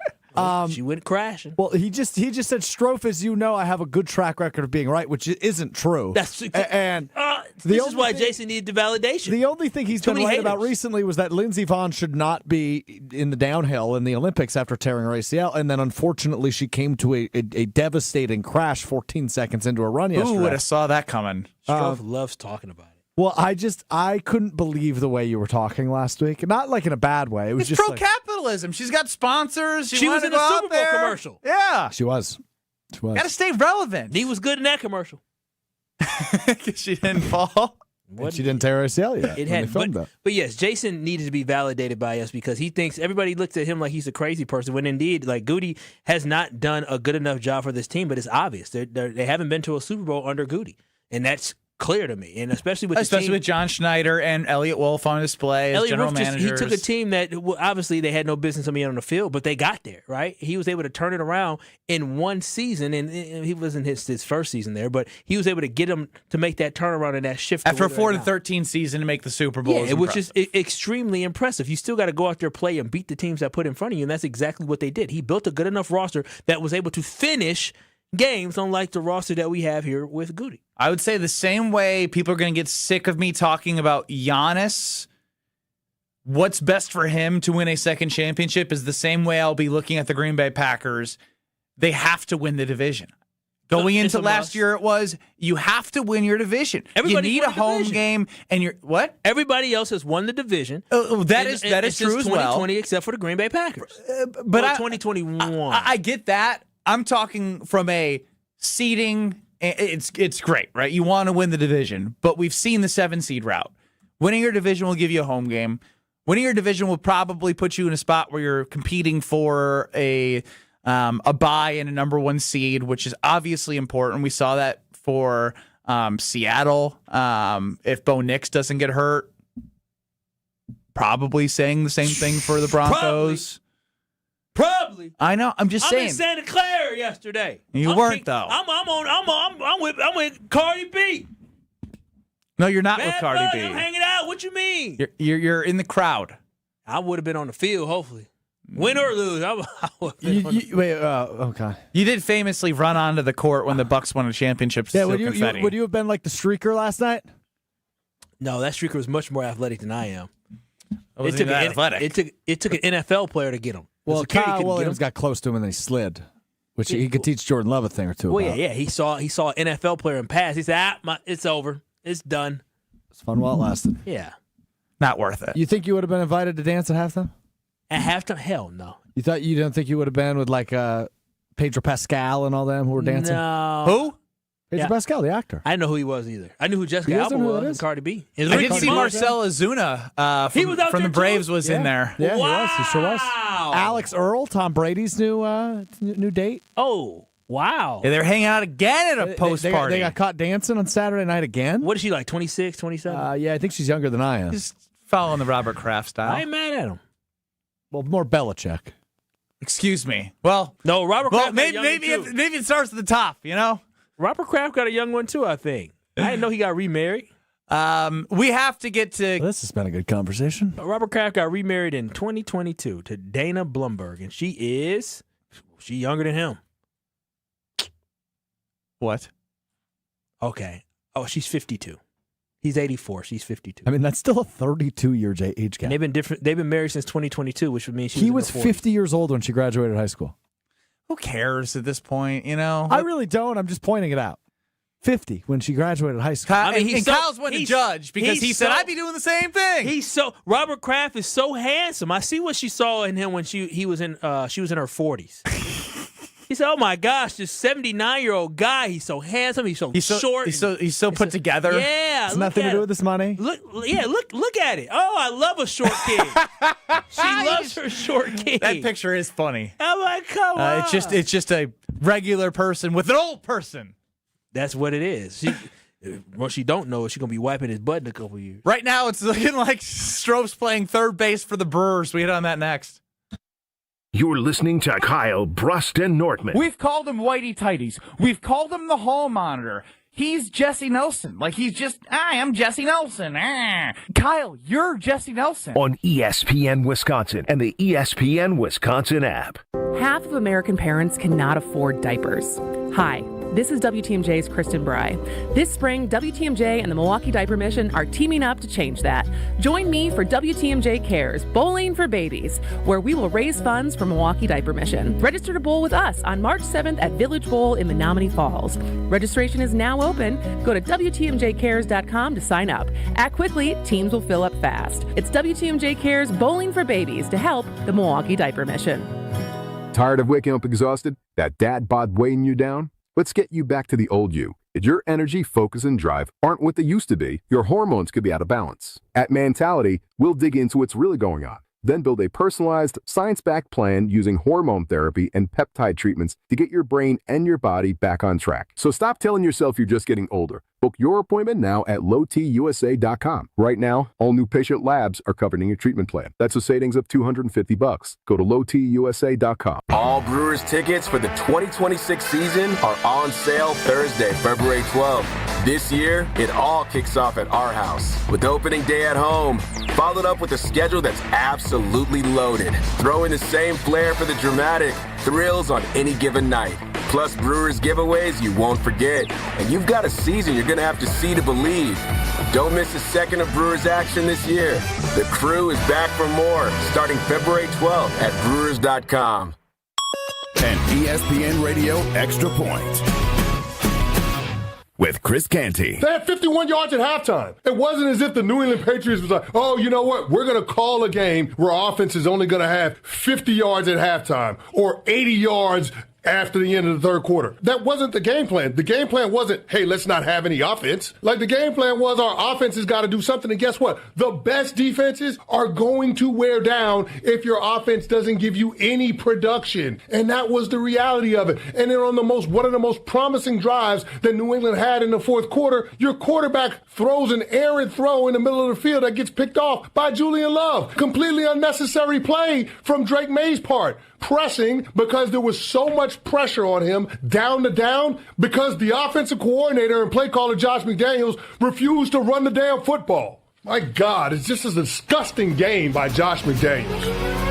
She went crashing. Well, he just said, Strofe, as you know, I have a good track record of being right, which isn't true. This is why Jason needed the validation. The only thing he's been right about recently was that Lindsey Vonn should not be in the downhill in the Olympics after tearing her ACL, and then unfortunately she came to a devastating crash 14 seconds into a run yesterday. Who would have saw that coming? Strofe loves talking about it. Well, I couldn't believe the way you were talking last week. Not like in a bad way. It was just pro-capitalism. She's got sponsors. She was in a Super Bowl commercial. Yeah. She was. Got to stay relevant. He was good in that commercial. Because she didn't fall. And she didn't tear her ACL yet. But yes, Jason needed to be validated by us because he thinks everybody looks at him like he's a crazy person, when indeed, like, Goody has not done a good enough job for this team, but it's obvious. They haven't been to a Super Bowl under Goody, and that's clear to me, and especially with John Schneider and Elliot Wolf on display as general managers. He took a team that obviously they had no business being on the field, but they got there, right? He was able to turn it around in one season, and he wasn't his first season there, but he was able to get them to make that turnaround and that shift after a 4-13 season to make the Super Bowl. Yeah, which is extremely impressive. You still got to go out there, play, and beat the teams that put in front of you, and that's exactly what they did. He built a good enough roster that was able to finish games, unlike the roster that we have here with Goody. I would say the same way people are going to get sick of me talking about Giannis, what's best for him to win a second championship is the same way I'll be looking at the Green Bay Packers. They have to win the division. Going into last year, it was, you have to win your division. You need a home game, and what? Everybody else has won the division. That is true as well. 2020, except for the Green Bay Packers. But 2021. I get that. I'm talking from a seeding. It's great, right? You want to win the division, but we've seen the 7-seed route. Winning your division will give you a home game. Winning your division will probably put you in a spot where you're competing for a bye in a number 1 seed, which is obviously important. We saw that for Seattle. If Bo Nix doesn't get hurt, probably saying the same thing for the Broncos. Probably. I know. I'm just saying. I'm in Santa Clara yesterday. You weren't though. I'm with Cardi B. No, you're not with Cardi B. I'm hanging out. What you mean? You're in the crowd. I would have been on the field. Hopefully, win or lose. Okay. You did famously run onto the court when the Bucks won a championship. Yeah. Would you have been like the streaker last night? No, that streaker was much more athletic than I am. It took an NFL player to get him. Well, Kyle Williams got close to him and they slid, which he could teach Jordan Love a thing or two about. Yeah. He saw an NFL player and pass. He said, it's over. It's done. It's fun while it lasted. Yeah. Not worth it. You think you would have been invited to dance at halftime? At halftime? Hell no. You didn't think you would have been with like Pedro Pascal and all them who were dancing? No. Who? Pedro Pascal, the actor. I didn't know who he was either. I knew who Jessica You guys Alba don't know who was that and is? Cardi B. I did see Marcel Ozuna He was out from there the Braves too? was in there. Yeah, he was. He sure was. Alex Earl, Tom Brady's new date. Oh, wow. Yeah, they're hanging out again at a post party. They got caught dancing on Saturday night again. What is she like, 26, 27? Yeah, I think she's younger than I am. Just following the Robert Kraft style. I ain't mad at him. Well, more Belichick. Excuse me. Well, no, Robert Kraft. Maybe it starts at the top, you know? Robert Kraft got a young one too, I think. I didn't know he got remarried. We have to get to. Well, this has been a good conversation. Robert Kraft got remarried in 2022 to Dana Blumberg, and she's younger than him. What? Okay. Oh, she's 52. He's 84. She's 52. I mean, that's still a 32-year age gap. And they've been married since 2022, which would mean he was 50 years old when she graduated high school. Who cares at this point, you know? I really don't. I'm just pointing it out. 50 when she graduated high school. Kyle's one to judge because he said, I'd be doing the same thing. Robert Kraft is so handsome. I see what she saw in him when she was in her 40s. He said, "Oh my gosh, this 79-year-old guy. He's so handsome. He's so short. He's so put together. Yeah, it's nothing to do with this money. Look at it. Oh, I love a short kid. She loves her short kid. That picture is funny. I'm like, come on. It's just a regular person with an old person. That's what it is. What she don't know is she's gonna be wiping his butt in a couple years. Right now, it's looking like Strope's playing third base for the Brewers. We hit on that next. You're listening to Kyle, Brust, and Nortman. We've called him Whitey Tighties. We've called him the Hall Monitor. He's Jesse Nelson. Like, he's just, I am Jesse Nelson. Kyle, you're Jesse Nelson. On ESPN Wisconsin and the ESPN Wisconsin app. Half of American parents cannot afford diapers. Hi, this is WTMJ's Kristen Bry. This spring, WTMJ and the Milwaukee Diaper Mission are teaming up to change that. Join me for WTMJ Cares, Bowling for Babies, where we will raise funds for Milwaukee Diaper Mission. Register to bowl with us on March 7th at Village Bowl in Menominee Falls. Registration is now open. Go to WTMJCares.com to sign up. Act quickly, teams will fill up fast. It's WTMJ Cares, Bowling for Babies to help the Milwaukee Diaper Mission. Tired of waking up exhausted? That dad bod weighing you down? Let's get you back to the old you. If your energy, focus, and drive aren't what they used to be, your hormones could be out of balance. At Mentality, we'll dig into what's really going on, then build a personalized, science-backed plan using hormone therapy and peptide treatments to get your brain and your body back on track. So stop telling yourself you're just getting older. Book your appointment now at lowtusa.com. Right now, all new patient labs are covered in your treatment plan. That's a savings of $250. Go to lowtusa.com. All Brewers tickets for the 2026 season are on sale Thursday, February 12th. This year, it all kicks off at our house with opening day at home, followed up with a schedule that's absolutely loaded. Throw in the same flair for the dramatic thrills on any given night. Plus Brewers giveaways you won't forget. And you've got a season you're going to have to see to believe. Don't miss a second of Brewers action this year. The crew is back for more starting February 12th at Brewers.com. And ESPN Radio Extra Point with Chris Canty. They had 51 yards at halftime. It wasn't as if the New England Patriots was like, oh, you know what? We're going to call a game where offense is only going to have 50 yards at halftime or 80 yards after the end of the third quarter. That wasn't the game plan. The game plan wasn't, hey, let's not have any offense. Like, the game plan was our offense has got to do something. And guess what? The best defenses are going to wear down if your offense doesn't give you any production. And that was the reality of it. And then on one of the most promising drives that New England had in the fourth quarter, your quarterback throws an errant throw in the middle of the field that gets picked off by Julian Love. Completely unnecessary play from Drake May's part. Pressing because there was so much pressure on him down to down because the offensive coordinator and play caller Josh McDaniels refused to run the damn football. My God, it's just a disgusting game by Josh McDaniels.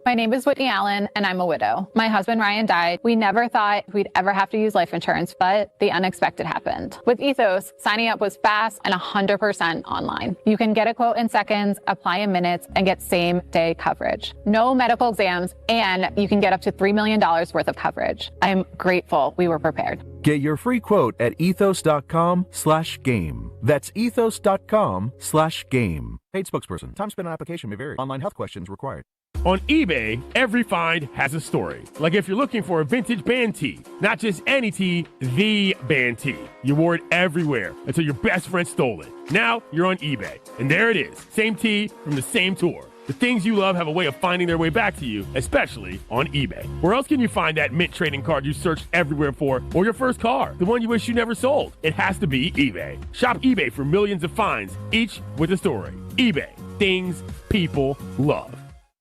My name is Whitney Allen, and I'm a widow. My husband, Ryan, died. We never thought we'd ever have to use life insurance, but the unexpected happened. With Ethos, signing up was fast and 100% online. You can get a quote in seconds, apply in minutes, and get same-day coverage. No medical exams, and you can get up to $3 million worth of coverage. I'm grateful we were prepared. Get your free quote at ethos.com/game. That's ethos.com/game. Paid spokesperson. Time spent on application may vary. Online health questions required. On eBay, every find has a story. Like if you're looking for a vintage band tee, not just any tee, the band tee. You wore it everywhere until your best friend stole it. Now you're on eBay, and there it is. Same tee from the same tour. The things you love have a way of finding their way back to you, especially on eBay. Where else can you find that mint trading card you searched everywhere for, or your first car, the one you wish you never sold? It has to be eBay. Shop eBay for millions of finds, each with a story. eBay, things people love.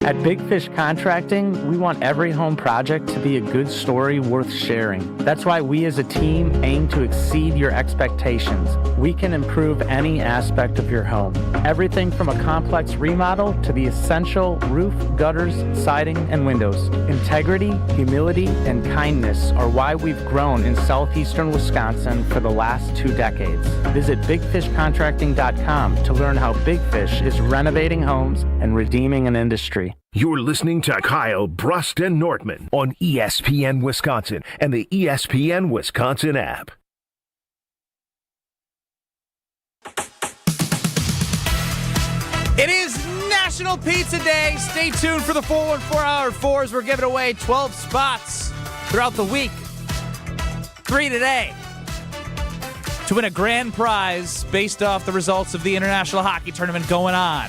At Big Fish Contracting, we want every home project to be a good story worth sharing. That's why we as a team aim to exceed your expectations. We can improve any aspect of your home. Everything from a complex remodel to the essential roof, gutters, siding, and windows. Integrity, humility, and kindness are why we've grown in southeastern Wisconsin for the last 2 decades. Visit bigfishcontracting.com to learn how Big Fish is renovating homes and redeeming an industry. You're listening to Kyle, Brust, and Nortman on ESPN Wisconsin and the ESPN Wisconsin app. It is National Pizza Day. Stay tuned for the 414-Hour 4s. We're giving away 12 spots throughout the week. 3 today to win a grand prize based off the results of the International Hockey Tournament going on.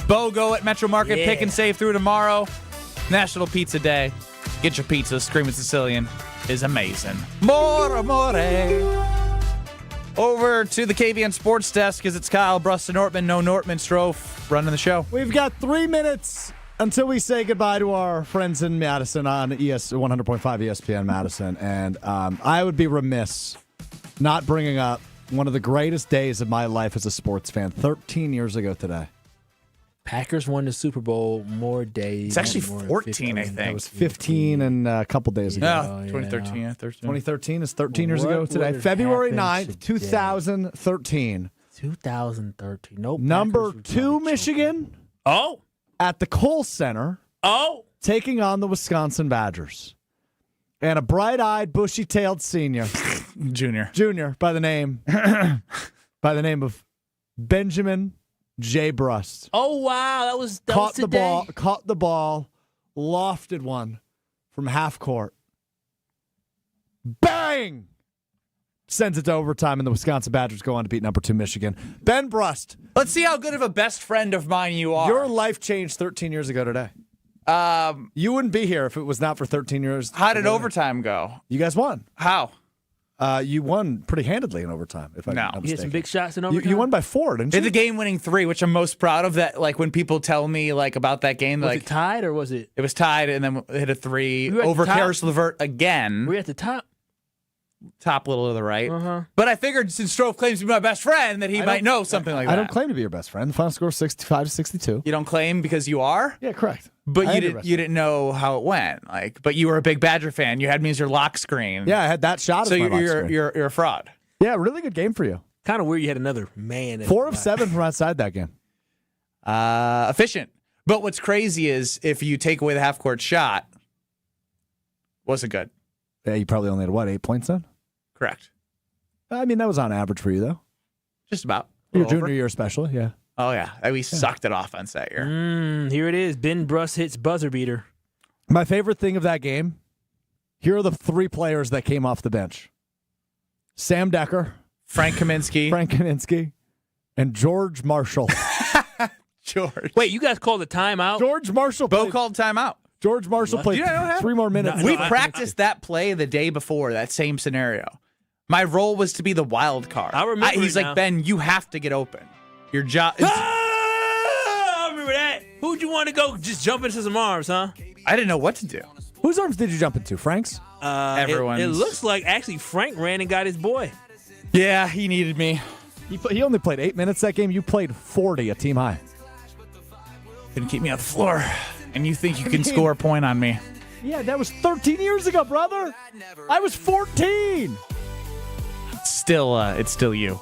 BOGO at Metro Market. Yeah. Pick and save through tomorrow. National Pizza Day. Get your pizza. Screaming Sicilian is amazing. More amore. Over to the KVN Sports Desk because it's Kyle, Brust, and Nortman. No Nortman Strofe running the show. We've got 3 minutes until we say goodbye to our friends in Madison on 100.5 ESPN Madison. And I would be remiss not bringing up one of the greatest days of my life as a sports fan. 13 years ago today. Packers won the Super Bowl more days. It's actually 14, I think. It was 15 and a couple days ago. No, 2013, yeah. 2013 is 13 years ago today. February 9th, 2013. 2013. No. Number 2, Michigan. Oh. At the Kohl Center. Oh. Taking on the Wisconsin Badgers. And a bright-eyed, bushy-tailed senior. Junior by the name of Benjamin J. Brust. Oh, wow. That was today. Caught the ball, lofted one from half court. Bang! Sends it to overtime, and the Wisconsin Badgers go on to beat number 2 Michigan. Ben Brust. Let's see how good of a best friend of mine you are. Your life changed 13 years ago today. You wouldn't be here if it was not for 13 years. How did overtime go? You guys won. How? You won pretty handedly in overtime, if I'm not mistaken. You hit some big shots in overtime? You won by 4, didn't you? It's a game-winning 3, which I'm most proud of. That, like, when people tell me, like, about that game. Was it tied, or was it? It was tied, and then hit a 3 over Karis LeVert again. Were you at the top? Top little to the right. But I figured since Strofe claims to be my best friend that he might know something like that. I don't claim to be your best friend. The final score is 65-62. You don't claim because you are? Yeah, correct. But you didn't know how it went. But you were a big Badger fan. You had me as your lock screen. Yeah, I had that shot as my lock screen. So you're a fraud. Yeah, really good game for you. Kind of weird you had another man. 4 of 7 from outside that game. Efficient. But what's crazy is if you take away the half-court shot, wasn't good. Yeah, you probably only had, 8 points then? Correct. I mean, that was on average for you, though. Just about. Your junior year especially, yeah. Oh, yeah. We sucked at offense that year. Here it is. Ben Brust hits buzzer beater. My favorite thing of that game, here are the 3 players that came off the bench. Sam Decker. Frank Kaminsky. And George Marshall. George. Wait, you guys called a timeout? George Marshall. Bo called timeout. George Marshall played 3 more minutes. We practiced that play the day before, that same scenario. My role was to be the wild card. I remember He's like, Ben, you have to get open. Your job is... I remember that. Who'd you want to go just jump into some arms, huh? I didn't know what to do. Whose arms did you jump into? Frank's? Everyone's. It looks like actually Frank ran and got his boy. Yeah, he needed me. He only played 8 minutes that game. You played 40 at team high. Couldn't keep me on the floor. And you think you can score a point on me. Yeah, that was 13 years ago, brother. I was 14. It's still you.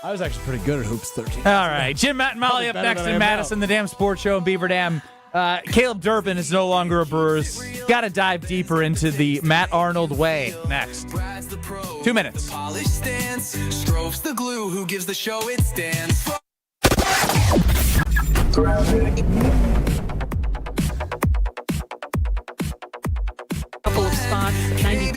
I was actually pretty good at hoops 13. All right. Jim, Matt, and Molly up next in Madison, the Damn Sports Show in Beaver Dam. Caleb Durbin is no longer a Brewers. Got to dive deeper into the Matt Arnold way next. 2 minutes. Polished stance, Strove's the glue who gives the show its stance. Couple of spots, 90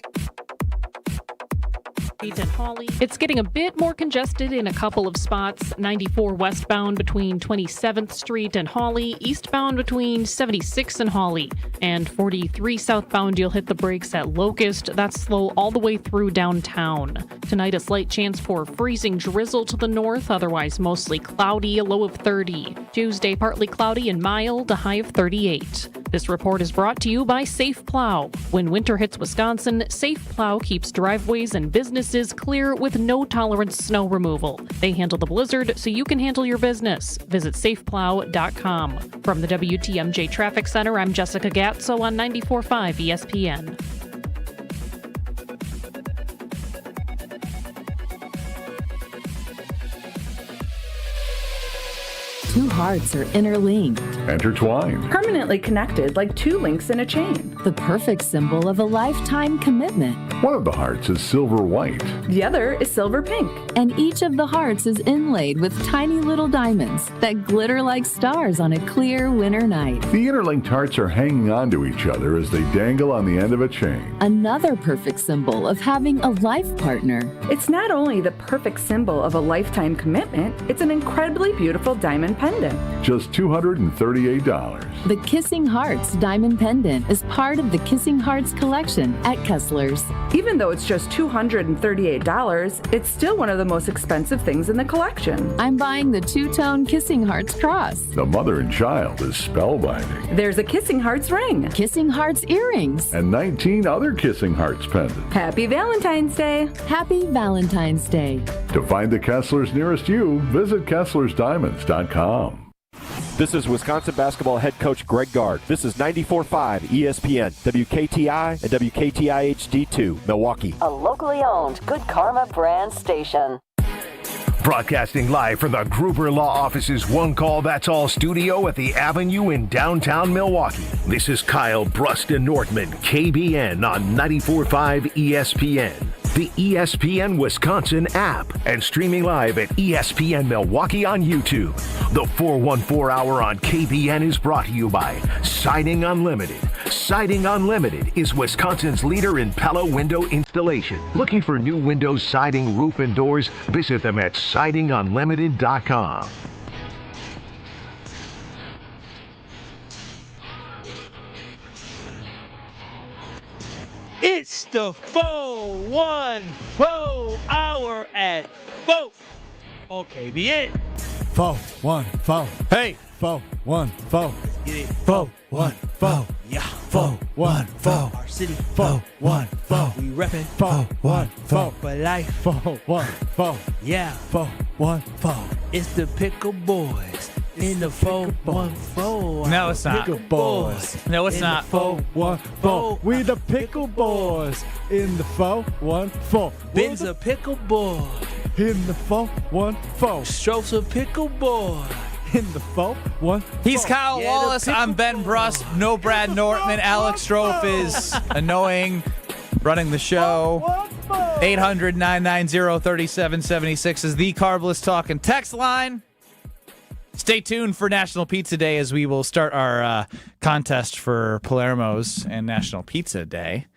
and Hawley. It's getting a bit more congested in a couple of spots. 94 westbound between 27th Street and Hawley, eastbound between 76th and Hawley, and 43 southbound you'll hit the brakes at Locust. That's slow all the way through downtown. Tonight a slight chance for freezing drizzle to the north, otherwise mostly cloudy, a low of 30. Tuesday partly cloudy and mild, a high of 38. This report is brought to you by Safe Plow. When winter hits Wisconsin, Safe Plow keeps driveways and businesses clear with no-tolerance snow removal. They handle the blizzard so you can handle your business. Visit safeplow.com. From the WTMJ Traffic Center, I'm Jessica Gatso on 94.5 ESPN. Two hearts are interlinked, intertwined, permanently connected like two links in a chain. The perfect symbol of a lifetime commitment. One of the hearts is silver white. The other is silver pink. And each of the hearts is inlaid with tiny little diamonds that glitter like stars on a clear winter night. The interlinked hearts are hanging on to each other as they dangle on the end of a chain. Another perfect symbol of having a life partner. It's not only the perfect symbol of a lifetime commitment, it's an incredibly beautiful diamond pendant. Just $238. The Kissing Hearts Diamond Pendant is part of the Kissing Hearts collection at Kessler's. Even though it's just $238, it's still one of the most expensive things in the collection. I'm buying the two-tone Kissing Hearts cross. The mother and child is spellbinding. There's a Kissing Hearts ring. Kissing Hearts earrings. And 19 other Kissing Hearts pendants. Happy Valentine's Day. Happy Valentine's Day. To find the Kesslers nearest you, visit KesslersDiamonds.com. This is Wisconsin basketball head coach Greg Gard. This is 94.5 ESPN, WKTI, and WKTI HD2, Milwaukee. A locally owned Good Karma brand station. Broadcasting live from the Gruber Law Office's One Call That's All studio at the Avenue in downtown Milwaukee. This is Kyle Brust and Nordman, KBN on 94.5 ESPN. The ESPN Wisconsin app, and streaming live at ESPN Milwaukee on YouTube. The 414 Hour on KBN is brought to you by Siding Unlimited. Siding Unlimited is Wisconsin's leader in Pella window installation. Looking for new windows, siding, roof, and doors? Visit them at sidingunlimited.com. It's the 414 Hour at 4 on KBN. 414. Hey. 414. Get it. 414. Yeah. 414. Our city. 414. We reppin'. 414. For life. 414. Yeah. 414. It's the Pickle Boys. In the 414. No, it's not. Pickle Boys. No, it's in not. The 414. We the Pickle Boys. In the 414. Ben's a Pickle Boy. In the 414. Stroke's a Pickle Boy. In the 414. He's Kyle Wallace. I'm Ben Brust. No Brad Nortman. Alex Strofe is annoying, running the show. 800-990-3776 is the Carbless Talk and Text line. Stay tuned for National Pizza Day as we will start our contest for Palermo's and National Pizza Day.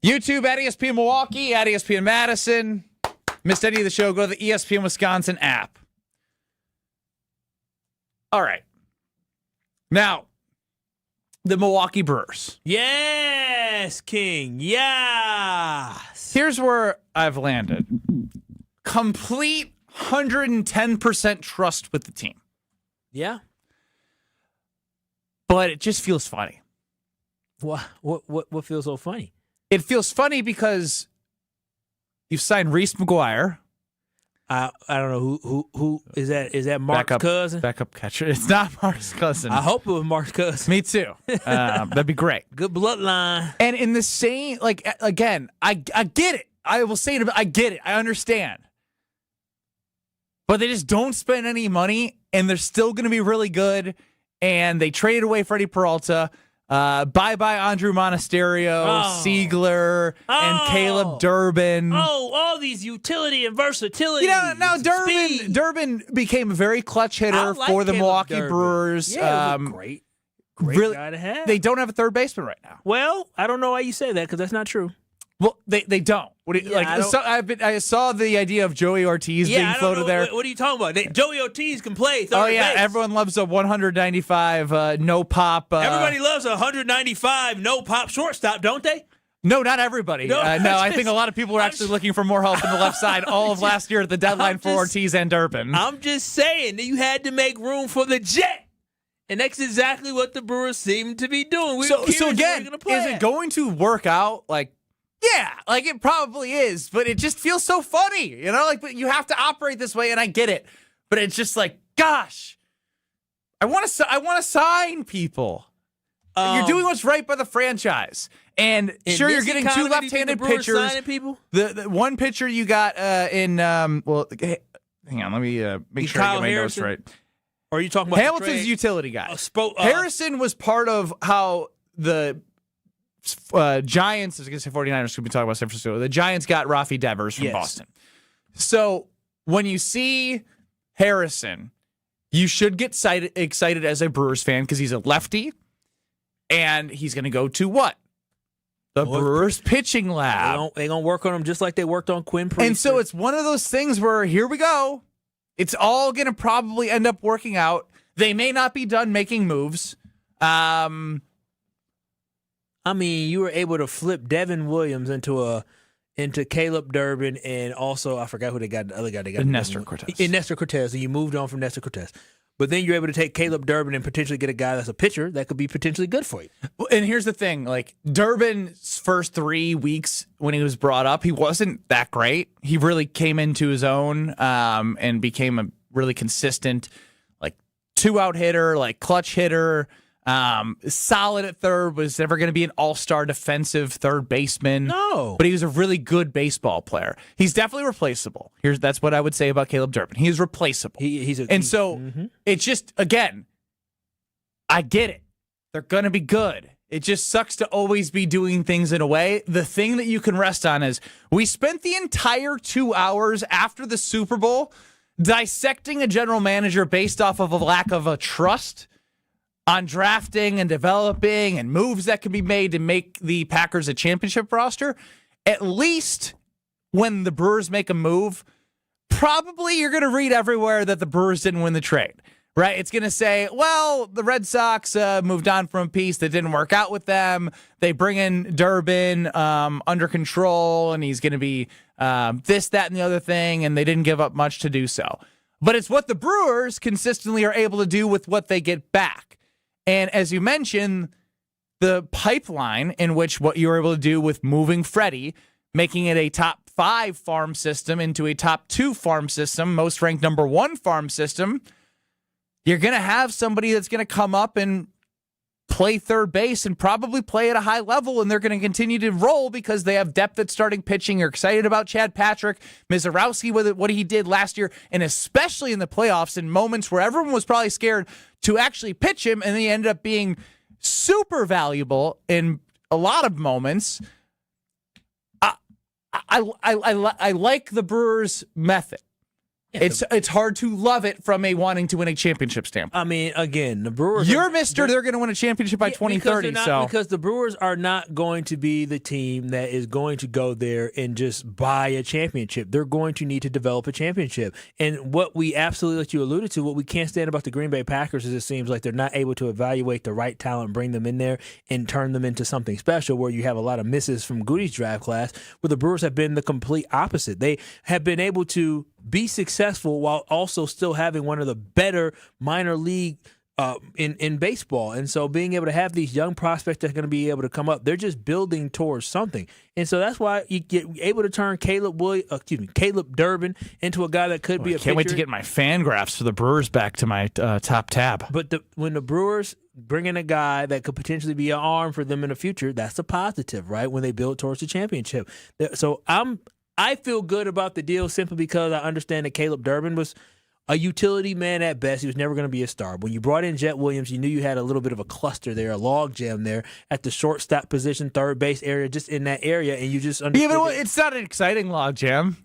YouTube at ESPN Milwaukee, at ESPN Madison. Missed any of the show, go to the ESPN Wisconsin app. All right. Now, the Milwaukee Brewers. Yes, King. Yes. Here's where I've landed. Complete 110% trust with the team. Yeah. But it just feels funny. What feels so funny? It feels funny because you've signed Reese McGuire. I don't know who is that? Is that Mark's cousin? Backup catcher. It's not Mark's cousin. I hope it was Mark's cousin. Me too. That'd be great. Good bloodline. And in the same, again, I get it. I will say it. I get it. I understand. But they just don't spend any money, and they're still going to be really good. And they traded away Freddie Peralta. Bye-bye Andrew Monasterio, Siegler, and Caleb Durbin. Oh, all these utility and versatility. Now Durbin became a very clutch hitter for the Caleb Milwaukee Durbin. Brewers. Yeah, great really, guy to have. They don't have a third baseman right now. Well, I don't know why you say that because that's not true. Well, they don't. What do you, I saw the idea of Joey Ortiz being floated there. What are you talking about? Joey Ortiz can play third base. Everyone loves a 195 no pop. Everybody loves a 195 no pop shortstop, don't they? No, not everybody. No, I think a lot of people were actually looking for more help in the left side all of last year at the deadline for Ortiz and Durbin. I'm just saying that you had to make room for the Jet. And that's exactly what the Brewers seem to be doing. So again, is it going to work out? Yeah, it probably is, but it just feels so funny, but you have to operate this way, and I get it, but it's just gosh, I want to sign people. You're doing what's right by the franchise, and sure, you're getting two left-handed pitchers. People? The one pitcher you got hang on, let me make sure I get my notes right. Or are you talking about Hamilton's utility guy? Harrison was part of how the Giants, I was going to say 49ers, could be talking about San Francisco. The Giants got Rafi Devers from Boston. So when you see Harrison, you should get excited as a Brewers fan because he's a lefty, and he's going to go to what? The Brewers pitching lab. They're going to work on him just like they worked on Quinn Priester. And so it's one of those things where, here we go. It's all going to probably end up working out. They may not be done making moves. You were able to flip Devin Williams into Caleb Durbin, and also I forgot who they got. The other guy they got. Nestor Cortez. Nestor Cortez, and you moved on from Nestor Cortez. But then you're able to take Caleb Durbin and potentially get a guy that's a pitcher that could be potentially good for you. And here's the thing: Durbin's first 3 weeks when he was brought up, he wasn't that great. He really came into his own and became a really consistent, 2-out hitter, clutch hitter. Solid at third, was never going to be an all-star defensive third baseman. No. But he was a really good baseball player. He's definitely replaceable. That's what I would say about Caleb Durbin. He is replaceable. It's just, again, I get it. They're going to be good. It just sucks to always be doing things in a way. The thing that you can rest on is we spent the entire 2 hours after the Super Bowl dissecting a general manager based off of a lack of a trust on drafting and developing and moves that can be made to make the Packers a championship roster. At least when the Brewers make a move, probably you're going to read everywhere that the Brewers didn't win the trade, right? It's going to say, well, the Red Sox moved on from a piece that didn't work out with them. They bring in Durbin under control, and he's going to be this, that, and the other thing, and they didn't give up much to do so. But it's what the Brewers consistently are able to do with what they get back. And as you mentioned, the pipeline in which what you were able to do with moving Freddie, making it a top 5 farm system into a top 2 farm system, most ranked number 1 farm system, you're going to have somebody that's going to come up and play third base and probably play at a high level, and they're going to continue to roll because they have depth at starting pitching. You're excited about Chad Patrick, Mizorowski with what he did last year, and especially in the playoffs in moments where everyone was probably scared to actually pitch him, and he ended up being super valuable in a lot of moments. I like the Brewers' method. It's hard to love it from a wanting to win a championship standpoint. Again, the Brewers... They're going to win a championship by 2030. Because the Brewers are not going to be the team that is going to go there and just buy a championship. They're going to need to develop a championship. And what we absolutely, like you alluded to, what we can't stand about the Green Bay Packers is it seems like they're not able to evaluate the right talent, bring them in there, and turn them into something special, where you have a lot of misses from Goody's draft class, where the Brewers have been the complete opposite. They have been able to be successful while also still having one of the better minor league in baseball. And so being able to have these young prospects that are going to be able to come up, they're just building towards something. And so that's why you get able to turn Caleb Durbin into a guy that could be a pitcher. Can't wait to get my fan graphs for the Brewers back to my top tab. But when the Brewers bring in a guy that could potentially be an arm for them in the future, that's a positive, right? When they build towards the championship. So I feel good about the deal simply because I understand that Caleb Durbin was a utility man at best. He was never going to be a star. When you brought in Jet Williams, you knew you had a little bit of a cluster there, a log jam there at the shortstop position, third base area, just in that area, and you just understood. Yeah, but it's not an exciting log jam.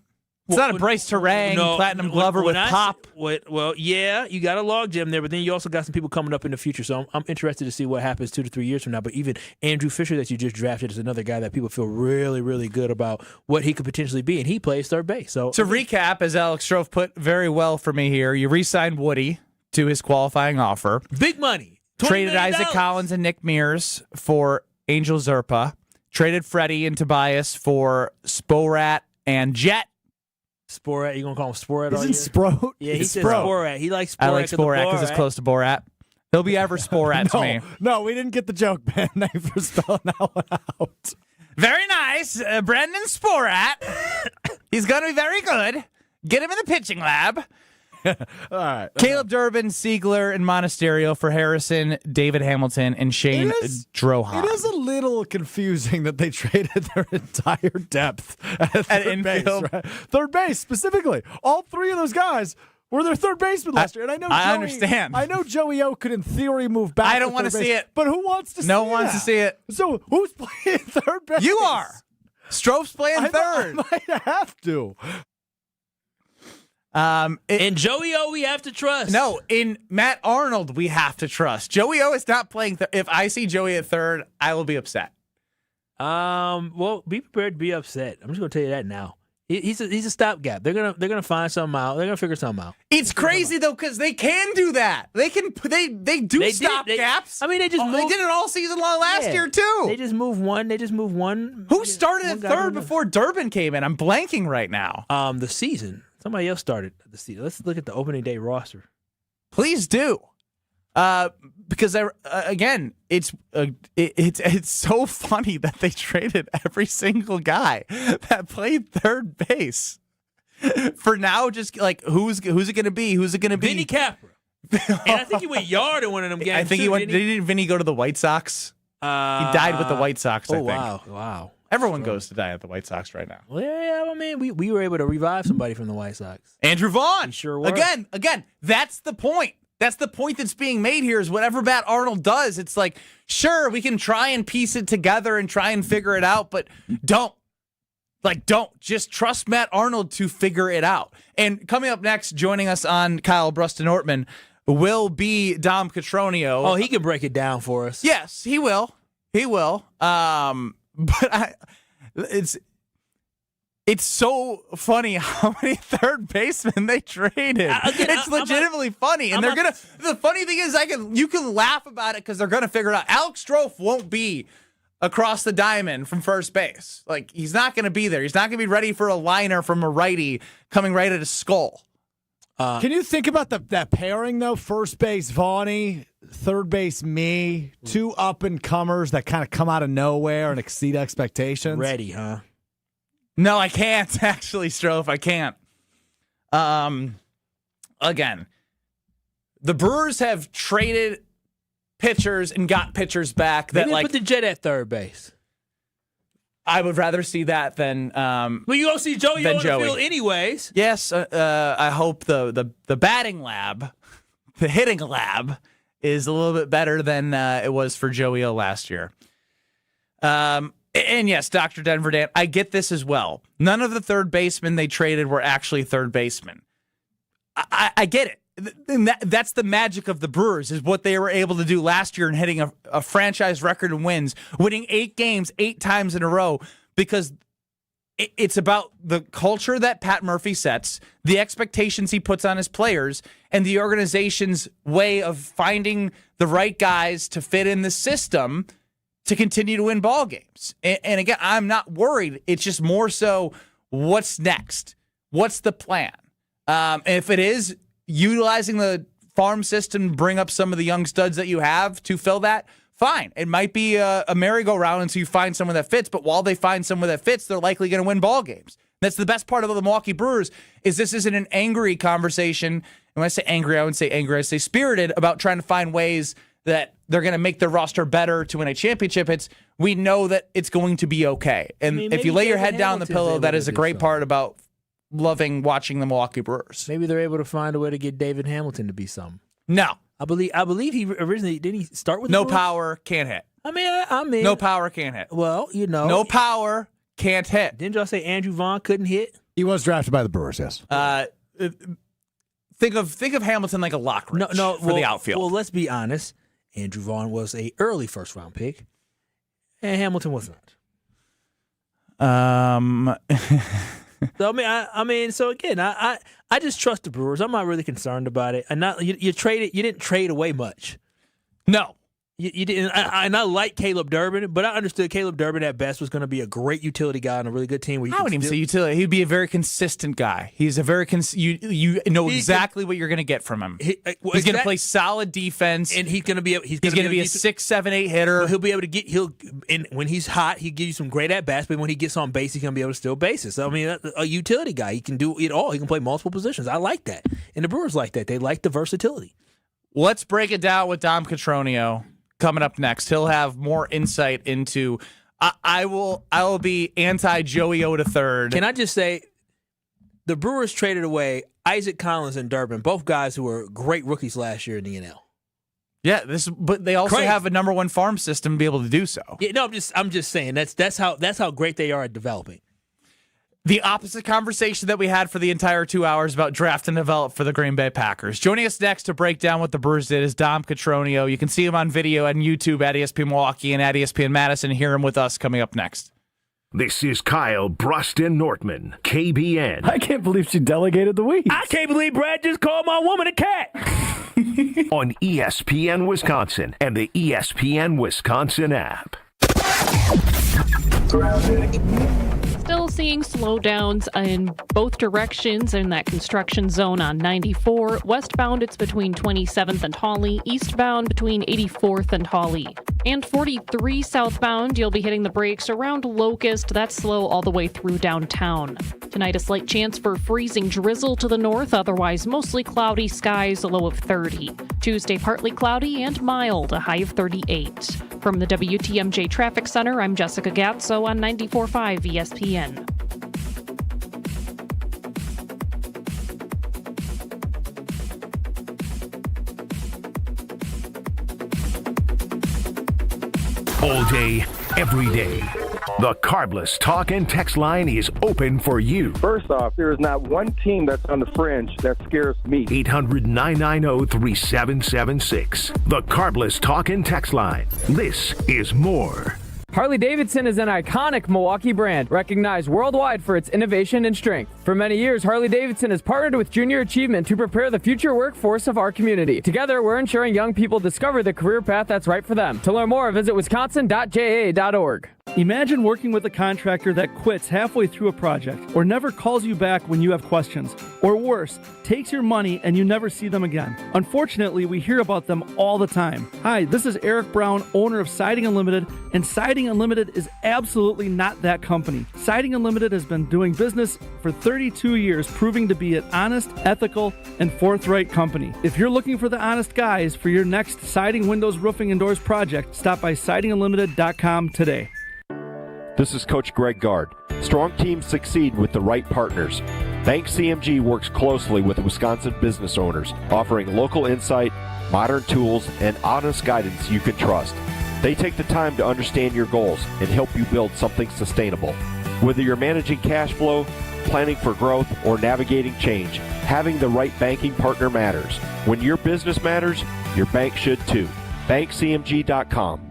It's not a Bryce Terang, Platinum Glover with pop. Well, yeah, you got a log jam there, but then you also got some people coming up in the future. So I'm interested to see what happens 2 to 3 years from now. But even Andrew Fisher that you just drafted is another guy that people feel really, really good about what he could potentially be, and he plays third base. So to recap, as Alex Strofe put very well for me here, you re-signed Woody to his qualifying offer. Big money. Traded Isaac Collins and Nick Mears for Angel Zerpa. Traded Freddie and Tobias for Sporat and Jet. Sporat, you gonna call him Sporat? Isn't Sprout? Yeah, he says Sporat. He likes Sporat. I like Sporat because it's close to Borat. He'll be ever Sporat to me. No, we didn't get the joke, man. Thanks for spelling that one out. Very nice. Brendan Sporat. He's going to be very good. Get him in the pitching lab. All right. Caleb Durbin, Siegler, and Monasterio for Harrison, David Hamilton, and Shane Drohan. It is a little confusing that they traded their entire depth at third base. Right? Third base, specifically. All three of those guys were their third baseman last year. And I understand. I know Joey O could, in theory, move back. I don't want to see it. But who wants to see it? No one wants to see it. So who's playing third base? You are. Strofe's playing third. I might have to. In Joey O, we have to trust. No, in Matt Arnold, we have to trust. Joey O is not playing. If I see Joey at third, I will be upset. Well, be prepared to be upset. I'm just gonna tell you that now. He's a stopgap. They're gonna find something out. They're gonna figure something out. It's crazy though because they can do that. They can. They do stopgaps. I mean, they just they did it all season long last year too. They just move one. Who started at third before Durbin came in? I'm blanking right now. The season. Somebody else started the season. Let's look at the opening day roster. Please do, because again, it's so funny that they traded every single guy that played third base for now. Just like who's it going to be? Who's it going to be? Vinny Capra. And I think he went yard in one of them games. I think he went. Didn't Vinny go to the White Sox? He died with the White Sox. I think. Wow. Everyone goes to die at the White Sox right now. Well, yeah, I mean, we were able to revive somebody from the White Sox. Andrew Vaughn. We sure were. Again, that's the point. That's the point that's being made here is whatever Matt Arnold does, it's like, sure, we can try and piece it together and try and figure it out, but don't. Just trust Matt Arnold to figure it out. And coming up next, joining us on Kyle Brust and Ortman will be Dom Cotroneo. Oh, he can break it down for us. Yes, he will. He will. But it's so funny how many third basemen they traded. It's legitimately funny, and the funny thing is, you can laugh about it because they're gonna figure it out. Alex Strofe won't be across the diamond from first base. Like he's not gonna be there. He's not gonna be ready for a liner from a righty coming right at his skull. Can you think about that pairing, though? First base, Vaughny, third base, me, two up-and-comers that kind of come out of nowhere and exceed expectations. Ready, huh? No, I can't, actually, Strofe. I can't. Again, the Brewers have traded pitchers and got pitchers back. Maybe put the Jet at third base. I would rather see that than well, you don't see Joey on the field anyways. Yes, I hope the batting lab, the hitting lab, is a little bit better than it was for Joey O last year. And yes, Dr. Denver Dan, I get this as well. None of the third basemen they traded were actually third basemen. I get it. And that's the magic of the Brewers, is what they were able to do last year and hitting a franchise record of wins, winning 8 games 8 times in a row, because it's about the culture that Pat Murphy sets, the expectations he puts on his players, and the organization's way of finding the right guys to fit in the system to continue to win ball games. And again, I'm not worried. It's just more so, what's next? What's the plan? If it is utilizing the farm system, bring up some of the young studs that you have to fill that, fine. It might be a merry-go-round until you find someone that fits, but while they find someone that fits, they're likely going to win ball games. That's the best part of the Milwaukee Brewers, is this isn't an angry conversation. And when I say angry, I wouldn't say angry, I say spirited, about trying to find ways that they're going to make their roster better to win a championship. We know that it's going to, be okay. And if you lay your head down on the pillow, that is a great part about loving watching the Milwaukee Brewers. Maybe they're able to find a way to get David Hamilton to be something. No. I believe he originally, didn't he start with no the Brewers? Power, can't hit. I mean. No power, can't hit. Well, No power, can't hit. Didn't y'all say Andrew Vaughn couldn't hit? He was drafted by the Brewers, yes. Think of Hamilton like a Lockridge for the outfield. Well, let's be honest. Andrew Vaughn was a early first-round pick, and Hamilton was not. So again, I just trust the Brewers. I'm not really concerned about it. And you didn't trade away much. No. You didn't, and I like Caleb Durbin, but I understood Caleb Durbin at best was going to be a great utility guy on a really good team. I wouldn't even say utility. He'd be a very consistent guy. He's a very you know exactly what you're going to get from him. He's going to play solid defense, and he's going to be a 6, 7, 8 hitter. He'll be able to when he's hot, he'll give you some great at bats. But when he gets on base, he's going to be able to steal bases. So, I mean, a utility guy, he can do it all. He can play multiple positions. I like that, and the Brewers like that. They like the versatility. Let's break it down with Dom Cotroneo. Coming up next, he'll have more insight into. I will be anti Joey O III. Can I just say, the Brewers traded away Isaac Collins and Durbin, both guys who were great rookies last year in the NL. Yeah, but they also have a number one farm system to be able to do so. Yeah, no, I'm just saying that's how great they are at developing. The opposite conversation that we had for the entire 2 hours about draft and develop for the Green Bay Packers. Joining us next to break down what the Brewers did is Dom Cotroneo. You can see him on video on YouTube at ESPN Milwaukee and at ESPN Madison. Hear him with us coming up next. This is Kyle, Brust, and Nortman, KBN. I can't believe she delegated the week. I can't believe Brad just called my woman a cat. On ESPN Wisconsin and the ESPN Wisconsin app. Still seeing slowdowns in both directions in that construction zone on 94. Westbound, it's between 27th and Hawley. Eastbound, between 84th and Hawley. And 43 southbound, you'll be hitting the brakes around Locust. That's slow all the way through downtown. Tonight, a slight chance for freezing drizzle to the north. Otherwise, mostly cloudy skies, a low of 30. Tuesday, partly cloudy and mild, a high of 38. From the WTMJ Traffic Center, I'm Jessica Gatso on 94.5 ESPN. All day, every day. The Carbless Talk and Text line is open for you. First off, there is not one team that's on the fringe that scares me. 800-990-3776. The Carbless Talk and Text line. This is more. Harley-Davidson is an iconic Milwaukee brand, recognized worldwide for its innovation and strength. For many years, Harley-Davidson has partnered with Junior Achievement to prepare the future workforce of our community. Together, we're ensuring young people discover the career path that's right for them. To learn more, visit wisconsin.ja.org. Imagine working with a contractor that quits halfway through a project or never calls you back when you have questions. Or worse, takes your money and you never see them again. Unfortunately, we hear about them all the time. Hi, this is Eric Brown, owner of Siding Unlimited, and Siding Unlimited is absolutely not that company. Siding Unlimited has been doing business for 32 years, proving to be an honest, ethical, and forthright company. If you're looking for the honest guys for your next siding, windows, roofing, and doors project, stop by sidingunlimited.com today. This is Coach Greg Gard. Strong teams succeed with the right partners. Bank CMG works closely with Wisconsin business owners, offering local insight, modern tools, and honest guidance you can trust. They take the time to understand your goals and help you build something sustainable. Whether you're managing cash flow, planning for growth, or navigating change, having the right banking partner matters. When your business matters, your bank should too. BankCMG.com.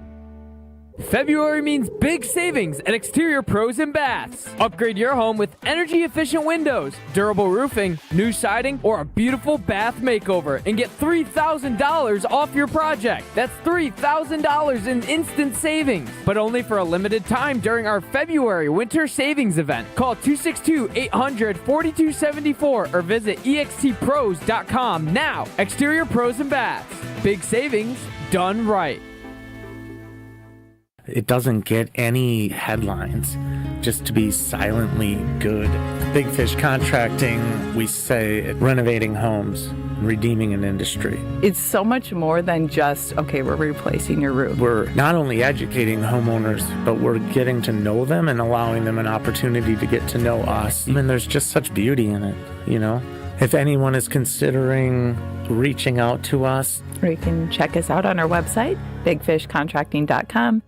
February means big savings at Exterior Pros and Baths. Upgrade your home with energy-efficient windows, durable roofing, new siding, or a beautiful bath makeover and get $3,000 off your project. That's $3,000 in instant savings, but only for a limited time during our February winter savings event. Call 262-800-4274 or visit extpros.com now. Exterior Pros and Baths. Big savings done right. It doesn't get any headlines just to be silently good. Big Fish Contracting, we say renovating homes. redeeming an industry. It's so much more than just, okay, we're replacing your roof. We're not only educating homeowners, but we're getting to know them and allowing them an opportunity to get to know us. And there's just such beauty in it, you know? If anyone is considering reaching out to us, or you can check us out on our website, bigfishcontracting.com.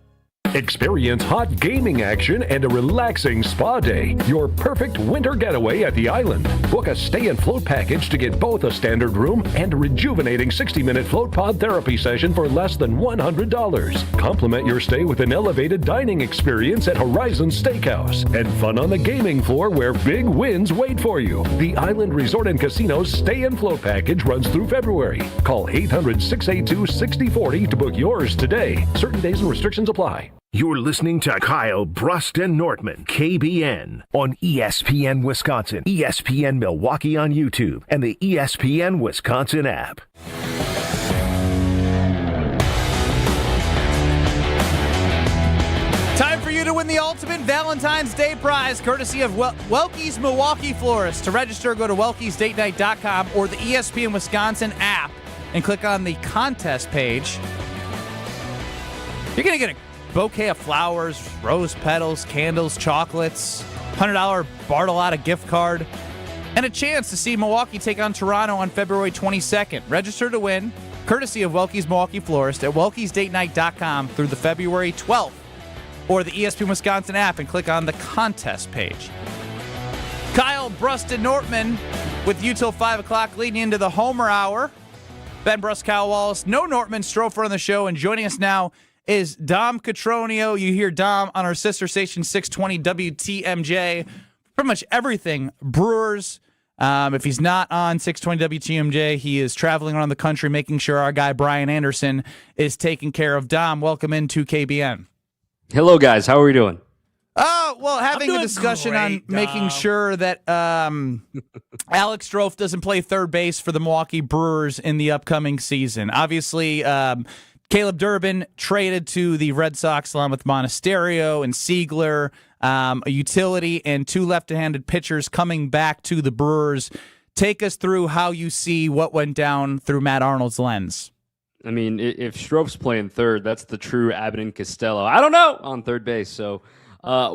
Experience hot gaming action and a relaxing spa day. Your perfect winter getaway at the island. Book a stay and float package to get both a standard room and a rejuvenating 60-minute float pod therapy session for less than $100. Complement your stay with an elevated dining experience at Horizon Steakhouse and fun on the gaming floor where big wins wait for you. The Island Resort and Casino's stay and float package runs through February. Call 800-682-6040 to book yours today. Certain days and restrictions apply. You're listening to Kyle Brust and Nortman, KBN, on ESPN Wisconsin, ESPN Milwaukee on YouTube, and the ESPN Wisconsin app. Time for you to win the ultimate Valentine's Day prize, courtesy of Welke's Milwaukee Florist. To register, go to welkesdatenight.com or the ESPN Wisconsin app and click on the contest page. You're going to get a bouquet of flowers, rose petals, candles, chocolates, $100 Bartolotta gift card, and a chance to see Milwaukee take on Toronto on February 22nd. Register to win, courtesy of Welke's Milwaukee Florist at welkesdatenight.com through the February 12th, or the ESPN Wisconsin app and click on the contest page. Kyle Brust and Nortman with you till 5 o'clock, leading into the Homer Hour. Ben Brust, Kyle Wallace, no Nortman, Strofer on the show, and joining us now is Dom Cotroneo. You hear Dom on our sister station 620 WTMJ. Pretty much everything Brewers. If he's not on 620 WTMJ, he is traveling around the country making sure our guy Brian Anderson is taken care of. Dom, welcome into KBN. Hello, guys. How are we doing? Well, having a discussion on making sure that Alex Strofe doesn't play third base for the Milwaukee Brewers in the upcoming season. Obviously, Caleb Durbin traded to the Red Sox along with Monasterio and Siegler, a utility, and two left-handed pitchers coming back to the Brewers. Take us through how you see what went down through Matt Arnold's lens. I mean, if Strofe's playing third, that's the true Abbott and Costello. I don't know on third base. So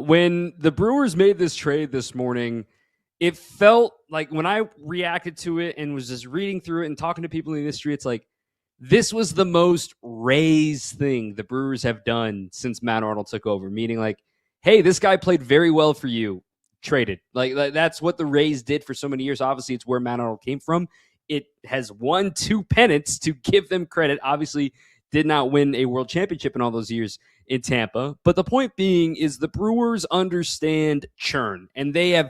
when the Brewers made this trade this morning, it felt like when I reacted to it and was just reading through it and talking to people in the industry, it's like, this was the most Rays thing the Brewers have done since Matt Arnold took over, meaning like, hey, this guy played very well for you, traded. Like that's what the Rays did for so many years. Obviously, it's where Matt Arnold came from. It has won 2 pennants, to give them credit. Obviously, did not win a world championship in all those years in Tampa. But the point being is the Brewers understand churn, and they have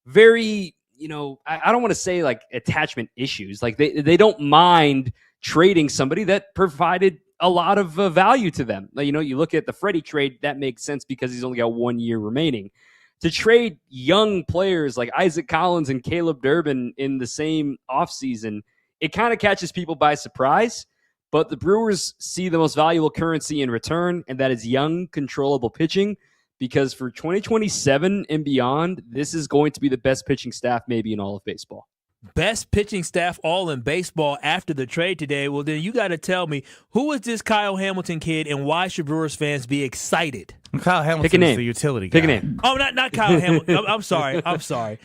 very, I don't want to say like attachment issues. Like they don't mind trading somebody that provided a lot of value to them. You look at the Freddie trade, that makes sense because he's only got 1 year remaining. To trade young players like Isaac Collins and Caleb Durbin in the same offseason, it kind of catches people by surprise. But the Brewers see the most valuable currency in return, and that is young, controllable pitching. Because for 2027 and beyond, this is going to be the best pitching staff maybe in all of baseball. Best pitching staff all in baseball after the trade today. Well, then you got to tell me, who is this Kyle Hamilton kid, and why should Brewers fans be excited? Kyle Hamilton is the utility guy. Pick a name. Oh, not Kyle Hamilton. I'm sorry.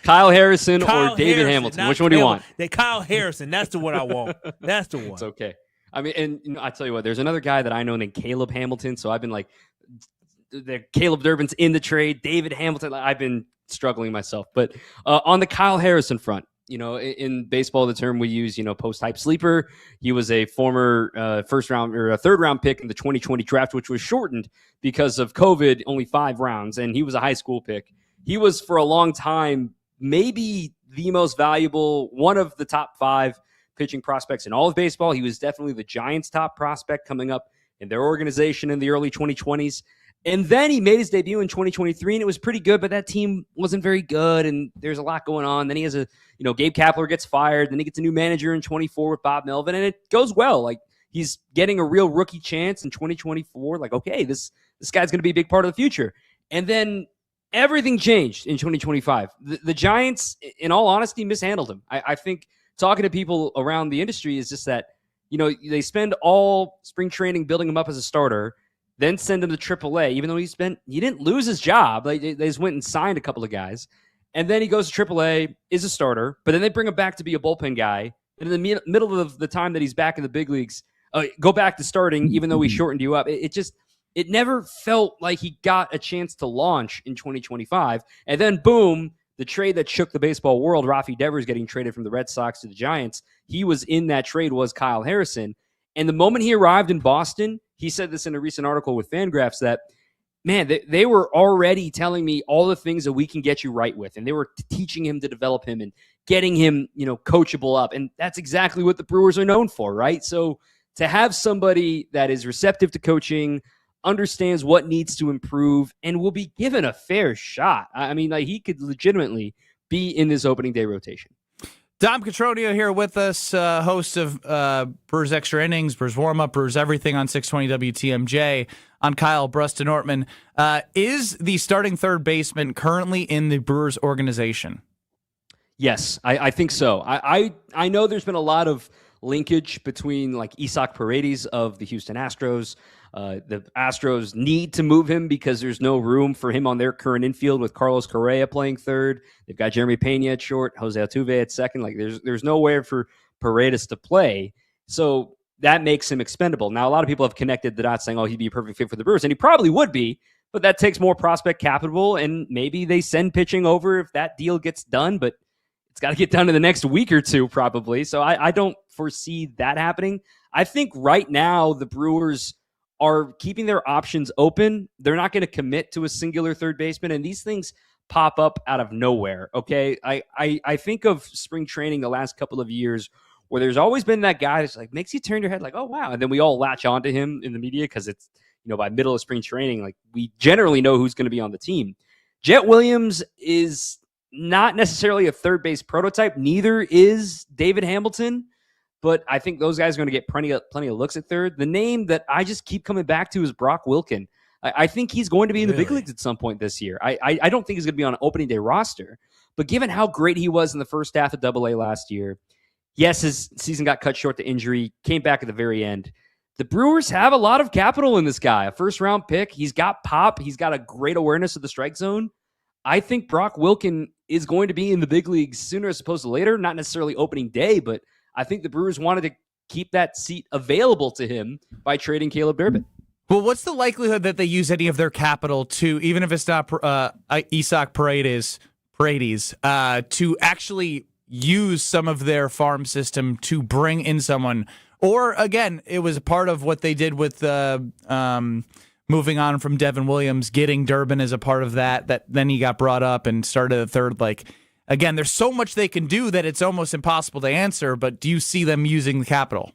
Kyle Harrison or David Hamilton. Which one do you want? Kyle Harrison. That's the one I want. That's the one. It's okay. I mean, and I tell you what, there's another guy that I know named Caleb Hamilton. So I've been like, Caleb Durbin's in the trade. David Hamilton. I've been struggling myself. But on the Kyle Harrison front, in baseball, the term we use, post-hype sleeper. He was a former first round or a third round pick in the 2020 draft, which was shortened because of COVID, only 5 rounds. And he was a high school pick. He was for a long time, maybe the most valuable, one of the top 5 pitching prospects in all of baseball. He was definitely the Giants' top prospect coming up in their organization in the early 2020s. And then he made his debut in 2023, and it was pretty good, but that team wasn't very good, and there's a lot going on. Then he has Gabe Kapler gets fired, then he gets a new manager in 24 with Bob Melvin, and it goes well. Like, he's getting a real rookie chance in 2024. Like, okay, this guy's going to be a big part of the future. And then everything changed in 2025. The Giants, in all honesty, mishandled him. I think talking to people around the industry is just that, they spend all spring training building him up as a starter, then send him to AAA, even though he didn't lose his job. Like, they just went and signed a couple of guys. And then he goes to AAA, is a starter, but then they bring him back to be a bullpen guy. And in the middle of the time that he's back in the big leagues, go back to starting, even though we shortened you up. It never felt like he got a chance to launch in 2025. And then, boom, the trade that shook the baseball world, Rafi Devers getting traded from the Red Sox to the Giants, he was in that trade, was Kyle Harrison. And the moment he arrived in Boston, he said this in a recent article with Fangraphs that, man, they were already telling me all the things that we can get you right with. And they were teaching him to develop him and getting him, coachable up. And that's exactly what the Brewers are known for, right? So to have somebody that is receptive to coaching, understands what needs to improve, and will be given a fair shot. I mean, like, he could legitimately be in this opening day rotation. Dom Cotroneo here with us, host of Brewers Extra Innings, Brewers Warm-Up, Brewers Everything on 620 WTMJ, on Kyle Brust and Ortman. Is the starting third baseman currently in the Brewers organization? Yes, I think so. I know there's been a lot of linkage between, like, Isaac Paredes of the Houston Astros. The Astros need to move him because there's no room for him on their current infield with Carlos Correa playing third. They've got Jeremy Pena at short, Jose Altuve at second. Like, there's nowhere for Paredes to play. So that makes him expendable. Now, a lot of people have connected the dots saying, he'd be a perfect fit for the Brewers, and he probably would be, but that takes more prospect capital, and maybe they send pitching over if that deal gets done, but it's got to get done in the next week or two probably. So I don't foresee that happening. I think right now the Brewers are keeping their options open. They're not going to commit to a singular third baseman, and these things pop up out of nowhere, okay? I think of spring training the last couple of years where there's always been that guy that's like, makes you turn your head like, oh, wow. And then we all latch onto him in the media because it's, by middle of spring training, like, we generally know who's going to be on the team. Jet Williams is not necessarily a third base prototype. Neither is David Hamilton. But I think those guys are going to get plenty of looks at third. The name that I just keep coming back to is Brock Wilken. I think he's going to be in the big leagues at some point this year. I don't think he's going to be on an opening day roster. But given how great he was in the first half of AA last year, yes, his season got cut short to injury, came back at the very end. The Brewers have a lot of capital in this guy. A first-round pick. He's got pop. He's got a great awareness of the strike zone. I think Brock Wilken is going to be in the big leagues sooner as opposed to later. Not necessarily opening day, but I think the Brewers wanted to keep that seat available to him by trading Caleb Durbin. Well, what's the likelihood that they use any of their capital to, even if it's not Isaac Paredes, to actually use some of their farm system to bring in someone? Or, again, it was a part of what they did with moving on from Devin Williams, getting Durbin as a part of that then he got brought up and started a third, like... Again, there's so much they can do that it's almost impossible to answer, but do you see them using the capital?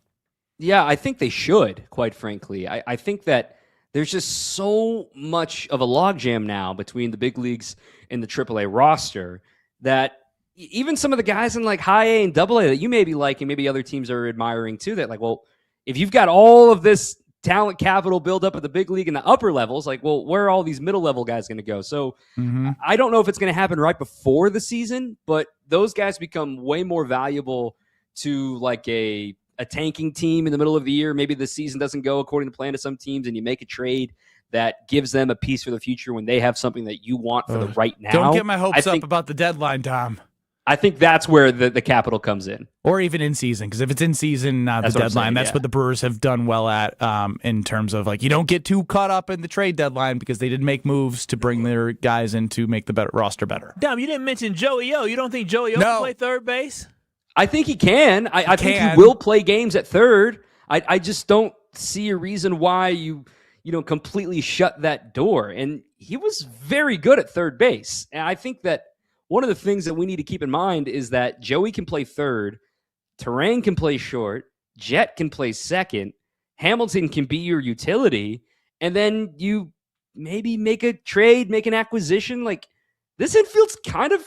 Yeah, I think they should, quite frankly. I think that there's just so much of a logjam now between the big leagues and the AAA roster that even some of the guys in like high A and AA that you may be liking, maybe other teams are admiring too, that like, well, if you've got all of this talent capital build up at the big league and the upper levels, like, well, where are all these middle level guys going to go? So I don't know if it's going to happen right before the season, but those guys become way more valuable to like a tanking team in the middle of the year. Maybe the season doesn't go according to plan to some teams and you make a trade that gives them a piece for the future when they have something that you want for the right now. Don't get my hopes up about the deadline, Tom. I think that's where the capital comes in. Or even in season, because if it's in season, not the deadline, that's what the Brewers have done well at in terms of, like, you don't get too caught up in the trade deadline because they did make moves to bring their guys in to make the roster better. Dom, you didn't mention Joey O. You don't think Joey O can play third base? I think he can. I think he will play games at third. I just don't see a reason why you completely shut that door. And he was very good at third base. And I think that one of the things that we need to keep in mind is that Joey can play third, Terang can play short, Jet can play second, Hamilton can be your utility, and then you maybe make a trade, make an acquisition. Like, this infield's kind of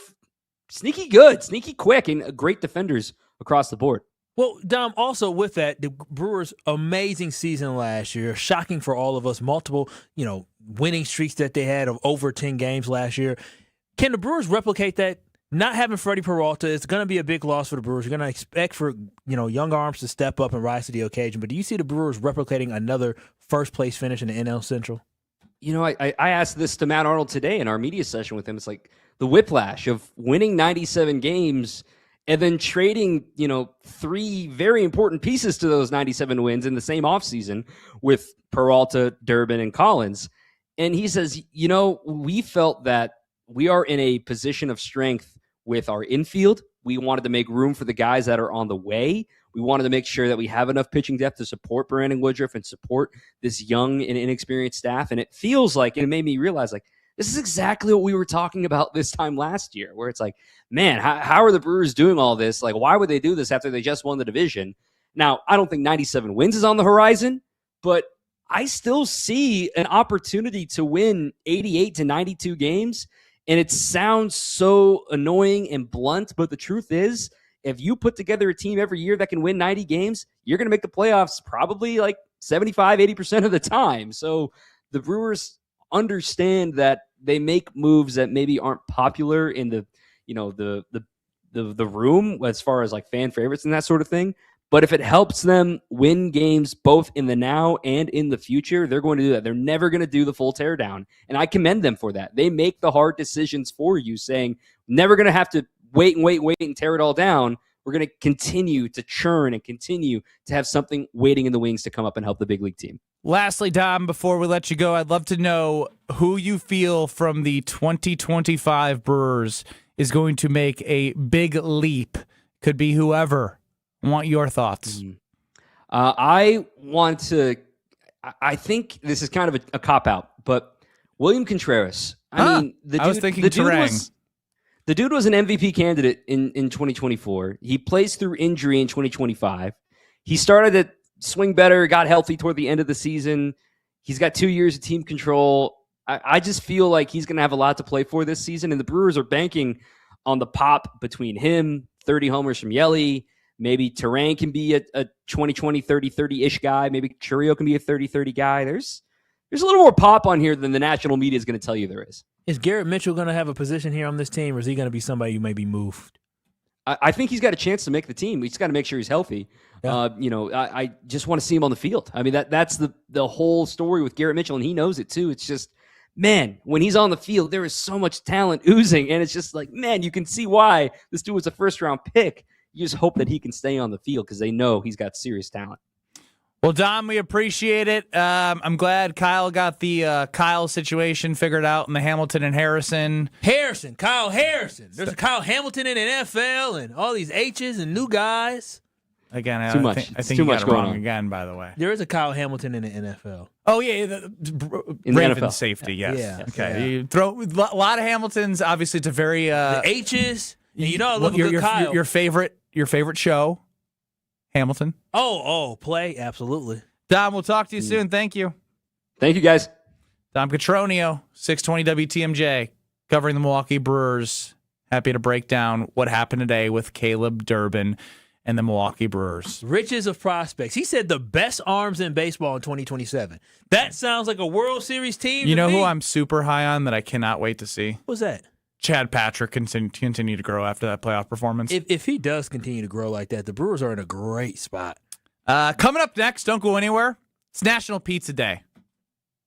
sneaky good, sneaky quick, and great defenders across the board. Well, Dom, also with that, the Brewers' amazing season last year, shocking for all of us, multiple, winning streaks that they had of over 10 games last year. Can the Brewers replicate that Not having Freddie Peralta is going to be a big loss for the Brewers. You're going to expect for young arms to step up and rise to the occasion. But do you see the Brewers replicating another first-place finish in the NL Central? I asked this to Matt Arnold today in our media session with him. It's like the whiplash of winning 97 games and then trading, 3 very important pieces to those 97 wins in the same offseason with Peralta, Durbin, and Collins. And he says, we felt that we are in a position of strength with our infield. We wanted to make room for the guys that are on the way. We wanted to make sure that we have enough pitching depth to support Brandon Woodruff and support this young and inexperienced staff. And it feels like, and it made me realize, like, this is exactly what we were talking about this time last year, where it's like, man, how are the Brewers doing all this? Like, why would they do this after they just won the division? Now, I don't think 97 wins is on the horizon, but I still see an opportunity to win 88 to 92 games. And it sounds so annoying and blunt, but the truth is, if you put together a team every year that can win 90 games, you're going to make the playoffs probably like 75, 80% of the time. So the Brewers understand that they make moves that maybe aren't popular in the room as far as like fan favorites and that sort of thing. But if it helps them win games both in the now and in the future, they're going to do that. They're never going to do the full teardown. And I commend them for that. They make the hard decisions for you, saying, never going to have to wait and tear it all down. We're going to continue to churn and continue to have something waiting in the wings to come up and help the big league team. Lastly, Dom, before we let you go, I'd love to know who you feel from the 2025 Brewers is going to make a big leap. Could be whoever. I want your thoughts. I think this is kind of a cop-out, but William Contreras. I was thinking Turang. The dude was an MVP candidate in 2024. He plays through injury in 2025. He started to swing better, got healthy toward the end of the season. He's got 2 years of team control. I just feel like he's going to have a lot to play for this season, and the Brewers are banking on the pop between him, 30 homers from Yelly. Maybe Turang can be a 20-20, 30-30-ish guy. Maybe Churio can be a 30-30 guy. There's a little more pop on here than the national media is going to tell you there is. Is Garrett Mitchell going to have a position here on this team, or is he going to be somebody who may be moved? I think he's got a chance to make the team. He's got to make sure he's healthy. Yeah. I just want to see him on the field. I mean, that's the whole story with Garrett Mitchell, and he knows it too. It's just, man, when he's on the field, there is so much talent oozing, and it's just like, man, you can see why this dude was a first-round pick. You just hope that he can stay on the field because they know he's got serious talent. Well, Dom, we appreciate it. I'm glad Kyle got the Kyle situation figured out in the Hamilton and Harrison. Kyle Harrison. There's a Kyle Hamilton in the NFL and all these H's and new guys. Again, I think too you much got it going wrong on. again, by the way. There is a Kyle Hamilton in the NFL. Oh, yeah, In the Ravens NFL. safety, yes. Yeah. Okay, Yeah. you throw a lot of Hamiltons. Obviously, it's a very The H's. And I love a good Kyle. Your favorite show, Hamilton. Play? Absolutely. Dom, we'll talk to you soon. Thank you. Thank you, guys. Dom Cotroneo, 620 WTMJ, covering the Milwaukee Brewers. Happy to break down what happened today with Caleb Durbin and the Milwaukee Brewers. Riches of prospects. He said the best arms in baseball in 2027. That sounds like a World Series team. You to know me. who I'm super high on that I cannot wait to see? What's that? Chad Patrick continue to grow after that playoff performance. If he does continue to grow like that, the Brewers are in a great spot. Coming up next, don't go anywhere. It's National Pizza Day.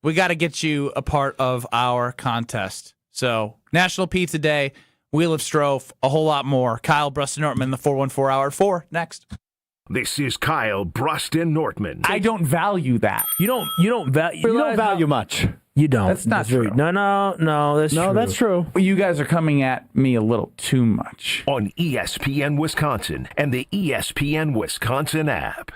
We got to get you a part of our contest. So, National Pizza Day, Wheel of Strofe, a whole lot more. Kyle, Brust, and Nortman, the 414 Hour at 4, next. This is Kyle, Brust, and Nortman. I don't value that. You don't value much. You don't. That's not true. No, that's true. That's true. Well, you guys are coming at me a little too much. On ESPN Wisconsin and the ESPN Wisconsin app.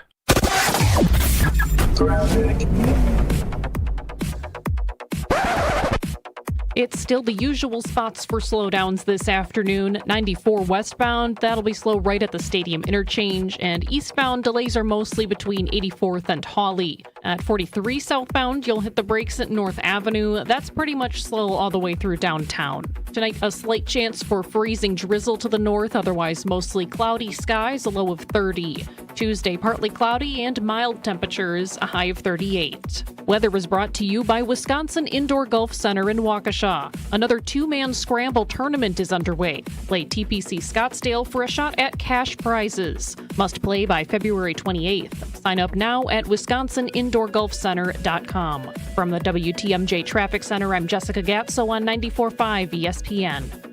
It's still the usual spots for slowdowns this afternoon. 94 westbound, that'll be slow right at the stadium interchange, and eastbound delays are mostly between 84th and Hawley. At 43 southbound, you'll hit the brakes at North Avenue. That's pretty much slow all the way through downtown. Tonight, a slight chance for freezing drizzle to the north, otherwise mostly cloudy skies, a low of 30. Tuesday, partly cloudy and mild temperatures, a high of 38. Weather was brought to you by Wisconsin Indoor Golf Center in Waukesha. Another two-man scramble tournament is underway. Play TPC Scottsdale for a shot at cash prizes. Must play by February 28th. Sign up now at WisconsinIndoorGolfCenter.com. From the WTMJ Traffic Center, I'm Jessica Gatso on 94.5 ESPN.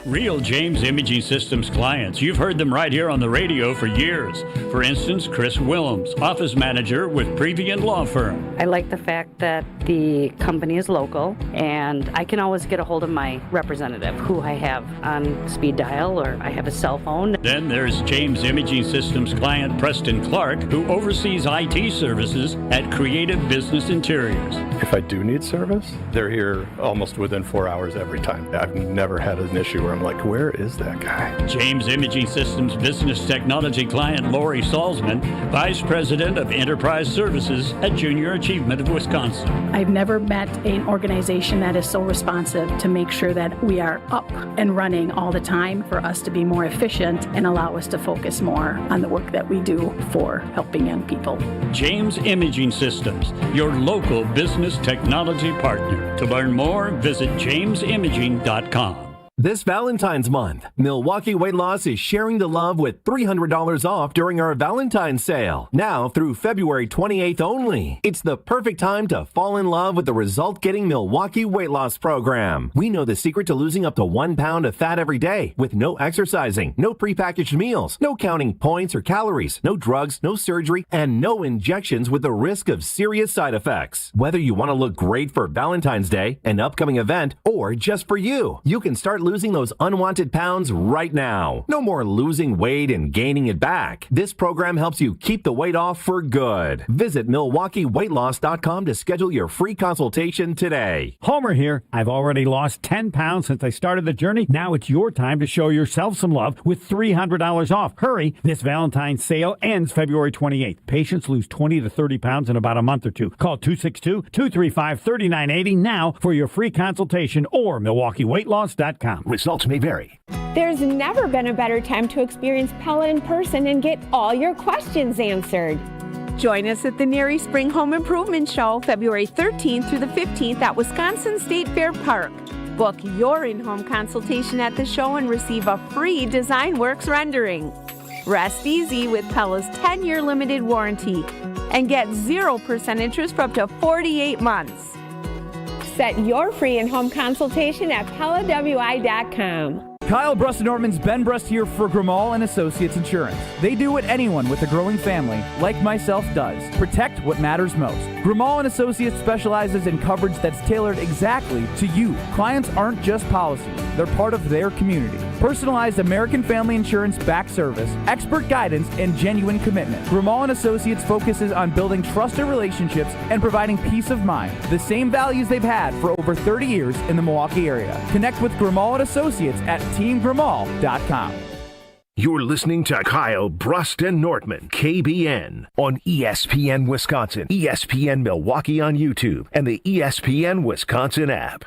Real James Imaging Systems clients. You've heard them right here on the radio for years. For instance, Chris Willems, office manager with Previan Law Firm. I like the fact that the company is local and I can always get a hold of my representative who I have on speed dial or I have a cell phone. Then there's James Imaging Systems client Preston Clark, who oversees IT services at Creative Business Interiors. If I do need service, they're here almost within 4 hours every time. I've never had an issue where I'm like, where is that guy? James Imaging Systems business technology client Lori Salzman, Vice President of Enterprise Services at Junior Achievement of Wisconsin. I've never met an organization that is so responsive to make sure that we are up and running all the time for us to be more efficient and allow us to focus more on the work that we do for helping young people. James Imaging Systems, your local business technology partner. To learn more, visit jamesimaging.com. This Valentine's month, Milwaukee Weight Loss is sharing the love with $300 off during our Valentine's sale. Now through February 28th only. It's the perfect time to fall in love with the result-getting Milwaukee Weight Loss program. We know the secret to losing up to 1 pound of fat every day with no exercising, no prepackaged meals, no counting points or calories, no drugs, no surgery, and no injections with the risk of serious side effects. Whether you want to look great for Valentine's Day, an upcoming event, or just for you, you can start losing those unwanted pounds right now. No more losing weight and gaining it back. This program helps you keep the weight off for good. Visit MilwaukeeWeightLoss.com to schedule your free consultation today. Homer here. I've already lost 10 pounds since I started the journey. Now it's your time to show yourself some love with $300 off. Hurry. This Valentine's sale ends February 28th. Patients lose 20 to 30 pounds in about a month or two. Call 262-235-3980 now for your free consultation or MilwaukeeWeightLoss.com. Results may vary. There's never been a better time to experience Pella in person and get all your questions answered. Join us at the Neary Spring Home Improvement Show, February 13th through the 15th at Wisconsin State Fair Park. Book your in-home consultation at the show and receive a free Design Works rendering. Rest easy with Pella's 10-year limited warranty and get 0% interest for up to 48 months. Set your free in-home consultation at PellaWI.com. Kyle Brust and Norman's Ben Brust here for Grimal and Associates Insurance. They do what anyone with a growing family, like myself, does. Protect what matters most. Grimal and Associates specializes in coverage that's tailored exactly to you. Clients aren't just policies, they're part of their community. Personalized American Family Insurance back service, expert guidance, and genuine commitment. Grimal and Associates focuses on building trusted relationships and providing peace of mind. The same values they've had for over 30 years in the Milwaukee area. Connect with Grimal and Associates at teamgrimal.com. You're listening to Kyle Brust and Nortman, KBN, on ESPN Wisconsin, ESPN Milwaukee on YouTube, and the ESPN Wisconsin app.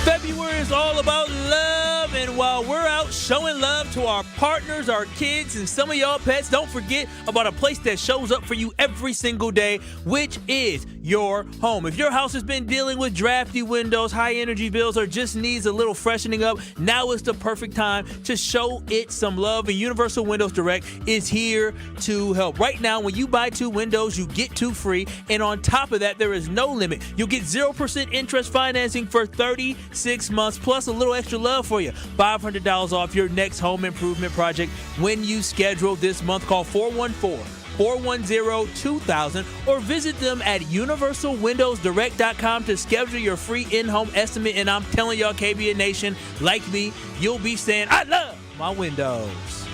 February is all about love, and while we're out showing love to our partners, our kids, and some of y'all pets, don't forget about a place that shows up for you every single day, which is your home. If your house has been dealing with drafty windows, high energy bills, or just needs a little freshening up, now is the perfect time to show it some love, and Universal Windows Direct is here to help. Right now, when you buy 2 windows, you get 2 free, and on top of that, there is no limit. You'll get 0% interest financing for 36 months, plus a little extra love for you. $500 off your next home improvement project when you schedule this month. Call 414-410-2000 or visit them at universalwindowsdirect.com to schedule your free in-home estimate. And I'm telling y'all, KBN Nation, like me, you'll be saying, I love my windows.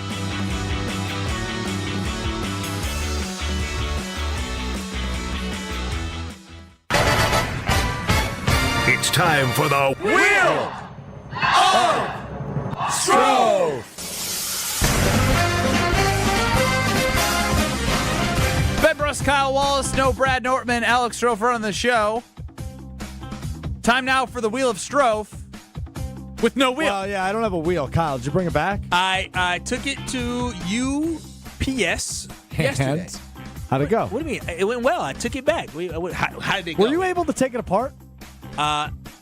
time for the Wheel of Strofe. Ben Brust, Kyle Wallace, no Brad Nortman, Alex Strofer on the show. Time now for the Wheel of Strofe with no wheel. Well, yeah, I don't have a wheel. Kyle, did you bring it back? I took it to UPS yesterday. And how'd it go? What do you mean? It went well. I took it back. How did it go? Were you able to take it apart?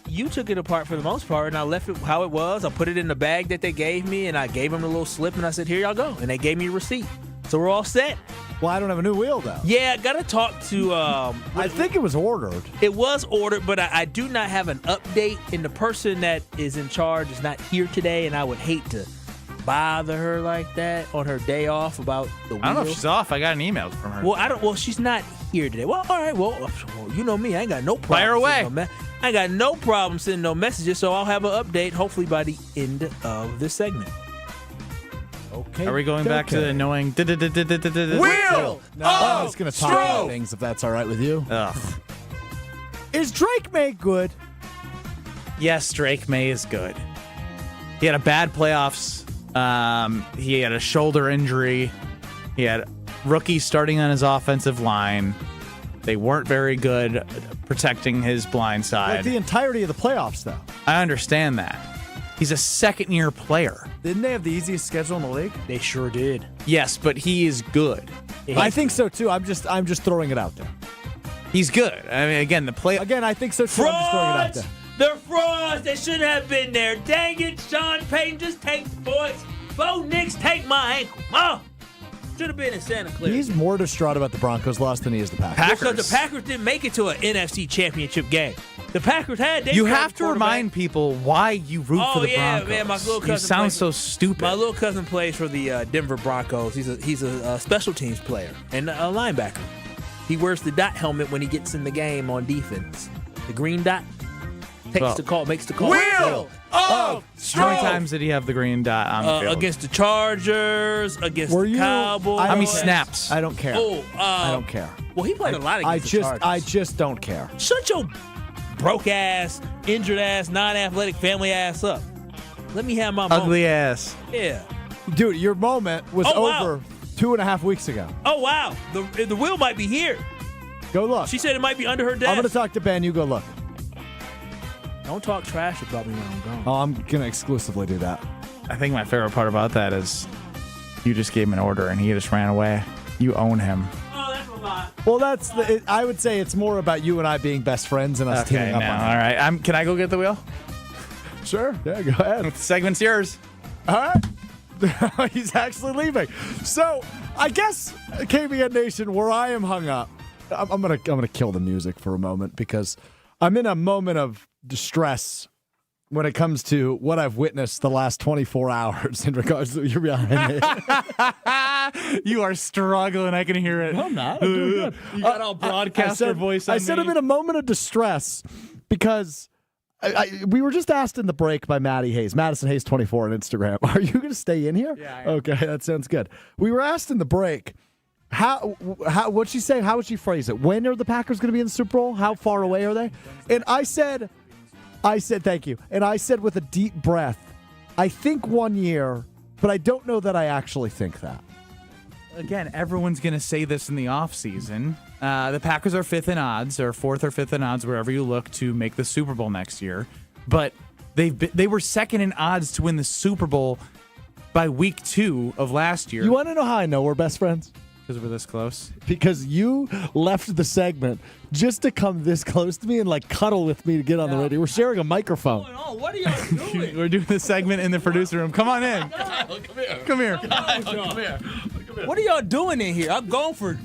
You took it apart for the most part, and I left it how it was. I put it in the bag that they gave me, and I gave them a little slip, and I said, here y'all go. And they gave me a receipt. So we're all set. Well, I don't have a new wheel, though. Yeah, I got to talk to... I think it was ordered. It was ordered, but I do not have an update, and the person that is in charge is not here today, and I would hate to bother her like that on her day off about the wheel. I don't know if she's off. I got an email from her. Well, she's not here today. Well, all right. Well, you know me. I ain't got no problem. Fire away. I ain't got no problem sending no messages, so I'll have an update hopefully by the end of this segment. Okay. Are we going back to the annoying Wheel No, I was going to talk about Strofe. things if that's all right with you. Ugh. Is Drake May good? Yes, Drake May is good. He had a bad playoffs. He had a shoulder injury. He had rookies starting on his offensive line. They weren't very good protecting his blind side. Like the entirety of the playoffs, though. I understand that. He's a second-year player. Didn't they have the easiest schedule in the league? They sure did. Yes, but he is good. I think so too. I'm just throwing it out there. He's good. I mean, again, I think so too. I'm just throwing it out there. They're frauds. They shouldn't have been there. Dang it, Sean Payton, just take the points. Bo Nix, take my ankle. Mom, should have been in Santa Clara. He's more distraught about the Broncos loss than he is the Packers. Because the Packers didn't make it to an NFC Championship game. The Packers had. You have to remind people why you root for the Broncos. Man, my little cousin. You sound so stupid. My little cousin plays for the Denver Broncos. He's a special teams player and a linebacker. He wears the dot helmet when he gets in the game on defense. The green dot makes the call. Wheel of Strofe. How many times did he have the green dot on the field? Against the Chargers, against the Cowboys. How many snaps? I don't care. I don't care. Well, he played a lot against the Chargers. I just don't care. Shut your broke ass, injured ass, non-athletic family ass up. Let me have my ugly moment. ass. Yeah. Dude, your moment was over 2.5 weeks ago. Oh, wow. The wheel might be here. Go look. She said it might be under her desk. I'm going to talk to Ben. You go look. Don't talk trash about me when I'm gone. Oh, I'm going to exclusively do that. I think my favorite part about that is you just gave him an order and he just ran away. You own him. Oh, that's a lot. Well, I would say it's more about you and I being best friends and us teaming up on that. All right. Can I go get the wheel? Sure. Yeah, go ahead. The segment's yours. All right. He's actually leaving. So, I guess KBN Nation, where I am hung up, I'm gonna kill the music for a moment because I'm in a moment of distress when it comes to what I've witnessed the last 24 hours in regards to you're behind me. You are struggling. I can hear it. No, I'm not. I'm doing good. You got all broadcaster voice on I said me. I'm in a moment of distress because we were just asked in the break by Maddie Hayes, Madison Hayes 24 on Instagram. Are you going to stay in here? Yeah, I am. Okay, that sounds good. We were asked in the break, what'd she say? How would she phrase it? When are the Packers going to be in the Super Bowl? How far away are they? And I said, thank you. And I said with a deep breath, I think 1 year, but I don't know that I actually think that. Again, everyone's going to say this in the offseason. The Packers are fifth in odds, or fourth or fifth in odds, wherever you look, to make the Super Bowl next year. But they were second in odds to win the Super Bowl by week 2 of last year. You want to know how I know we're best friends? Because we're this close. Because you left the segment just to come this close to me and like cuddle with me to get on the radio. We're sharing a microphone. What are y'all doing? We're doing the segment in the producer room. Come on in. Come here. What are y'all doing in here? I'm gone for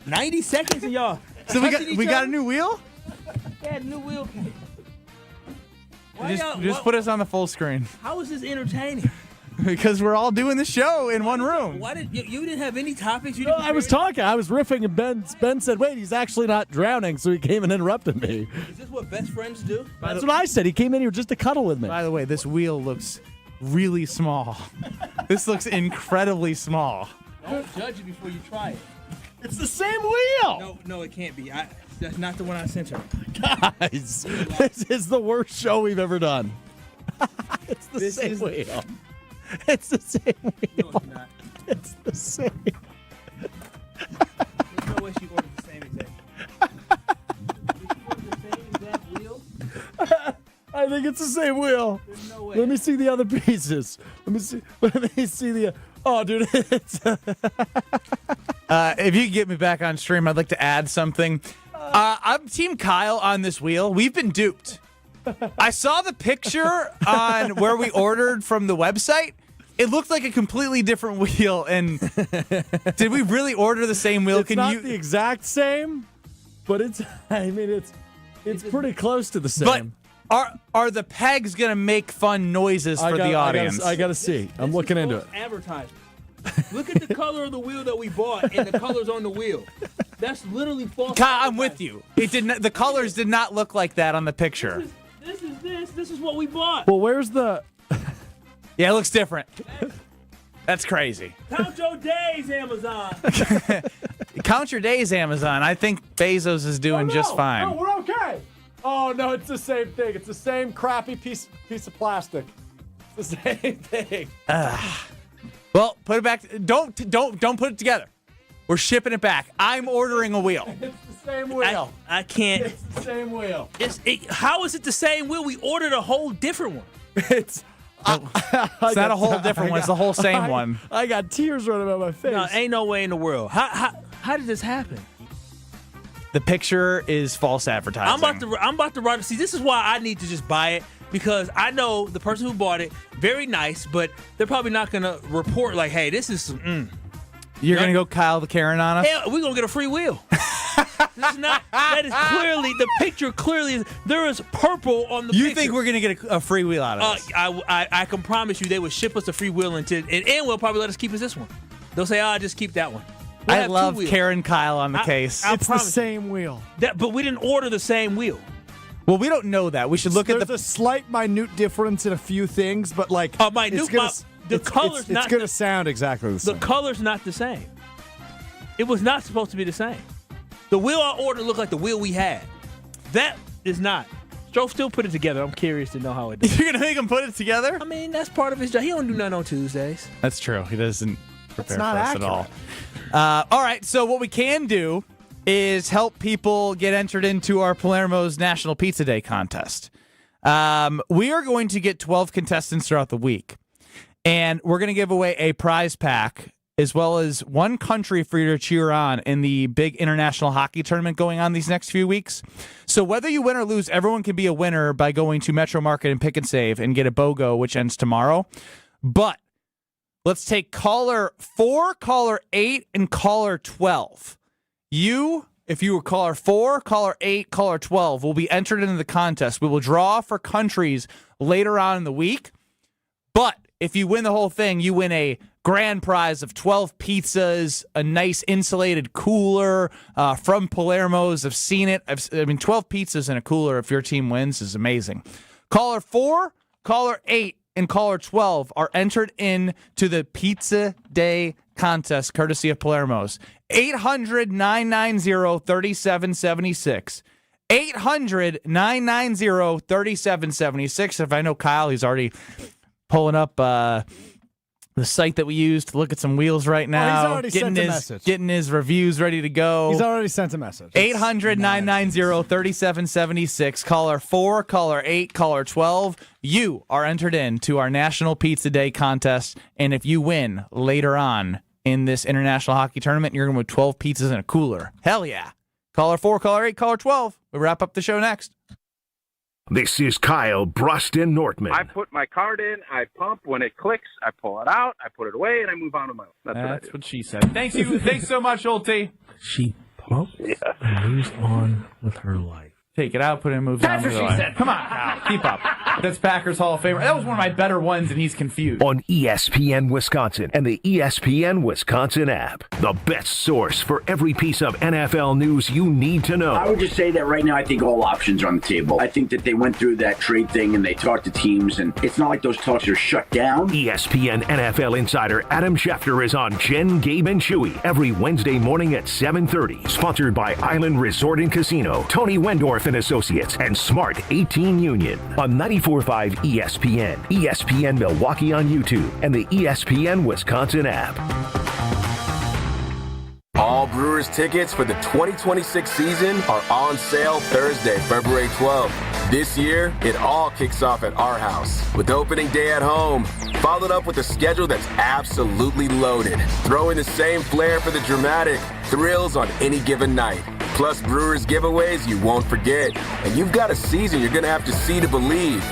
90 seconds and y'all. So we got a new wheel? Yeah, new wheel. Just put us on the full screen. How is this entertaining? Because we're all doing the show in one room. Why did you didn't have any topics? No, I was talking. I was riffing, and Ben said, "Wait, he's actually not drowning," so he came and interrupted me. Is this what best friends do? That's what I said. He came in here just to cuddle with me. By the way, this wheel looks really small. This looks incredibly small. Don't judge it before you try it. It's the same wheel. No, it can't be. That's not the one I sent her. Guys, this is the worst show we've ever done. It's the same wheel. It's the same wheel. No, it's not. It's the same. There's no way she ordered the same exact. Did she order the same exact wheel? I think it's the same wheel. There's no way. Let me see the other pieces. Let me see the. Oh, dude, it's. If you could get me back on stream, I'd like to add something. I'm Team Kyle on this wheel. We've been duped. I saw the picture on where we ordered from the website. It looked like a completely different wheel. And did we really order the same wheel? It's not the exact same, but it's. I mean, it's pretty close to the same. But are the pegs gonna make fun noises for the audience? I gotta see. I'm looking into it. Advertisement. Look at the color of the wheel that we bought and the colors on the wheel. That's literally false. Kyle, I'm with you. It did not. The colors did not look like that on the picture. This is what we bought. Well, where's the? Yeah, it looks different. That's crazy. Count your days, Amazon. Count your days, Amazon. I think Bezos is doing just fine. No, we're okay. Oh no, it's the same thing. It's the same crappy piece of plastic. It's the same thing. Well, put it back. Don't put it together. We're shipping it back. I'm ordering a wheel. It's the same wheel. I can't. It's the same wheel. How is it the same wheel? We ordered a whole different one. It's not a whole different one. It's the whole same one. I got tears running down my face. No, ain't no way in the world. How did this happen? The picture is false advertising. I'm about to write. See, this is why I need to just buy it, because I know the person who bought it, very nice, but they're probably not going to report like, hey, this is some. You're going to go Kyle the Karen on us? Hell, we're going to get a free wheel. That is clearly, the picture clearly is, there is purple on the picture. You think we're going to get a free wheel out of this? I can promise you they would ship us a free wheel and will probably let us keep this one. They'll say, just keep that one. We'll I love Karen Kyle on the case. It's the same wheel. But we didn't order the same wheel. Well, we don't know that. We should look at There's a slight, minute difference in a few things, but like the color's it's going to sound exactly the same. The color's not the same. It was not supposed to be the same. The wheel I ordered looked like the wheel we had. That is not. Stroh still put it together. I'm curious to know how it does. You're going to make him put it together? I mean, that's part of his job. He don't do nothing on Tuesdays. That's true. He doesn't prepare for not us at all. All right, so what we can do is help people get entered into our Palermo's National Pizza Day contest. We are going to get 12 contestants throughout the week, and we're going to give away a prize pack as well as one country for you to cheer on in the big international hockey tournament going on these next few weeks. So whether you win or lose, everyone can be a winner by going to Metro Market and Pick and Save and get a BOGO, which ends tomorrow. But let's take caller 4, caller 8, and caller 12. If you were caller 4, caller 8, caller 12, will be entered into the contest. We will draw for countries later on in the week. But if you win the whole thing, you win a grand prize of 12 pizzas, a nice insulated cooler from Palermo's. I've seen it. 12 pizzas in a cooler if your team wins is amazing. Caller 4, caller 8, and caller 12 are entered into the Pizza Day contest, courtesy of Palermo's. 800-990-3776. 800-990-3776. If I know Kyle, he's already pulling up the site that we use to look at some wheels right now. He's already sent a message. Getting his reviews ready to go. He's already sent a message. 800-990-3776. Caller 4, caller 8, caller 12. You are entered into our National Pizza Day contest, and if you win later on in this international hockey tournament, you're going to win 12 pizzas and a cooler. Hell yeah. Caller 4, caller 8, caller 12. We'll wrap up the show next. This is Kyle Brust in Northman. I put my card in, I pump. When it clicks, I pull it out, I put it away, and I move on to my own. That's what she said. Thanks so much, Old T. She pumped and moves on with her life. Take it out, put it in, move down. That's what she said. Come on, Kyle. Keep up. That's Packers Hall of Famer. That was one of my better ones, and he's confused. On ESPN Wisconsin and the ESPN Wisconsin app. The best source for every piece of NFL news you need to know. I would just say that right now I think all options are on the table. I think that they went through that trade thing and they talked to teams, and it's not like those talks are shut down. ESPN NFL insider Adam Schefter is on Jen, Gabe, and Chewy every Wednesday morning at 7:30. Sponsored by Island Resort and Casino, Tony Wendorf and Associates, and Smart 18 Union. On 94.5 ESPN, ESPN Milwaukee on YouTube, and the ESPN Wisconsin app. All Brewers tickets for the 2026 season are on sale Thursday, February 12th. This year, it all kicks off at our house with opening day at home, followed up with a schedule that's absolutely loaded. Throw in the same flair for the dramatic thrills on any given night. Plus Brewers giveaways you won't forget. And you've got a season you're going to have to see to believe.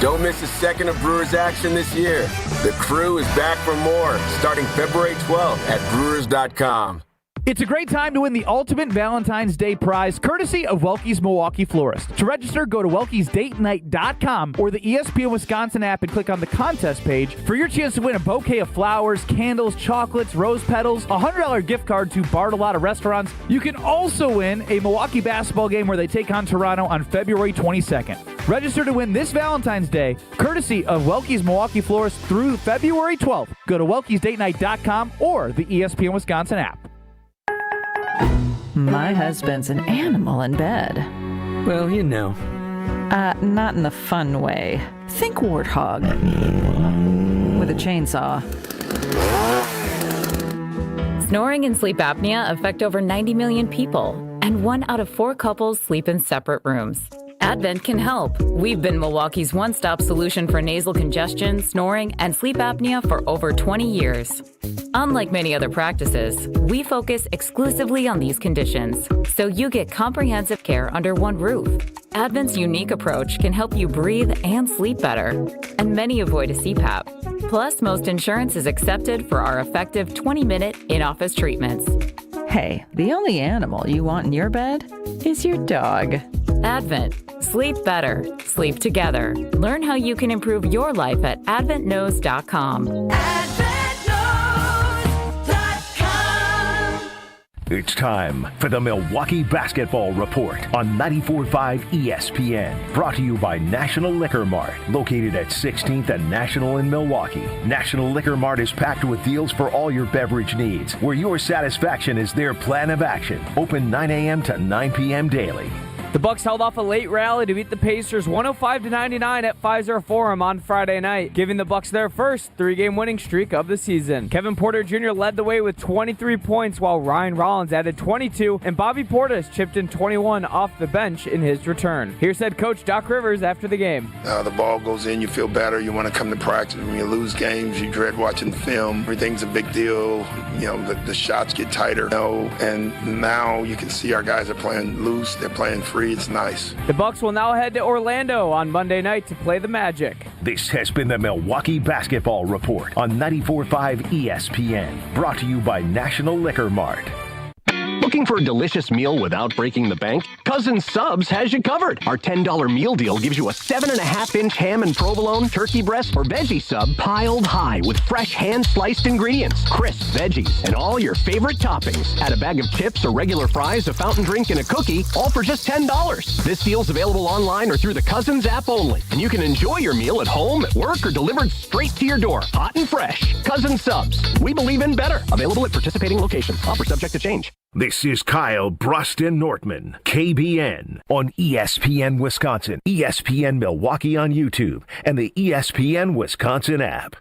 Don't miss a second of Brewers action this year. The crew is back for more starting February 12th at Brewers.com. It's a great time to win the ultimate Valentine's Day prize, courtesy of Welke's Milwaukee Florist. To register, go to welkesdatenight.com or the ESPN Wisconsin app and click on the contest page for your chance to win a bouquet of flowers, candles, chocolates, rose petals, a $100 gift card to Bartolotta Restaurants. You can also win a Milwaukee basketball game where they take on Toronto on February 22nd. Register to win this Valentine's Day, courtesy of Welke's Milwaukee Florist through February 12th. Go to welkesdatenight.com or the ESPN Wisconsin app. My husband's an animal in bed. Well, you know. Not in the fun way. Think warthog. With a chainsaw. Snoring and sleep apnea affect over 90 million people, and 1 out of 4 couples sleep in separate rooms. Advent can help. We've been Milwaukee's one-stop solution for nasal congestion, snoring, and sleep apnea for over 20 years. Unlike many other practices, we focus exclusively on these conditions, so you get comprehensive care under one roof. Advent's unique approach can help you breathe and sleep better, and many avoid a CPAP. Plus, most insurance is accepted for our effective 20-minute in-office treatments. Hey, the only animal you want in your bed is your dog. Advent. Sleep better. Sleep together. Learn how you can improve your life at adventknows.com. It's time for the Milwaukee Basketball Report on 94.5 ESPN. Brought to you by National Liquor Mart, located at 16th and National in Milwaukee. National Liquor Mart is packed with deals for all your beverage needs, where your satisfaction is their plan of action. Open 9 a.m. to 9 p.m. daily. The Bucks held off a late rally to beat the Pacers 105-99 at Pfizer Forum on Friday night, giving the Bucks their first 3-game winning streak of the season. Kevin Porter Jr. led the way with 23 points, while Ryan Rollins added 22, and Bobby Portis chipped in 21 off the bench in his return. Here's head coach Doc Rivers after the game. The ball goes in, you feel better, you want to come to practice. When you lose games, you dread watching the film. Everything's a big deal. The shots get tighter. And now you can see our guys are playing loose, they're playing free. It's nice. The Bucks will now head to Orlando on Monday night to play the Magic. This has been the Milwaukee Basketball Report on 94.5 ESPN. Brought to you by National Liquor Mart. Looking for a delicious meal without breaking the bank? Cousin Subs has you covered. Our $10 meal deal gives you a 7.5-inch ham and provolone, turkey breast, or veggie sub piled high with fresh hand-sliced ingredients, crisp veggies, and all your favorite toppings. Add a bag of chips or regular fries, a fountain drink, and a cookie, all for just $10. This deal's available online or through the Cousins app only. And you can enjoy your meal at home, at work, or delivered straight to your door, hot and fresh. Cousin Subs. We believe in better. Available at participating locations. Offer subject to change. This is Kyle Brust and Nortman, KBN, on ESPN Wisconsin, ESPN Milwaukee on YouTube, and the ESPN Wisconsin app.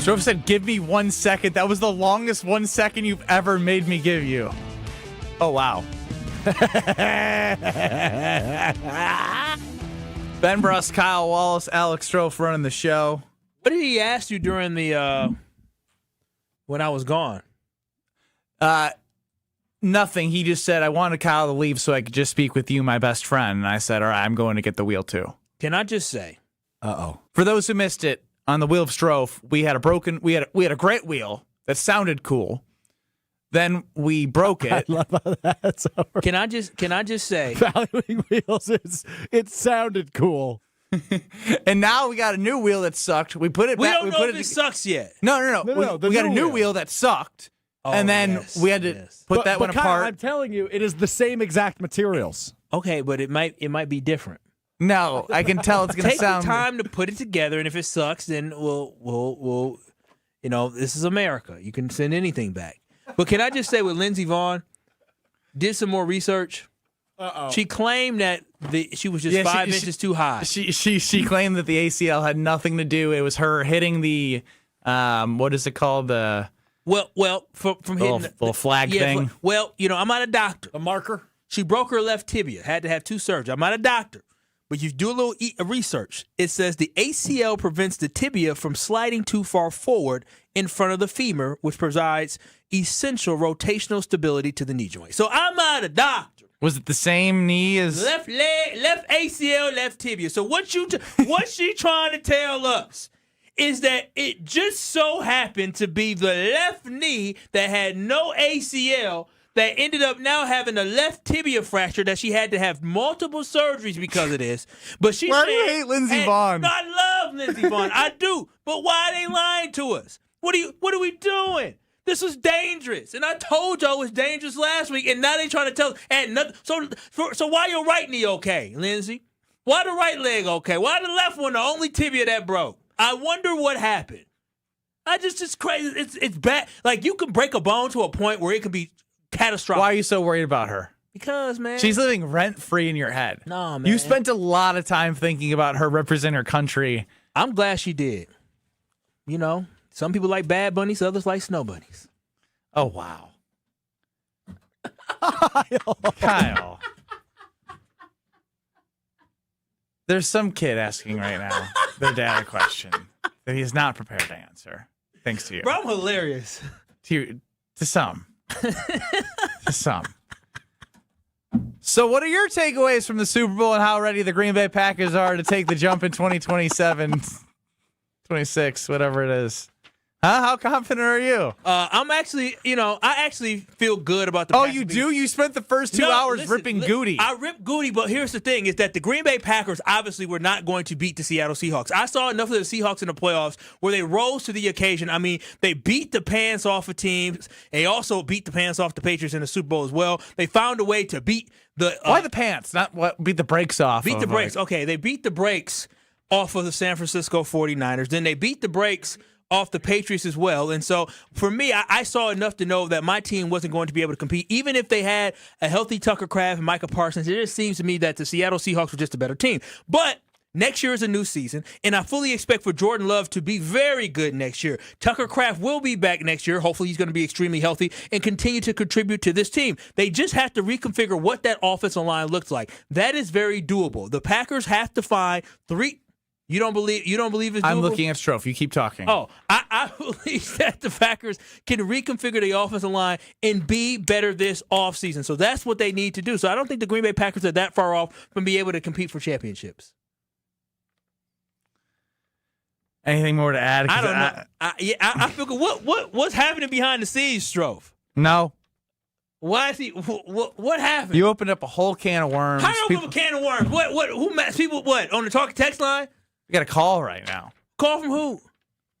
Strofe said, give me 1 second. That was the longest 1 second you've ever made me give you. Oh, wow. Ben Brust, Kyle Wallace, Alex Strofe running the show. What did he ask you during the when I was gone? Nothing. He just said, I wanted Kyle to leave so I could just speak with you, my best friend. And I said, all right, I'm going to get the wheel too. Can I just say? For those who missed it, on the wheel of Strofe, we had a great wheel that sounded cool. Then we broke it. I love how that's over. Can I just say? Valuing wheels, it sounded cool. And now we got a new wheel that sucked. We put it We back. don't know if it sucks yet. No. We got a new wheel. wheel that sucked. And then we had to put that one Kyle, apart. I'm telling you, it is the same exact materials. Okay, but it might be different. No, I can tell it's going to sound. Take the time to put it together, and if it sucks, then we'll this is America. You can send anything back. But can I just say, with Lindsey Vonn, did some more research. She claimed that she was just 5 inches too high. She claimed that the ACL had nothing to do. It was her hitting the what is it called, the from hitting the little flag thing. I'm not a doctor. A marker. She broke her left tibia. Had to have 2 surgeries. I'm not a doctor. But you do a little research. It says the ACL prevents the tibia from sliding too far forward in front of the femur, which provides essential rotational stability to the knee joint. So I'm not a doctor. Was it the same knee as left leg, left ACL, left tibia? So what she trying to tell us is that it just so happened to be the left knee that had no ACL that ended up now having a left tibia fracture that she had to have multiple surgeries because of this. But she Why said, do you hate Lindsey Vonn? I love Lindsey Vonn. I do. But why are they lying to us? What are we doing? This was dangerous. And I told y'all it was dangerous last week, and now they trying to tell us. And nothing. So why your right knee okay, Lindsey? Why the right leg okay? Why the left one the only tibia that broke? I wonder what happened. It's crazy. It's bad. Like, you can break a bone to a point where it can be catastrophic. Why are you so worried about her? Because, man, she's living rent-free in your head. No, man. You spent a lot of time thinking about her representing her country. I'm glad she did. Some people like bad bunnies, others like snow bunnies. Oh, wow. Kyle. There's some kid asking right now their dad a question that he's not prepared to answer. Thanks to you. Bro, I'm hilarious. To some. To some. So what are your takeaways from the Super Bowl and how ready the Green Bay Packers are to take the jump in 2027, 26, whatever it is? Huh? How confident are you? I'm actually, I actually feel good about the Packers. You do? You spent the first 2 hours ripping Goody. I ripped Goody, but here's the thing, is that the Green Bay Packers obviously were not going to beat the Seattle Seahawks. I saw enough of the Seahawks in the playoffs where they rose to the occasion. I mean, they beat the pants off of teams. They also beat the pants off the Patriots in the Super Bowl as well. They found a way to beat the... Why the pants? Not what? Beat the brakes off. Beat the brakes. Okay, they beat the brakes off of the San Francisco 49ers. Then they beat the brakes off the Patriots as well. And so for me, I saw enough to know that my team wasn't going to be able to compete. Even if they had a healthy Tucker Kraft and Micah Parsons, it just seems to me that the Seattle Seahawks were just a better team. But next year is a new season, and I fully expect for Jordan Love to be very good next year. Tucker Kraft will be back next year. Hopefully he's going to be extremely healthy and continue to contribute to this team. They just have to reconfigure what that offensive line looks like. That is very doable. The Packers have to find 3... You don't believe it's doable? I'm looking at Strofe. You keep talking. Oh, I believe that the Packers can reconfigure the offensive line and be better this offseason. So that's what they need to do. So I don't think the Green Bay Packers are that far off from being able to compete for championships. Anything more to add? I don't know. I feel good. What's happening behind the scenes, Strofe? No. Why is he? What happened? You opened up a whole can of worms. How you open up a can of worms? Who met people? What on the talking text line? You got a call right now. Call from who?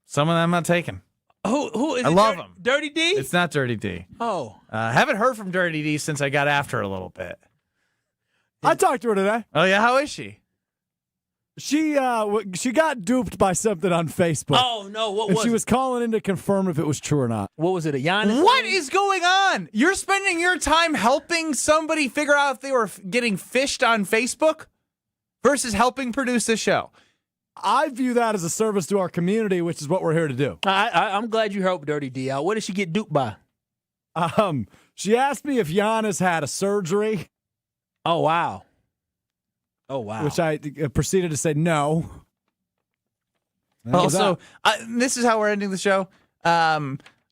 Some of them I'm not taking. Who is I it? love them. Dirty D? It's not Dirty D. Oh. Haven't heard from Dirty D since I got after her a little bit. I talked to her today. Oh, yeah? How is she? She got duped by something on Facebook. Oh, no. What was she it? was calling in to confirm if it was true or not. What was it, a Giannis? What is going on? You're spending your time helping somebody figure out if they were getting fished on Facebook versus helping produce the show. I view that as a service to our community, which is what we're here to do. I'm glad you helped Dirty D out. What did she get duped by? She asked me if Giannis had a surgery. Oh, wow. Which I proceeded to say no. Also, this is how we're ending the show.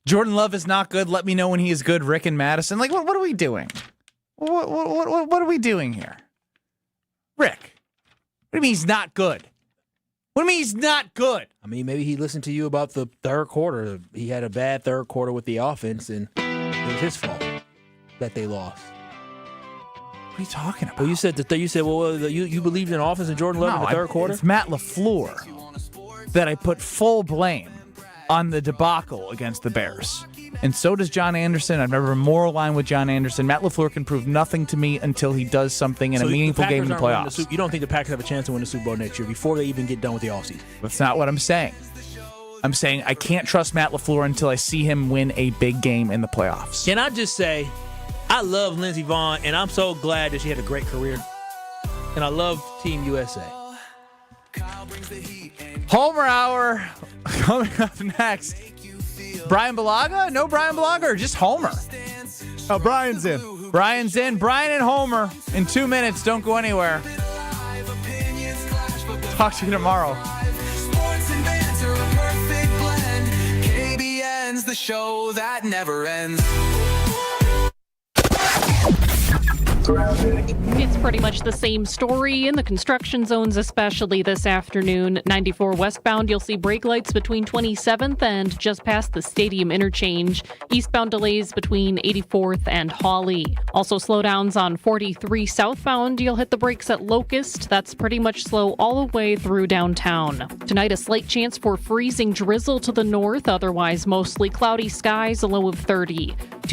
Jordan Love is not good. Let me know when he is good. Rick and Madison. Like, what are we doing? What are we doing here? Rick, what do you mean he's not good? What do you mean he's not good? I mean, maybe he listened to you about the third quarter. He had a bad third quarter with the offense, and it was his fault that they lost. What are you talking about? Well, you said you believed in offense and Jordan Love in the third quarter? It's Matt LaFleur that I put full blame on the debacle against the Bears. And so does John Anderson. I've never been more aligned with John Anderson. Matt LaFleur can prove nothing to me until he does something in a meaningful game in the playoffs. You don't think the Packers have a chance to win the Super Bowl next year before they even get done with the offseason? That's not what I'm saying. I'm saying I can't trust Matt LaFleur until I see him win a big game in the playoffs. Can I just say, I love Lindsey Vonn, and I'm so glad that she had a great career. And I love Team USA. Homer Hour coming up next. Brian Bulaga? No Brian Bulaga, or just Homer? Oh, Brian's in. Brian's in. Brian and Homer in 2 minutes. Don't go anywhere. Talk to you tomorrow. Sports and banter, a perfect blend. KBN's the show that never ends. It's pretty much the same story in the construction zones, especially this afternoon. 94 westbound, you'll see brake lights between 27th and just past the stadium interchange. Eastbound delays between 84th and Hawley. Also slowdowns on 43 southbound. You'll hit the brakes at Locust. That's pretty much slow all the way through downtown. Tonight, a slight chance for freezing drizzle to the north. Otherwise, mostly cloudy skies, a low of 30.